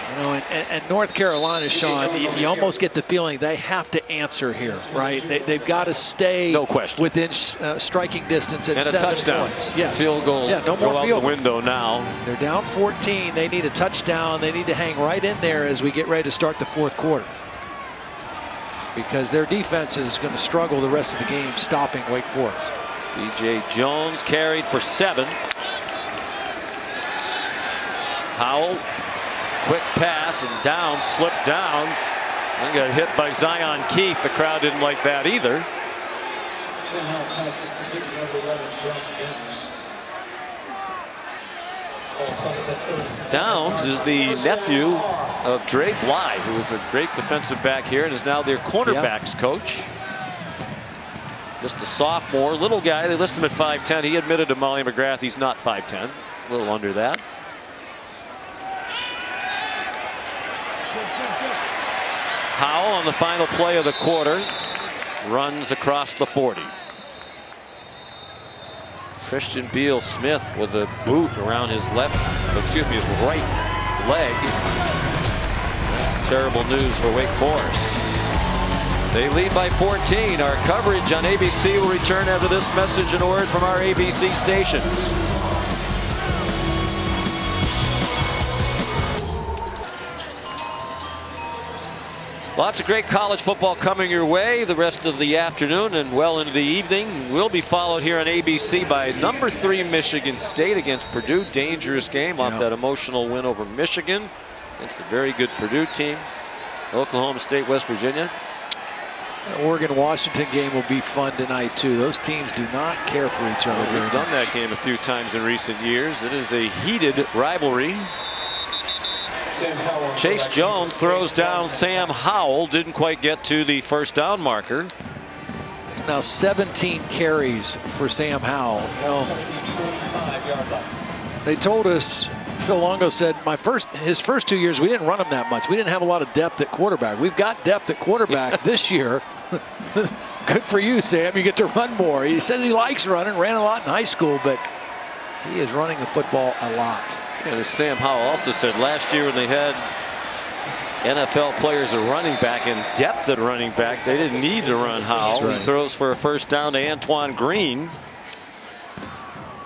You know, and North Carolina, Sean, you almost get the feeling they have to answer here, right? They've got to stay within striking distance at 7 touchdown. points. Yes. Field goals no go more out field the window now. They're down 14. They need a touchdown. They need to hang right in there as we get ready to start the 4th quarter, because their defense is going to struggle the rest of the game stopping Wake Forest. DJ Jones carried for 7. Howell, quick pass and down, slipped down, and got hit by Zion Keefe. The crowd didn't like that either. Downs is the nephew of Dre Bly, who was a great defensive back here and is now their cornerbacks coach. Just a sophomore, little guy. They list him at 5'10". He admitted to Molly McGrath he's not 5'10", a little under that. Howell on the final play of the quarter runs across the 40. Christian Beal Smith with a boot around his his right leg. That's terrible news for Wake Forest. They lead by 14. Our coverage on ABC will return after this message and a word from our ABC stations. Lots of great college football coming your way the rest of the afternoon and well into the evening. Will be followed here on ABC by number 3 Michigan State against Purdue. Dangerous game off that emotional win over Michigan against a very good Purdue team. Oklahoma State, West Virginia. Oregon-Washington game will be fun tonight too. Those teams do not care for each other. We've done that game a few times in recent years. It is a heated rivalry. Chase Jones throws down Sam Howell. Didn't quite get to the first down marker. It's now 17 carries for Sam Howell. You know, they told us, Phil Longo said, his first 2 years we didn't run him that much. We didn't have a lot of depth at quarterback. We've got depth at quarterback this year. Good for you, Sam. You get to run more. He says he likes running, ran a lot in high school, but he is running the football a lot. And as Sam Howell also said, last year when they had NFL players at running back and depth at running back, they didn't need to run Howell. Right. He throws for a first down to Antoine Green.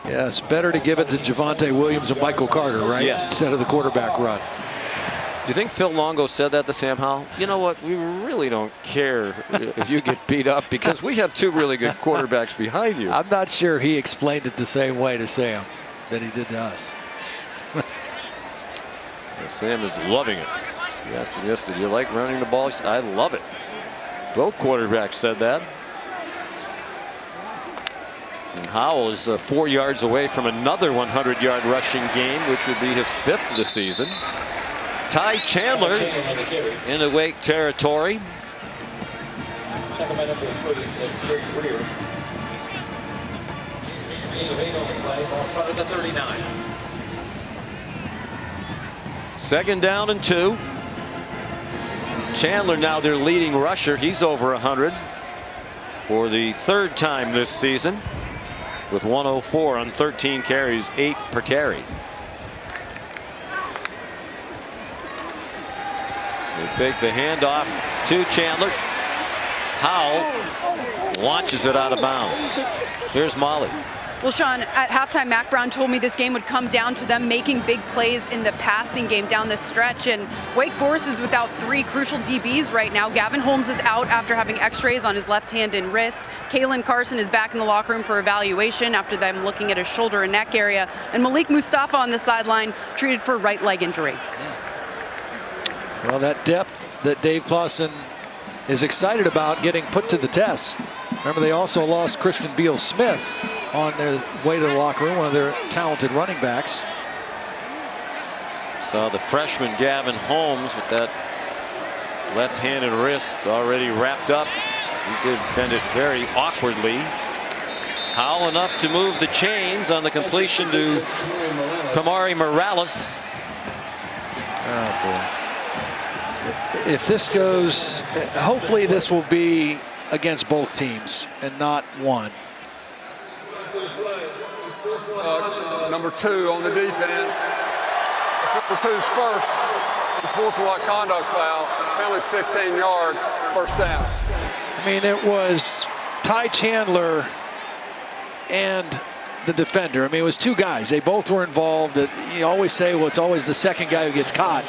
Yeah, it's better to give it to Javonte Williams and Michael Carter, right? Yes. Instead of the quarterback run. Do you think Phil Longo said that to Sam Howell? You know what? We really don't care if you get beat up because we have 2 really good quarterbacks behind you. I'm not sure he explained it the same way to Sam that he did to us. Sam is loving it. He asked him yesterday, do you like running the ball? He said, I love it. Both quarterbacks said that. And Howell is 4 yards away from another 100-yard rushing game, which would be his 5th of the season. Ty Chandler into Wake territory. The 39. Second down and 2. Chandler now their leading rusher. He's over 100 for the 3rd time this season with 104 on 13 carries, 8 per carry. They fake the handoff to Chandler. Howell launches it out of bounds. Here's Molly. Well, Sean, at halftime, Mac Brown told me this game would come down to them making big plays in the passing game down the stretch. And Wake Forest is without 3 crucial DBs right now. Gavin Holmes is out after having x-rays on his left hand and wrist. Kalen Carson is back in the locker room for evaluation after them looking at his shoulder and neck area. And Malik Mustafa on the sideline treated for right leg injury. Well, that depth that Dave Clawson is excited about getting put to the test. Remember, they also lost Christian Beal-Smith on their way to the locker room, one of their talented running backs. Saw the freshman Gavin Holmes with that left-handed wrist already wrapped up. He did bend it very awkwardly. Howell enough to move the chains on the completion to Kamari Morales. Oh boy. If this goes, hopefully this will be against both teams and not one. Number 2 on the defense. That's number 2's first. The sportsmanlike conduct foul. Penalty's 15 yards. First down. I mean, it was Ty Chandler and the defender. I mean, it was 2 guys. They both were involved. You always say, well, it's always the second guy who gets caught.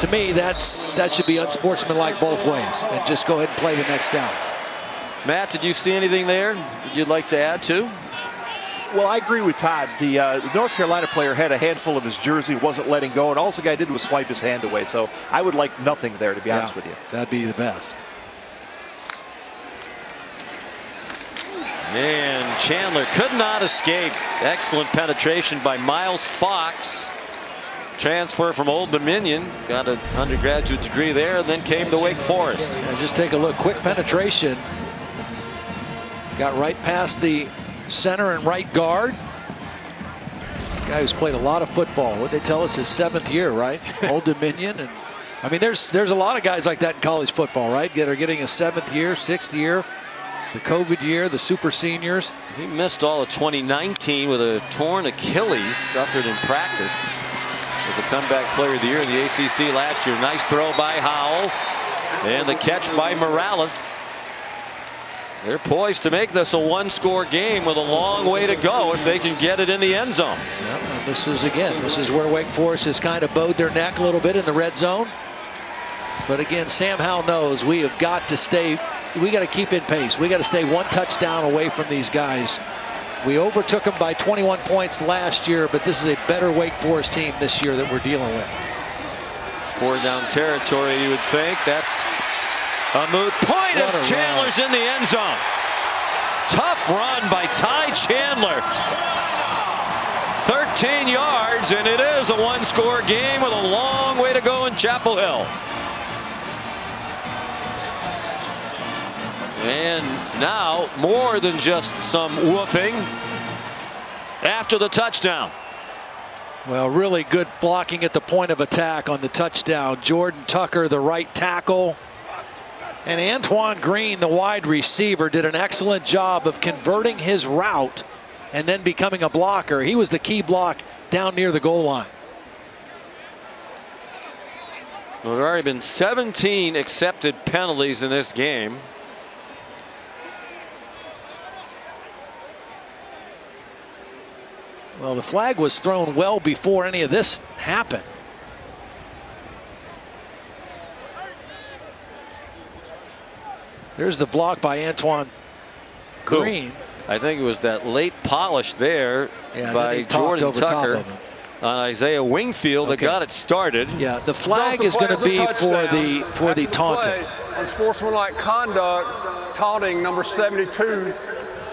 To me, that should be unsportsmanlike both ways, and just go ahead and play the next down. Matt, did you see anything there that you'd like to add to? Well, I agree with Todd. The North Carolina player had a handful of his jersey, wasn't letting go, and all the guy did was swipe his hand away. So I would like nothing there, to be honest with you. That'd be the best. And Chandler could not escape. Excellent penetration by Miles Fox. Transfer from Old Dominion, got an undergraduate degree there, and then came to Wake Forest. Yeah, just take a look. Quick penetration. Got right past the center and right guard. Guy who's played a lot of football. What they tell us is 7th year, right? Old Dominion. And I mean, there's a lot of guys like that in college football, right? That are getting a 7th year, 6th year, the COVID year, the super seniors. He missed all of 2019 with a torn Achilles suffered in practice. Was the comeback player of the year in the ACC last year. Nice throw by Howell, and the catch by Morales. They're poised to make this a 1-score game with a long way to go if they can get it in the end zone. Yep, and this is where Wake Forest has kind of bowed their neck a little bit in the red zone. But again, Sam Howell knows we have got to stay, we got to keep in pace. We got to stay 1 touchdown away from these guys. We overtook them by 21 points last year, but this is a better Wake Forest team this year that we're dealing with. 4 down territory, you would think. That's a moot point as Chandler's in the end zone. Tough run by Ty Chandler. 13 yards, and it is a 1-score game with a long way to go in Chapel Hill. And now more than just some woofing after the touchdown. Well, really good blocking at the point of attack on the touchdown. Jordan Tucker, the right tackle. And Antoine Green, the wide receiver, did an excellent job of converting his route and then becoming a blocker. He was the key block down near the goal line. Well, there have already been 17 accepted penalties in this game. Well, the flag was thrown well before any of this happened. There's the block by Antoine Green. I think it was that late polish there by Jordan Tucker on Isaiah Wingfield that got it started. Yeah, the flag is going to be for the taunting. Unsportsmanlike conduct, taunting number 72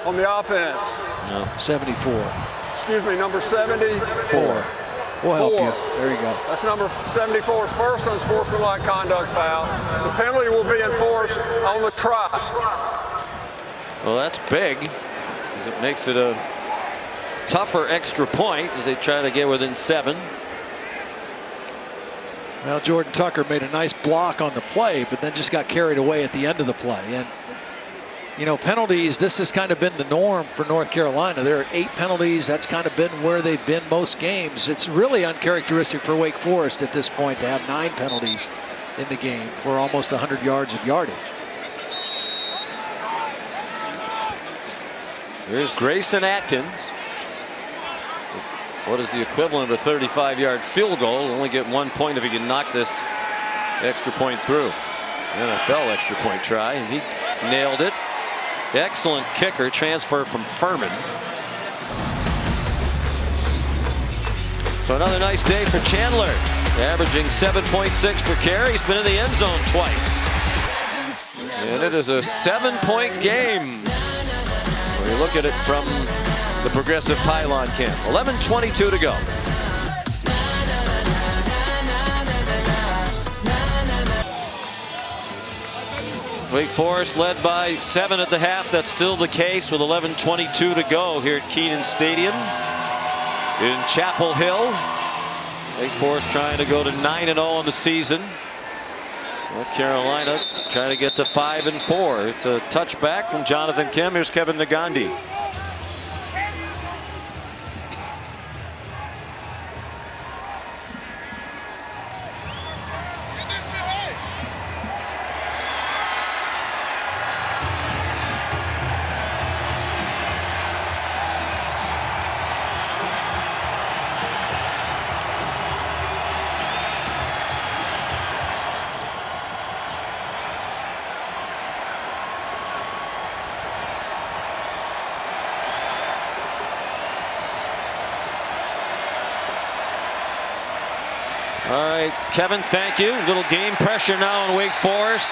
on the offense. No. 74. Excuse me, number 74. We'll help you. There you go. That's number 74's first unsportsmanlike conduct foul. The penalty will be enforced on the try. Well, that's big, because it makes it a tougher extra point as they try to get within 7. Well, Jordan Tucker made a nice block on the play, but then just got carried away at the end of the play. And you know, penalties, this has kind of been the norm for North Carolina. There are 8 penalties. That's kind of been where they've been most games. It's really uncharacteristic for Wake Forest at this point to have 9 penalties in the game for almost 100 yards of yardage. Here's Grayson Atkins. What is the equivalent of a 35-yard field goal? He'll only get 1 point if he can knock this extra point through. NFL extra point try, and he nailed it. Excellent kicker, transfer from Furman. So another nice day for Chandler, averaging 7.6 per carry. He's been in the end zone twice. And it is a 7-point game. When you look at it from the Progressive Pylon Camp. 11:22 to go. Wake Forest led by 7 at the half. That's still the case with 11:22 to go here at Kenan Stadium in Chapel Hill. Wake Forest trying to go to 9-0 in the season. North Carolina trying to get to 5-4. It's a touchback from Jonathan Kim. Here's Kevin Nagandi. All right, Kevin, thank you. Little game pressure now on Wake Forest.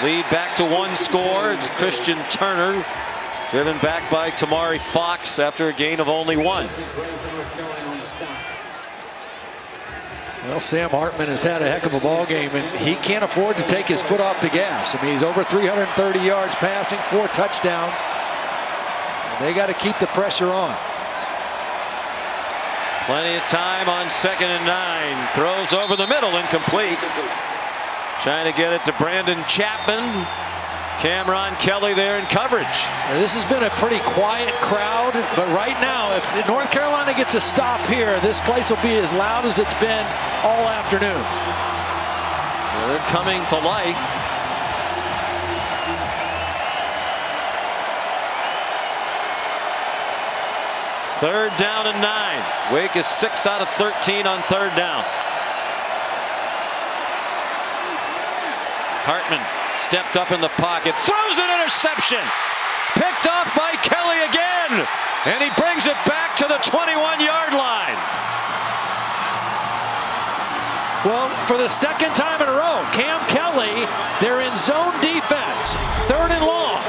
Lead back to 1 score. It's Christian Turner, driven back by Tamari Fox after a gain of only 1. Well, Sam Hartman has had a heck of a ball game, and he can't afford to take his foot off the gas. I mean, he's over 330 yards passing, 4 touchdowns. They got to keep the pressure on. Plenty of time on 2nd and 9. Throws over the middle, incomplete. Trying to get it to Brandon Chapman. Cameron Kelly there in coverage. Now, this has been a pretty quiet crowd, but right now, if North Carolina gets a stop here, this place will be as loud as it's been all afternoon. Well, they're coming to life. Third down and 9. Wake is 6 out of 13 on 3rd down. Hartman stepped up in the pocket, throws an interception. Picked off by Kelly again. And he brings it back to the 21-yard line. Well, for the 2nd time in a row, Cam Kelly, they're in zone defense. 3rd and long.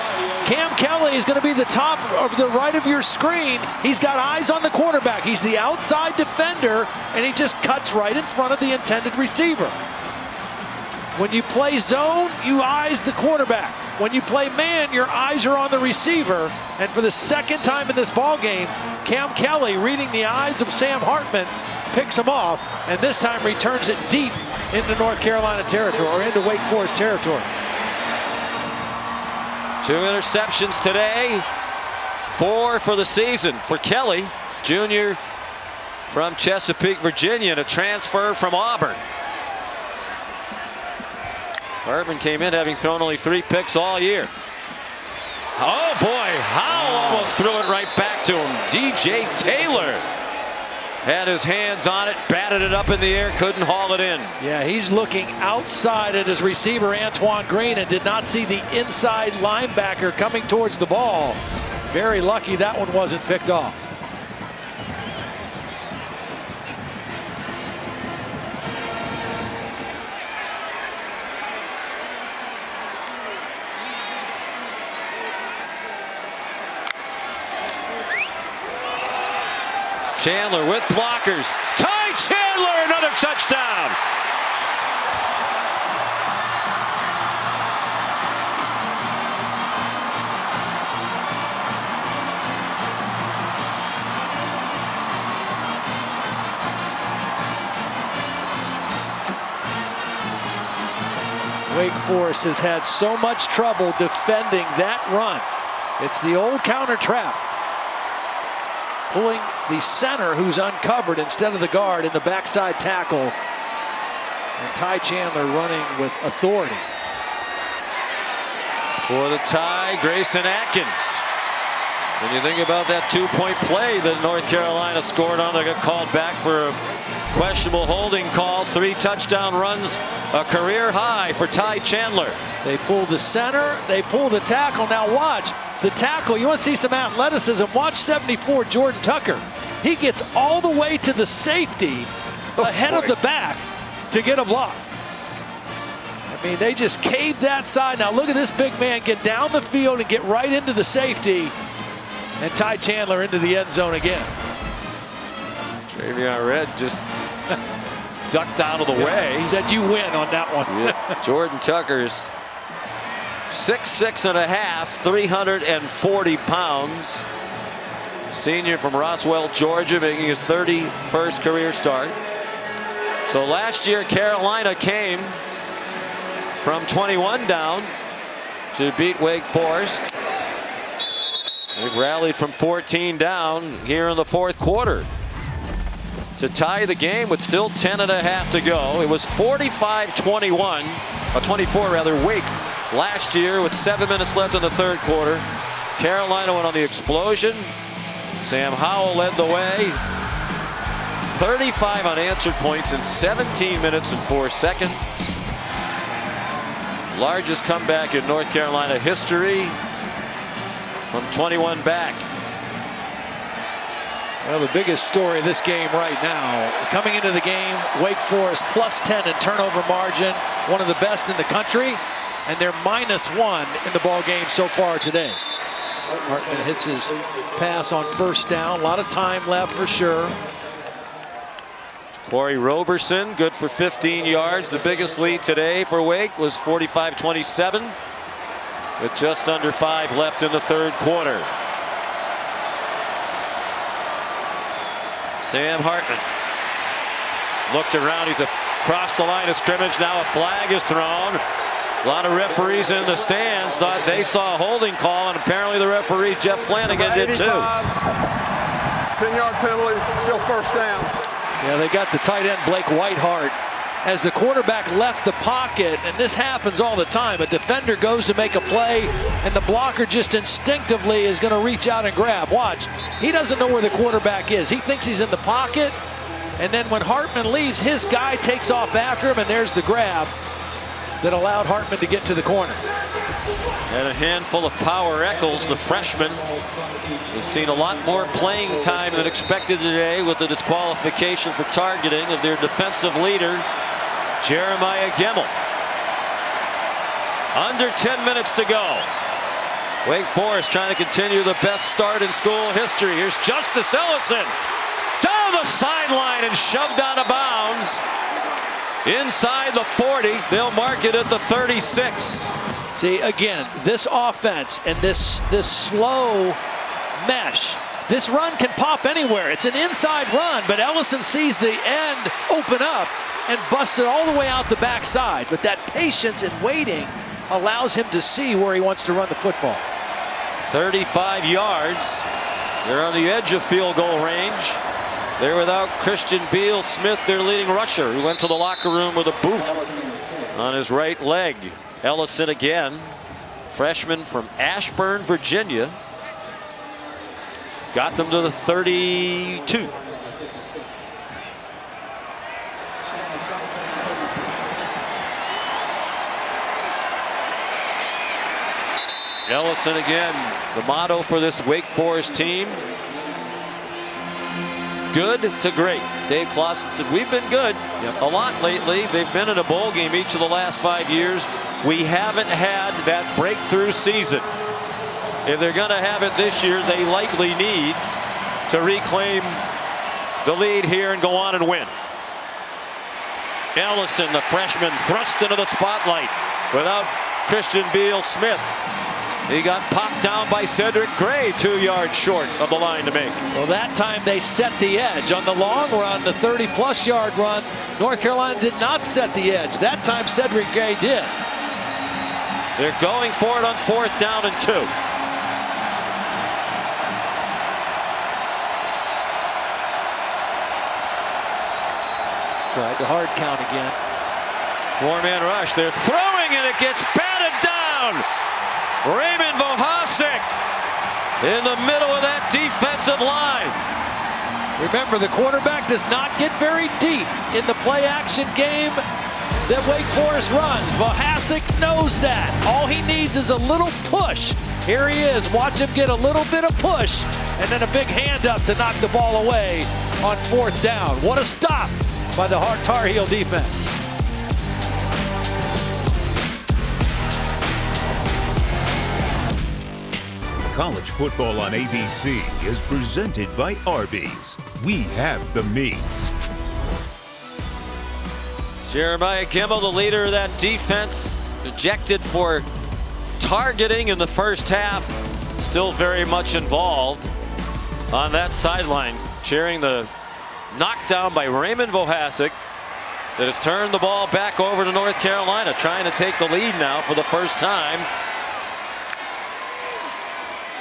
Cam Kelly is going to be the top of the right of your screen. He's got eyes on the quarterback. He's the outside defender, and he just cuts right in front of the intended receiver. When you play zone, you eyes the quarterback. When you play man, your eyes are on the receiver. And for the 2nd time in this ball game, Cam Kelly, reading the eyes of Sam Hartman, picks him off, and this time returns it deep into North Carolina territory, or into Wake Forest territory. 2 interceptions today, 4 for the season for Kelly, junior from Chesapeake, Virginia, and a transfer from Auburn. Hartman came in having thrown only 3 picks all year. Oh boy, Howell almost threw it right back to him. DJ Taylor had his hands on it, batted it up in the air, couldn't haul it in. Yeah, he's looking outside at his receiver, Antoine Green, and did not see the inside linebacker coming towards the ball. Very lucky that one wasn't picked off. Chandler with blockers. Ty Chandler, another touchdown. Wake Forest has had so much trouble defending that run. It's the old counter trap. Pulling the center who's uncovered instead of the guard in the backside tackle. And Ty Chandler running with authority. For the tie, Grayson Atkins. When you think about that two-point play that North Carolina scored on, they got called back for a questionable holding call. 3 touchdown runs, a career high for Ty Chandler. They pull the center, they pull the tackle. Now watch the tackle. You want to see some athleticism? Watch 74 Jordan Tucker. He gets all the way to the safety ahead of the back to get a block. I mean, they just caved that side. Now look at this big man get down the field and get right into the safety. And Ty Chandler into the end zone again. Travion Red just ducked out of the way. He said you win on that one. Yeah. Jordan Tucker's 6'6 and a half, 340 pounds. Senior from Roswell, Georgia, making his 31st career start. So last year, Carolina came from 21 down to beat Wake Forest. They've rallied from 14 down here in the fourth quarter to tie the game with still 10 and a half to go. It was 45-21, 24 rather, Wake last year with 7 minutes left in the third quarter. Carolina went on the explosion. Sam Howell led the way. 35 unanswered points in 17 minutes and 4 seconds. Largest comeback in North Carolina history from 21 back. Well, the biggest story of this game right now, coming into the game, Wake Forest +10 in turnover margin, one of the best in the country, and they're -1 in the ball game so far today. Hartman hits his pass on first down. A lot of time left for sure. Corey Roberson, good for 15 yards. The biggest lead today for Wake was 45-27, with just under 5 left in the third quarter. Sam Hartman looked around. He's across the line of scrimmage. Now a flag is thrown. A lot of referees in the stands thought they saw a holding call, and apparently the referee, Jeff Flanagan, did too. 10-yard penalty, still first down. Yeah, they got the tight end Blake Whitehart as the quarterback left the pocket, and this happens all the time. A defender goes to make a play, and the blocker just instinctively is going to reach out and grab. Watch, he doesn't know where the quarterback is. He thinks he's in the pocket, and then when Hartman leaves, his guy takes off after him, and there's the grab that allowed Hartman to get to the corner. And a handful of Power Eccles, the freshman, has seen a lot more playing time than expected today with the disqualification for targeting of their defensive leader, Jeremiah Gemmel. Under 10 minutes to go. Wake Forest trying to continue the best start in school history. Here's Justice Ellison down the sideline and shoved out of bounds. Inside the 40, they'll mark it at the 36. See, again, this offense and this slow mesh, this run can pop anywhere. It's an inside run, but Ellison sees the end open up and busts it all the way out the backside. But that patience and waiting allows him to see where he wants to run the football. 35 yards. They're on the edge of field goal range. They're without Christian Beal Smith, their leading rusher, who went to the locker room with a boot on his right leg. Ellison again, freshman from Ashburn, Virginia. Got them to the 32. Ellison again, the motto for this Wake Forest team. Good to great. Dave Clawson said, we've been good a lot lately. They've been in a bowl game each of the last 5 years. We haven't had that breakthrough season. If they're going to have it this year, they likely need to reclaim the lead here and go on and win. Ellison, the freshman, thrust into the spotlight without Christian Beal Smith. He got popped down by Cedric Gray, 2 yards short of the line to make. Well, that time they set the edge. On the long run, the 30-plus yard run, North Carolina did not set the edge. That time Cedric Gray did. They're going for it on 4th down and 2. Tried the hard count again. Four-man rush. They're throwing and it gets batted down. Raymond Vohasek in the middle of that defensive line. Remember, the quarterback does not get very deep in the play-action game that Wake Forest runs. Vohasek knows that. All he needs is a little push. Here he is. Watch him get a little bit of push and then a big hand up to knock the ball away on 4th down. What a stop by the Tar Heel defense. College football on ABC is presented by Arby's. We have the meats. Jeremiah Kimball, the leader of that defense, ejected for targeting in the first half, still very much involved on that sideline, cheering the knockdown by Raymond Vohasek that has turned the ball back over to North Carolina, trying to take the lead now for the first time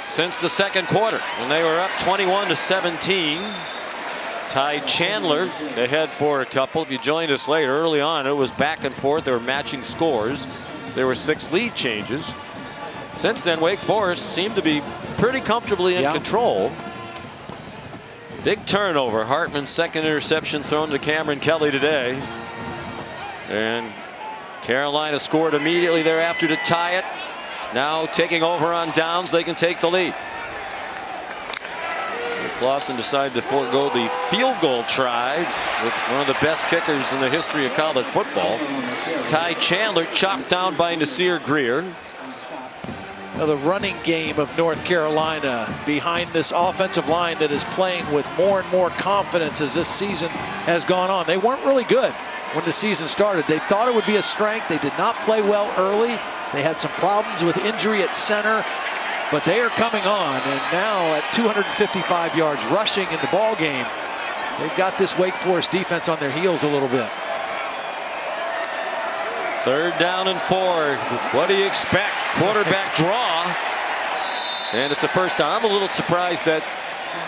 since the second quarter, when they were up 21-17. Ty Chandler ahead for a couple. If you joined us late, early on, it was back and forth. They were matching scores. There were 6 lead changes. Since then, Wake Forest seemed to be pretty comfortably in control. Big turnover. Hartman's second interception thrown to Cameron Kelly today. And Carolina scored immediately thereafter to tie it. Now taking over on downs, they can take the lead. Clausen decided to forego the field goal try with one of the best kickers in the history of college football. Ty Chandler chopped down by Nasir Greer. Now the running game of North Carolina behind this offensive line that is playing with more and more confidence as this season has gone on. They weren't really good when the season started. They thought it would be a strength. They did not play well early. They had some problems with injury at center, but they are coming on, and now at 255 yards rushing in the ball game, they've got this Wake Forest defense on their heels a little bit. 3rd down and 4. What do you expect? Quarterback draw, and it's a first down. I'm a little surprised that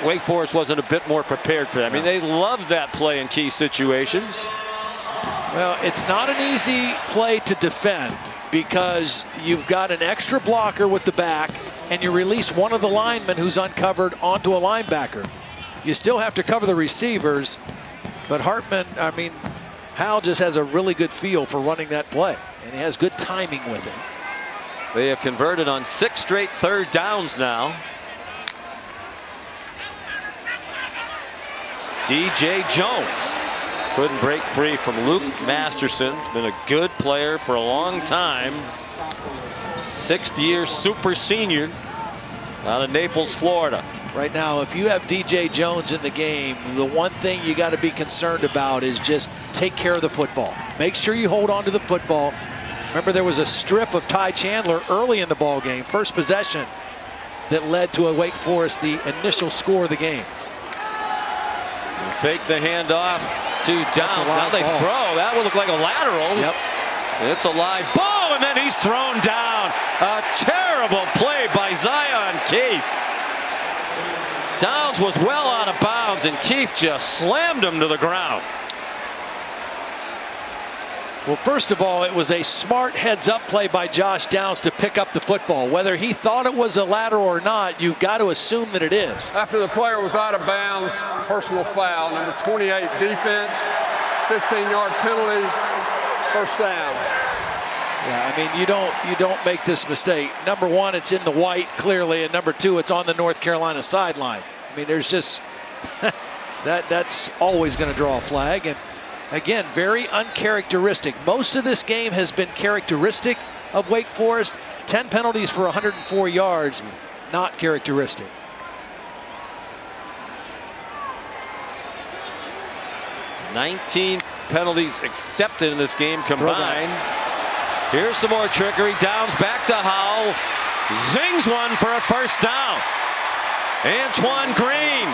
Wake Forest wasn't a bit more prepared for that. I mean, they love that play in key situations. Well, it's not an easy play to defend because you've got an extra blocker with the back and you release one of the linemen who's uncovered onto a linebacker. You still have to cover the receivers, but Hal just has a really good feel for running that play, and he has good timing with it. They have converted on 6 straight 3rd downs now. DJ Jones couldn't break free from Luke Masterson. He's been a good player for a long time. 6th-year super senior out of Naples, Florida. Right now, if you have DJ Jones in the game, the one thing you got to be concerned about is just take care of the football. Make sure you hold on to the football. Remember, there was a strip of Ty Chandler early in the ball game, first possession, that led to a Wake Forest, the initial score of the game. Fake the handoff to Downs. Now they throw. That would look like a lateral. Yep. It's a live ball, and then he's thrown down. A terrible play by Zion Keith. Downs was well out of bounds, and Keith just slammed him to the ground. Well, first of all, it was a smart heads-up play by Josh Downs to pick up the football. Whether he thought it was a lateral or not, you've got to assume that it is. After the player was out of bounds, personal foul, number 28 defense, 15-yard penalty, first down. Yeah, I mean, you don't make this mistake. Number one, it's in the white clearly, and number two, it's on the North Carolina sideline. I mean, there's just that's always going to draw a flag. And again, very uncharacteristic. Most of this game has been characteristic of Wake Forest. 10 penalties for 104 yards, not characteristic. $19 penalties accepted in this game combined. Here's some more trickery. Downs back to Howell. Zings one for a first down. Antoine Green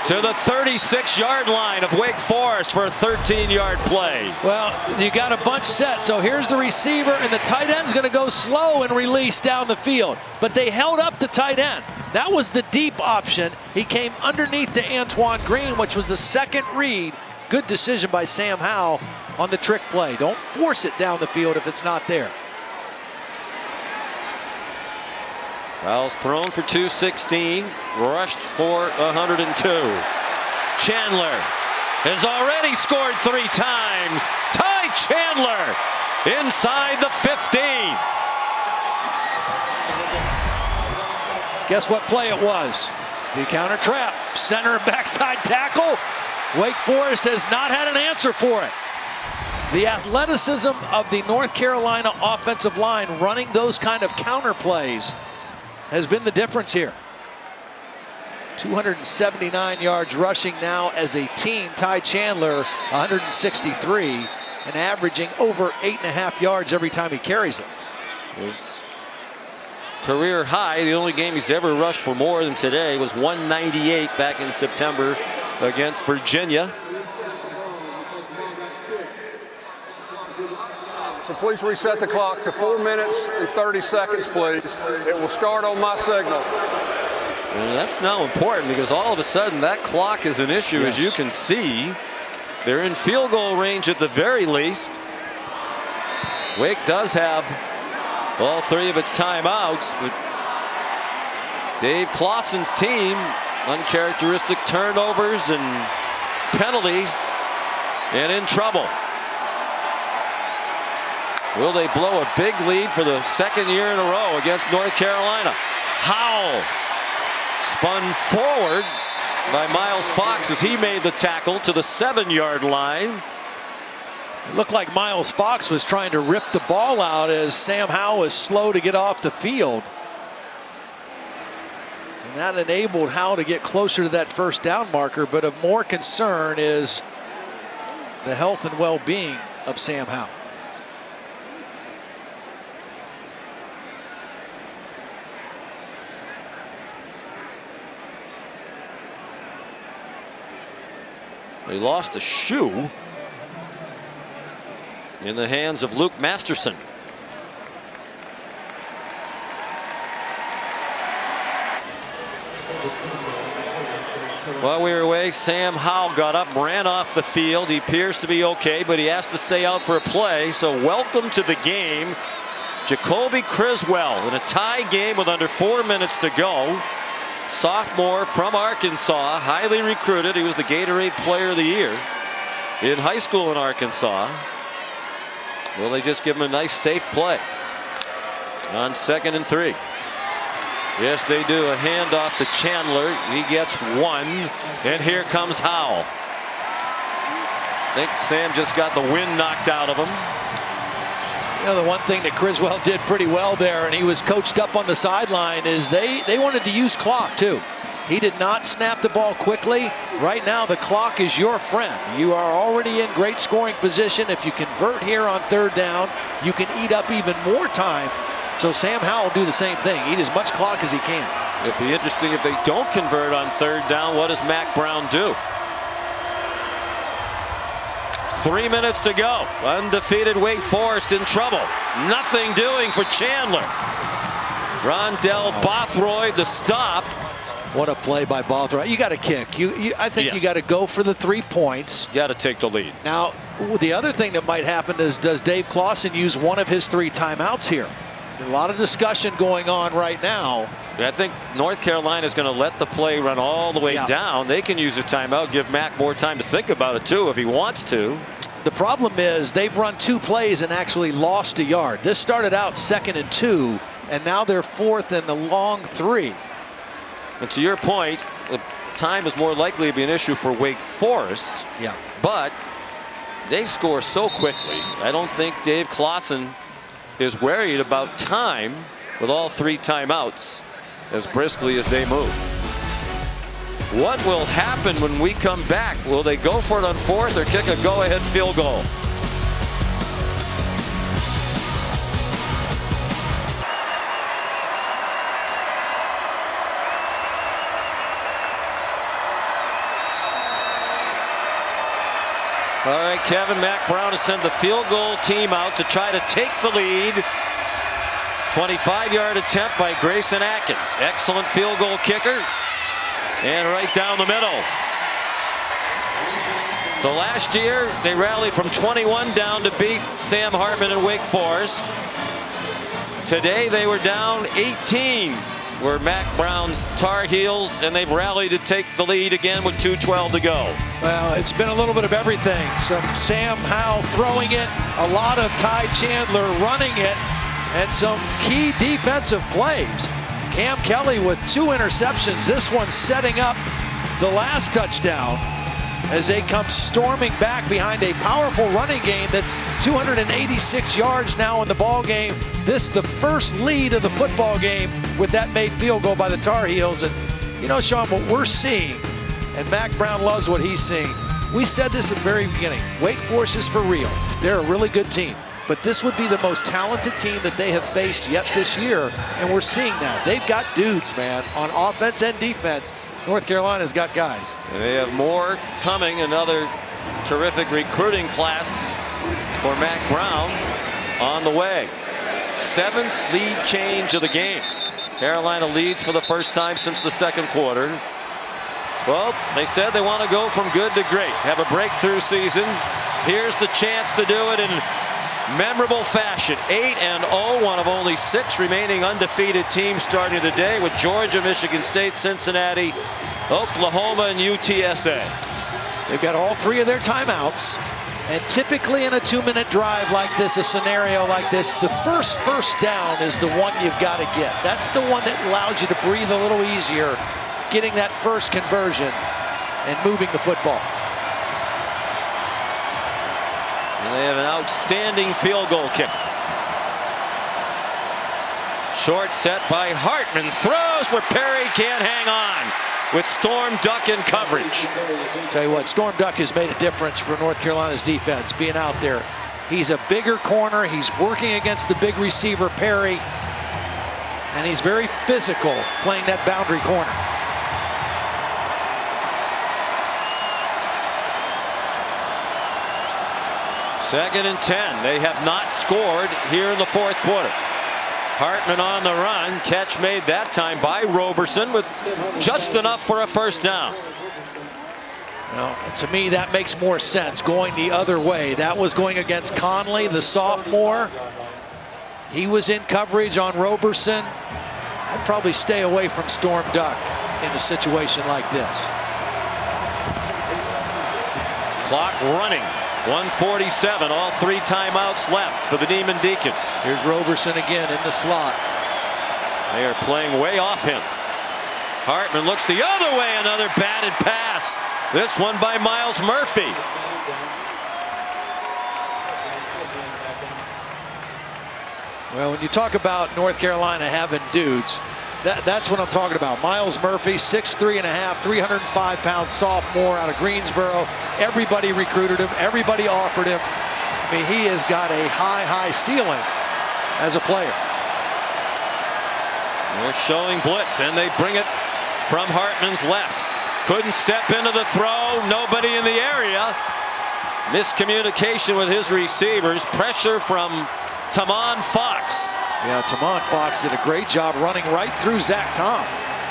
to the 36-yard line of Wake Forest for a 13-yard play. Well, you got a bunch set. So here's the receiver, and the tight end's going to go slow and release down the field. But they held up the tight end. That was the deep option. He came underneath to Antoine Green, which was the second read Good decision by Sam Howell on the trick play. Don't force it down the field if it's not there. Howell's thrown for 216, rushed for 102. Chandler has already scored 3 times. Ty Chandler inside the 15. Guess what play it was? The counter trap, center and backside tackle. Wake Forest has not had an answer for it. The athleticism of the North Carolina offensive line running those kind of counter plays has been the difference here. 279 yards rushing now as a team. Ty Chandler 163 and averaging over 8.5 yards every time he carries it. His career high, the only game he's ever rushed for more than today was 198 back in September against Virginia. So please reset the clock to 4 minutes and 30 seconds, please. It will start on my signal. And that's now important because all of a sudden that clock is an issue. Yes. As you can see, they're in field goal range at the very least. Wake does have all 3 of its timeouts, but Dave Clawson's team, uncharacteristic turnovers and penalties, and in trouble. Will they blow a big lead for the 2nd year in a row against North Carolina? Howell spun forward by Miles Fox as he made the tackle to the 7-yard line. It looked like Miles Fox was trying to rip the ball out as Sam Howell was slow to get off the field. And that enabled Howell to get closer to that first down marker, but of more concern is the health and well-being of Sam Howell. They lost a shoe in the hands of Luke Masterson. While we were away, Sam Howell got up, ran off the field. He appears to be okay, but he has to stay out for a play. So welcome to the game, Jacoby Criswell, in a tie game with under 4 minutes to go. Sophomore from Arkansas, highly recruited. He was the Gatorade Player of the Year in high school in Arkansas. Will they just give him a nice safe play on 2nd and 3? Yes, they do. A handoff to Chandler. He gets 1, and here comes Howell. I think Sam just got the wind knocked out of him. You know, the one thing that Criswell did pretty well there, and he was coached up on the sideline, is they wanted to use clock too. He did not snap the ball quickly. Right now the clock is your friend. You are already in great scoring position. If you convert here on 3rd down, you can eat up even more time. So Sam Howell will do the same thing. Eat as much clock as he can. It'd be interesting if they don't convert on 3rd down. What does Mack Brown do? 3 minutes to go. Undefeated Wake Forest in trouble. Nothing doing for Chandler. Rondell Bothroyd the stop. What a play by Bothroyd. You got to kick. I think you got to go for the 3 points. Got to take the lead. Now, the other thing that might happen is, does Dave Clawson use one of his 3 timeouts here? A lot of discussion going on right now. I think North Carolina is going to let the play run all the way down. They can use a timeout, give Mack more time to think about it too if he wants to. The problem is they've run 2 plays and actually lost a yard. This started out 2nd and 2, and now they're 4th and the long 3. And to your point, the time is more likely to be an issue for Wake Forest. Yeah. But they score so quickly. I don't think Dave Clawson is worried about time with all 3 timeouts as briskly as they move. What will happen when we come back? Will they go for it on 4th or kick a go-ahead field goal? All right, Kevin, Mack Brown has sent the field goal team out to try to take the lead. 25-yard attempt by Grayson Atkins. Excellent field goal kicker. And right down the middle. So last year they rallied from 21 down to beat Sam Hartman and Wake Forest. Today they were down 18. Were Mac Brown's Tar Heels, and they've rallied to take the lead again with 2:12 to go. Well, it's been a little bit of everything. Some Sam Howell throwing it, a lot of Ty Chandler running it, and some key defensive plays. Cam Kelly with 2 interceptions. This one setting up the last touchdown as they come storming back behind a powerful running game that's 286 yards now in the ball game. This the first lead of the football game with that made field goal by the Tar Heels. And you know, Sean, what we're seeing, and Mac Brown loves what he's seeing. We said this at the very beginning. Wake Forest is for real. They're a really good team. But this would be the most talented team that they have faced yet this year, and we're seeing that. They've got dudes, man, on offense and defense. North Carolina's got guys. And they have more coming. Another terrific recruiting class for Mac Brown on the way. 7th lead change of the game. Carolina leads for the first time since the second quarter. Well, they said they want to go from good to great, have a breakthrough season. Here's the chance to do it in memorable fashion. 8-0, one of only 6 remaining undefeated teams starting today, with Georgia, Michigan State, Cincinnati, Oklahoma, and UTSA. They've got all 3 of their timeouts, and typically in a 2-minute drive like this, a scenario like this, the first down is the one you've got to get. That's the one that allows you to breathe a little easier, getting that first conversion and moving the football. And they have an outstanding field goal kick. Short set by Hartman. Throws where Perry can't hang on with Storm Duck in coverage. Tell you what, Storm Duck has made a difference for North Carolina's defense being out there. He's a bigger corner. He's working against the big receiver, Perry. And he's very physical playing that boundary corner. Second and 10. They have not scored here in the fourth quarter. Hartman on the run. Catch made that time by Roberson with just enough for a first down. Well, to me, that makes more sense going the other way. That was going against Conley, the sophomore. He was in coverage on Roberson. I'd probably stay away from Storm Duck in a situation like this. Clock running. 1:47, all 3 timeouts left for the Demon Deacons. Here's Roberson again in the slot. They are playing way off him. Hartman looks the other way, another batted pass. This one by Miles Murphy. Well, when you talk about North Carolina having dudes, that's what I'm talking about. Miles Murphy, 6'3.5", 305-pound sophomore out of Greensboro. Everybody recruited him. Everybody offered him. I mean, he has got a high ceiling as a player. They're showing blitz, and they bring it from Hartman's left. Couldn't step into the throw. Nobody in the area. Miscommunication with his receivers. Pressure from Tamon Fox. Yeah, Tamon Fox did a great job running right through Zach Tom,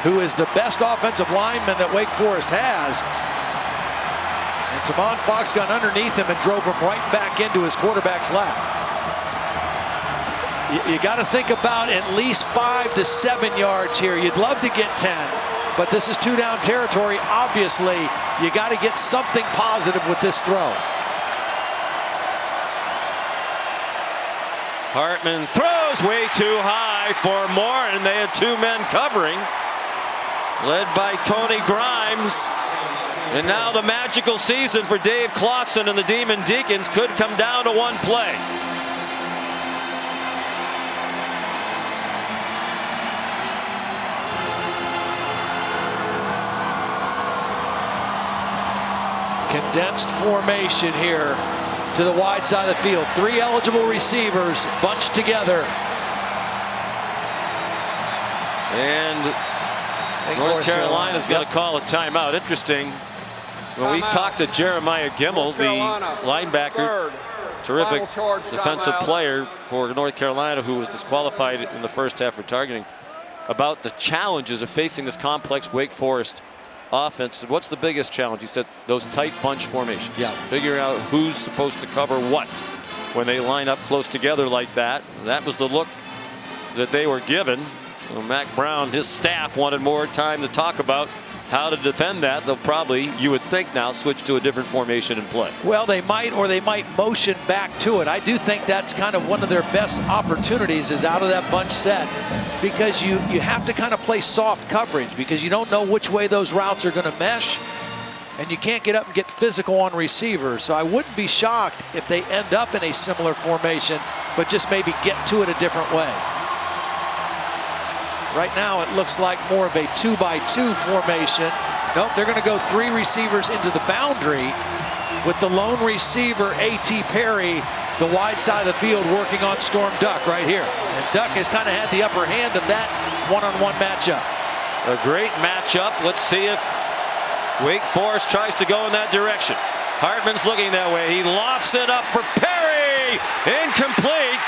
who is the best offensive lineman that Wake Forest has. And Tamon Fox got underneath him and drove him right back into his quarterback's lap. You got to think about at least 5 to 7 yards here. You'd love to get 10, but this is 2-down territory. Obviously, you got to get something positive with this throw. Hartman throws way too high for more, and they had 2 men covering, led by Tony Grimes. And now the magical season for Dave Clawson and the Demon Deacons could come down to 1 play. Condensed formation here to the wide side of the field. 3 eligible receivers bunched together. And North Carolina's going to call a timeout. Interesting. When we talked to Jeremiah Gimmel, the linebacker, terrific defensive player for North Carolina, who was disqualified in the first half for targeting, about the challenges of facing this complex Wake Forest offense. What's the biggest challenge? He said those tight bunch formations. Yeah. Figuring out who's supposed to cover what when they line up close together like that. That was the look that they were given. Well, Mac Brown, his staff wanted more time to talk about how to defend that. They'll probably, you would think now, switch to a different formation and play. Well, they might, or they might motion back to it. I do think that's kind of one of their best opportunities is out of that bunch set, because you have to kind of play soft coverage because you don't know which way those routes are going to mesh, and you can't get up and get physical on receivers. So I wouldn't be shocked if they end up in a similar formation, but just maybe get to it a different way. Right now, it looks like more of a 2-by-2 formation. Nope, they're going to go 3 receivers into the boundary with the lone receiver, A.T. Perry, the wide side of the field working on Storm Duck right here. And Duck has kind of had the upper hand of that one-on-one matchup. A great matchup. Let's see if Wake Forest tries to go in that direction. Hartman's looking that way. He lofts it up for Perry. Incomplete.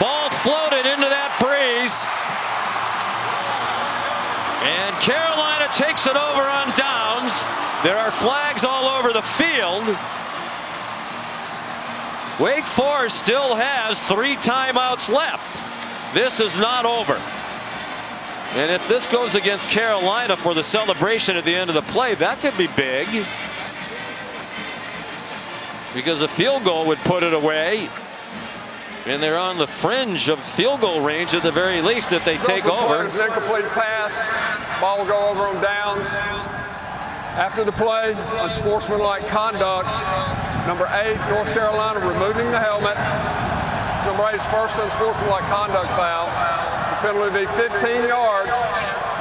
Ball floated into that breeze. And Carolina takes it over on downs. There are flags all over the field. Wake Forest still has 3 timeouts left. This is not over. And if this goes against Carolina for the celebration at the end of the play, that could be big. Because a field goal would put it away. And they're on the fringe of field goal range at the very least if they take over. It's an incomplete pass. Ball will go over on downs. After the play, unsportsmanlike conduct. Number 8, North Carolina removing the helmet. Number 8's first unsportsmanlike conduct foul. The penalty will be 15 yards.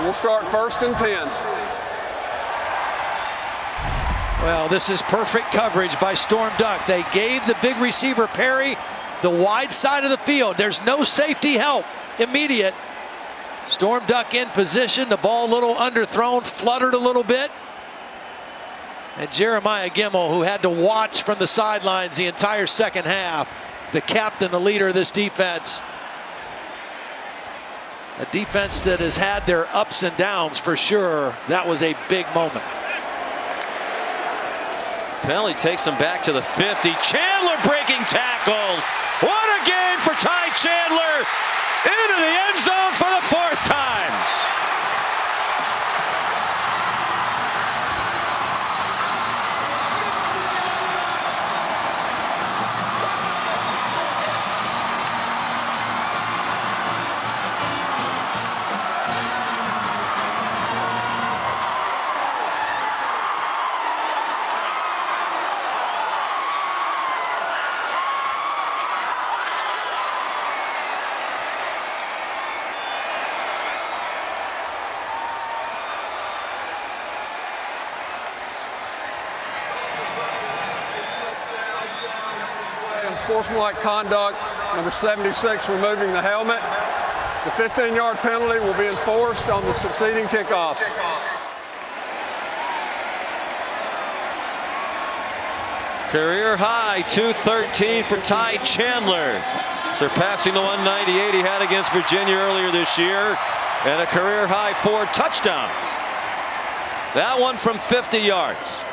We'll start 1st and 10. Well, this is perfect coverage by Storm Duck. They gave the big receiver Perry the wide side of the field. There's no safety help immediate. Storm Duck in position. The ball a little underthrown, fluttered a little bit. And Jeremiah Gimmel, who had to watch from the sidelines the entire second half, the captain, the leader of this defense. A defense that has had their ups and downs for sure. That was a big moment. Penalty takes them back to the 50. Chandler breaking tackles. What a game for Ty Chandler. Into the end zone for the 4th time. Unsportsmanlike conduct, number 76 removing the helmet. The 15-yard penalty will be enforced on the succeeding kickoff. Career high 213 for Ty Chandler, surpassing the 198 he had against Virginia earlier this year, and a career high 4 touchdowns. That one from 50 yards.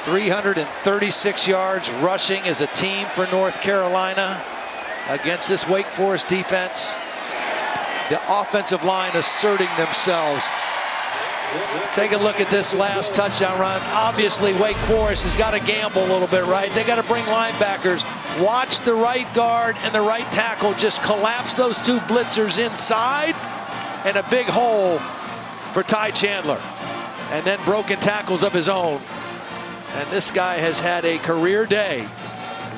336 yards rushing as a team for North Carolina against this Wake Forest defense. The offensive line asserting themselves. Take a look at this last touchdown run. Obviously, Wake Forest has got to gamble a little bit, right? They got to bring linebackers. Watch the right guard and the right tackle just collapse those 2 blitzers inside, and a big hole for Ty Chandler. And then broken tackles of his own. And this guy has had a career day,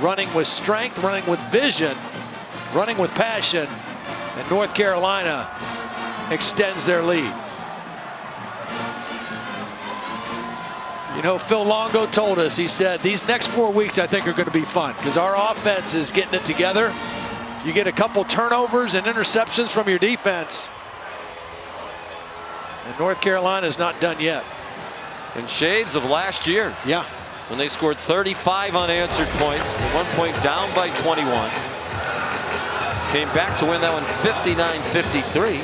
running with strength, running with vision, running with passion, and North Carolina extends their lead. You know, Phil Longo told us, he said, these next 4 weeks I think are going to be fun because our offense is getting it together. You get a couple turnovers and interceptions from your defense. And North Carolina is not done yet. In shades of last year. Yeah. When they scored 35 unanswered points, at one point down by 21. Came back to win that one 59-53.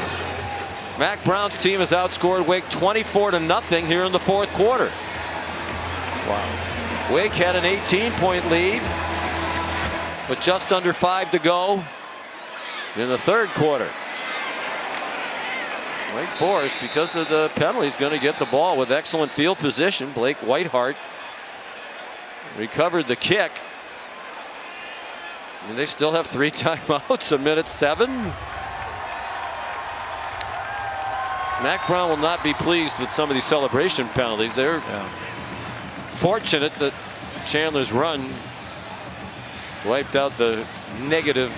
Mac Brown's team has outscored Wake 24-0 here in the fourth quarter. Wow. Wake had an 18-point lead with just under 5 to go in the third quarter. Wake Forest, because of the penalty, is going to get the ball with excellent field position. Blake Whitehart recovered the kick. And they still have 3 timeouts, a minute 7. Mac Brown will not be pleased with some of these celebration penalties. They're fortunate that Chandler's run wiped out the negative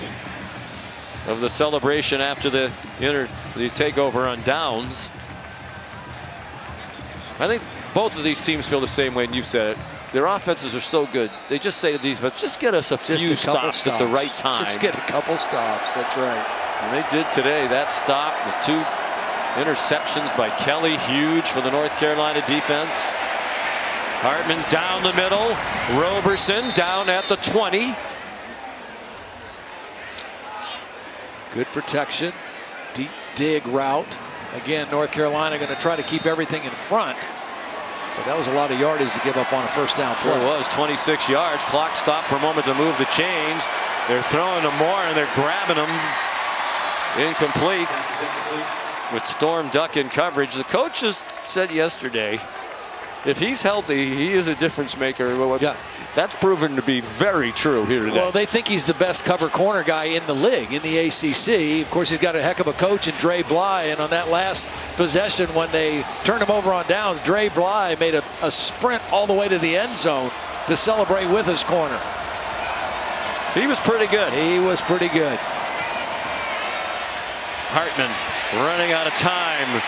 of the celebration after the takeover on downs. I think both of these teams feel the same way, and you've said it. Their offenses are so good. They just say to the defense, just get us a few stops at the right time. Just get a couple stops. That's right. And they did today. That stop, the 2 interceptions by Kelly, huge for the North Carolina defense. Hartman down the middle. Roberson down at the 20. Good protection. Deep dig route. Again, North Carolina going to try to keep everything in front. But that was a lot of yardage to give up on a first down play. Sure was. 26 yards. Clock stopped for a moment to move the chains. They're throwing them more and they're grabbing them. Incomplete with Storm Duck in coverage. The coaches said yesterday, if he's healthy, he is a difference maker. Yeah. That's proven to be very true here today. Well, they think he's the best cover corner guy in the league, in the ACC. Of course, he's got a heck of a coach in Dre Bly. And on that last possession, when they turned him over on downs, Dre Bly made a sprint all the way to the end zone to celebrate with his corner. He was pretty good. He was pretty good. Hartman running out of time.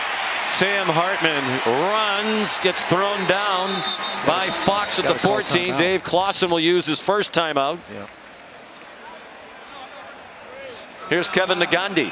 Sam Hartman runs, gets thrown down by Fox at the 14. Dave Clausen will use his first timeout. Yeah. Here's Kevin Nagandi.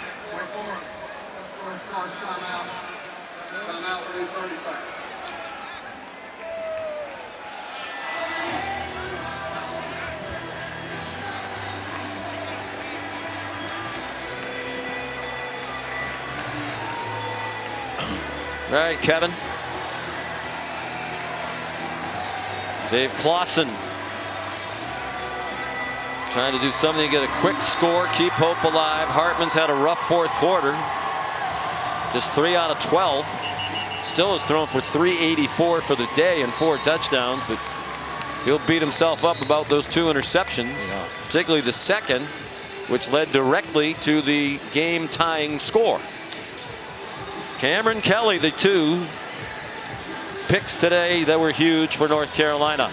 All right, Kevin. Dave Clausen trying to do something to get a quick score, keep hope alive. Hartman's had a rough fourth quarter. Just 3 out of 12. Still has thrown for 384 for the day and 4 touchdowns, but he'll beat himself up about those 2 interceptions, particularly the second, which led directly to the game-tying score. Cameron Kelly, the 2 picks today that were huge for North Carolina.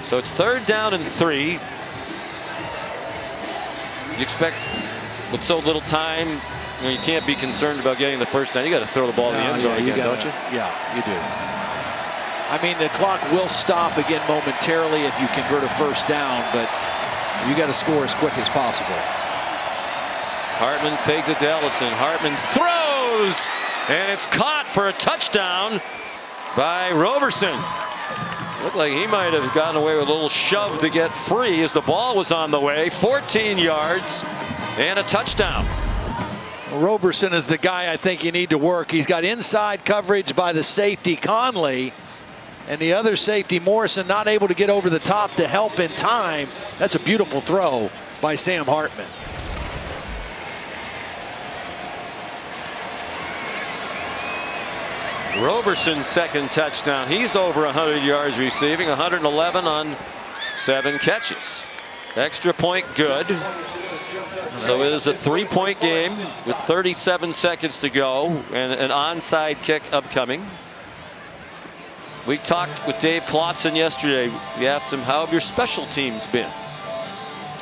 So it's 3rd down and 3. You expect with so little time, you can't be concerned about getting the first down. You got to throw the ball in the end zone again, don't you? Yeah, you do. I mean, the clock will stop again momentarily if you convert a first down, but you got to score as quick as possible. Hartman faked it to Ellison. Hartman throws, and it's caught for a touchdown by Roberson. Looked like he might have gotten away with a little shove to get free as the ball was on the way. 14 yards and a touchdown. Roberson is the guy I think you need to work. He's got inside coverage by the safety Conley, and the other safety Morrison not able to get over the top to help in time. That's a beautiful throw by Sam Hartman. Roberson's second touchdown. He's over 100 yards receiving, 111 on 7 catches. Extra point good. So it is a 3-point game with 37 seconds to go and an onside kick upcoming. We talked with Dave Clausen yesterday. We asked him, how have your special teams been?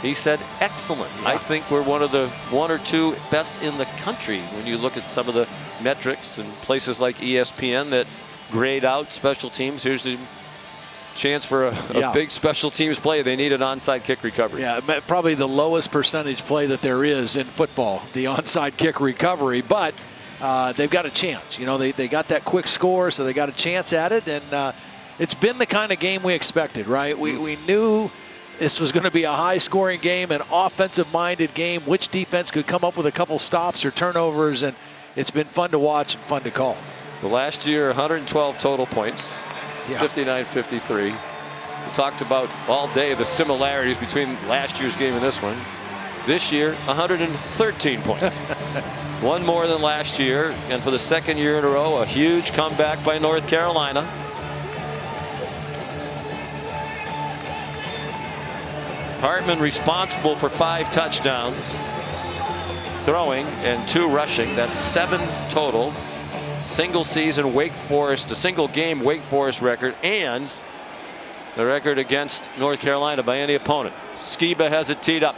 He said, excellent. I think we're one of the 1 or 2 best in the country when you look at some of the metrics and places like ESPN that grade out special teams. Here's the chance for a big special teams play. They need an onside kick recovery. Yeah, probably the lowest percentage play that there is in football, the onside kick recovery, but they've got a chance. You know, they got that quick score, so they got a chance at it, and it's been the kind of game we expected, right? We knew this was going to be a high-scoring game, an offensive-minded game. Which defense could come up with a couple stops or turnovers, and it's been fun to watch and fun to call. Well, last year, 112 total points, 59-53. We talked about all day the similarities between last year's game and this one. This year, 113 points. One more than last year, and for the second year in a row, a huge comeback by North Carolina. Hartman responsible for 5 touchdowns, throwing and 2 rushing. That's 7 total. Single season Wake Forest, a single game Wake Forest record, and the record against North Carolina by any opponent. Skiba has it teed up.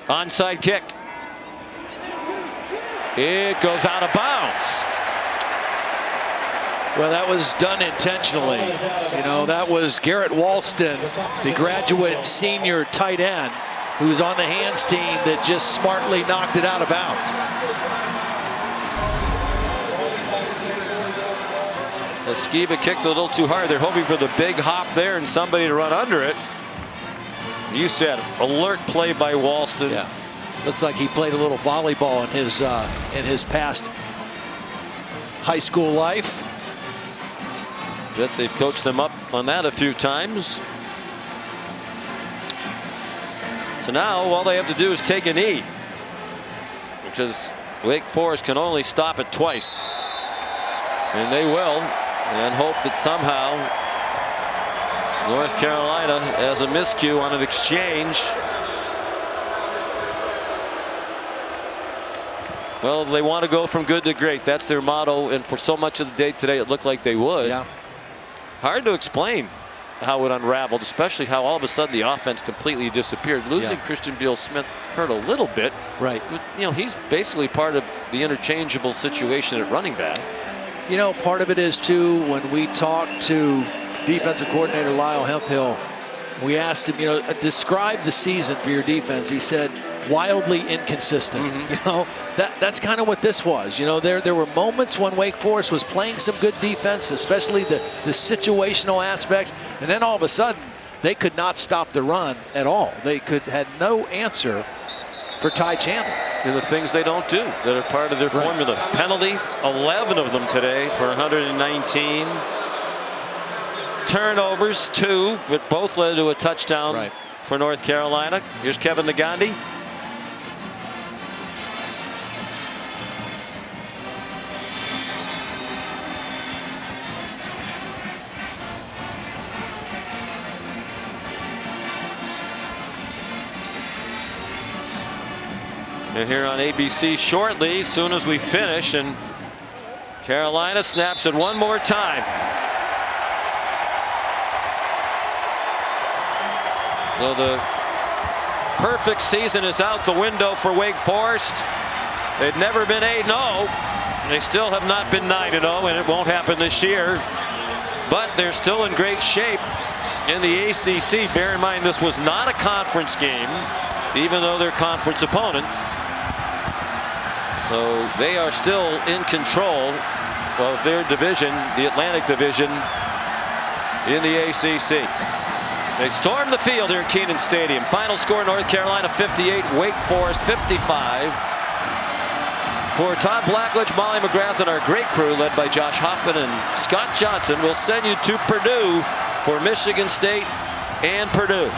Onside kick. It goes out of bounds. Well, that was done intentionally. You know, that was Garrett Walston, the graduate senior tight end, who's on the hands team, that just smartly knocked it out of bounds. The Skiba kicked a little too hard. They're hoping for the big hop there and somebody to run under it. You said alert play by Walston. Yeah, looks like he played a little volleyball in his past high school life. Bet they've coached them up on that a few times. So now all they have to do is take a knee, which is Wake Forest can only stop it twice, and they will, and hope that somehow North Carolina has a miscue on an exchange. Well, they want to go from good to great. That's their motto, and for so much of the day today it looked like they would. Yeah. Hard to explain how it unraveled, especially how all of a sudden the offense completely disappeared. Losing Christian Beal-Smith hurt a little bit. Right. But, you know, he's basically part of the interchangeable situation at running back. You know, part of it is, too, when we talked to defensive coordinator Lyle Hemphill, we asked him, you know, describe the season for your defense. He said, wildly inconsistent. You know, that's kind of what this was. You know, there were moments when Wake Forest was playing some good defense, especially the situational aspects, and then all of a sudden they could not stop the run at all. They had no answer for Ty Chandler. And the things they don't do that are part of their formula. Penalties, 11 of them today for 119. Turnovers, 2, but both led to a touchdown for North Carolina. Here's Kevin Nagandi. And here on ABC shortly, soon as we finish, and Carolina snaps it one more time. So the perfect season is out the window for Wake Forest. They've never been 8-0. They still have not been 9-0, and it won't happen this year. But they're still in great shape in the ACC. Bear in mind, this was not a conference game, even though they're conference opponents. So they are still in control of their division, the Atlantic Division, in the ACC. They storm the field here at Kenan Stadium. Final score, North Carolina 58, Wake Forest 55. For Todd Blackledge, Molly McGrath, and our great crew led by Josh Hoffman and Scott Johnson, we'll send you to Purdue for Michigan State and Purdue.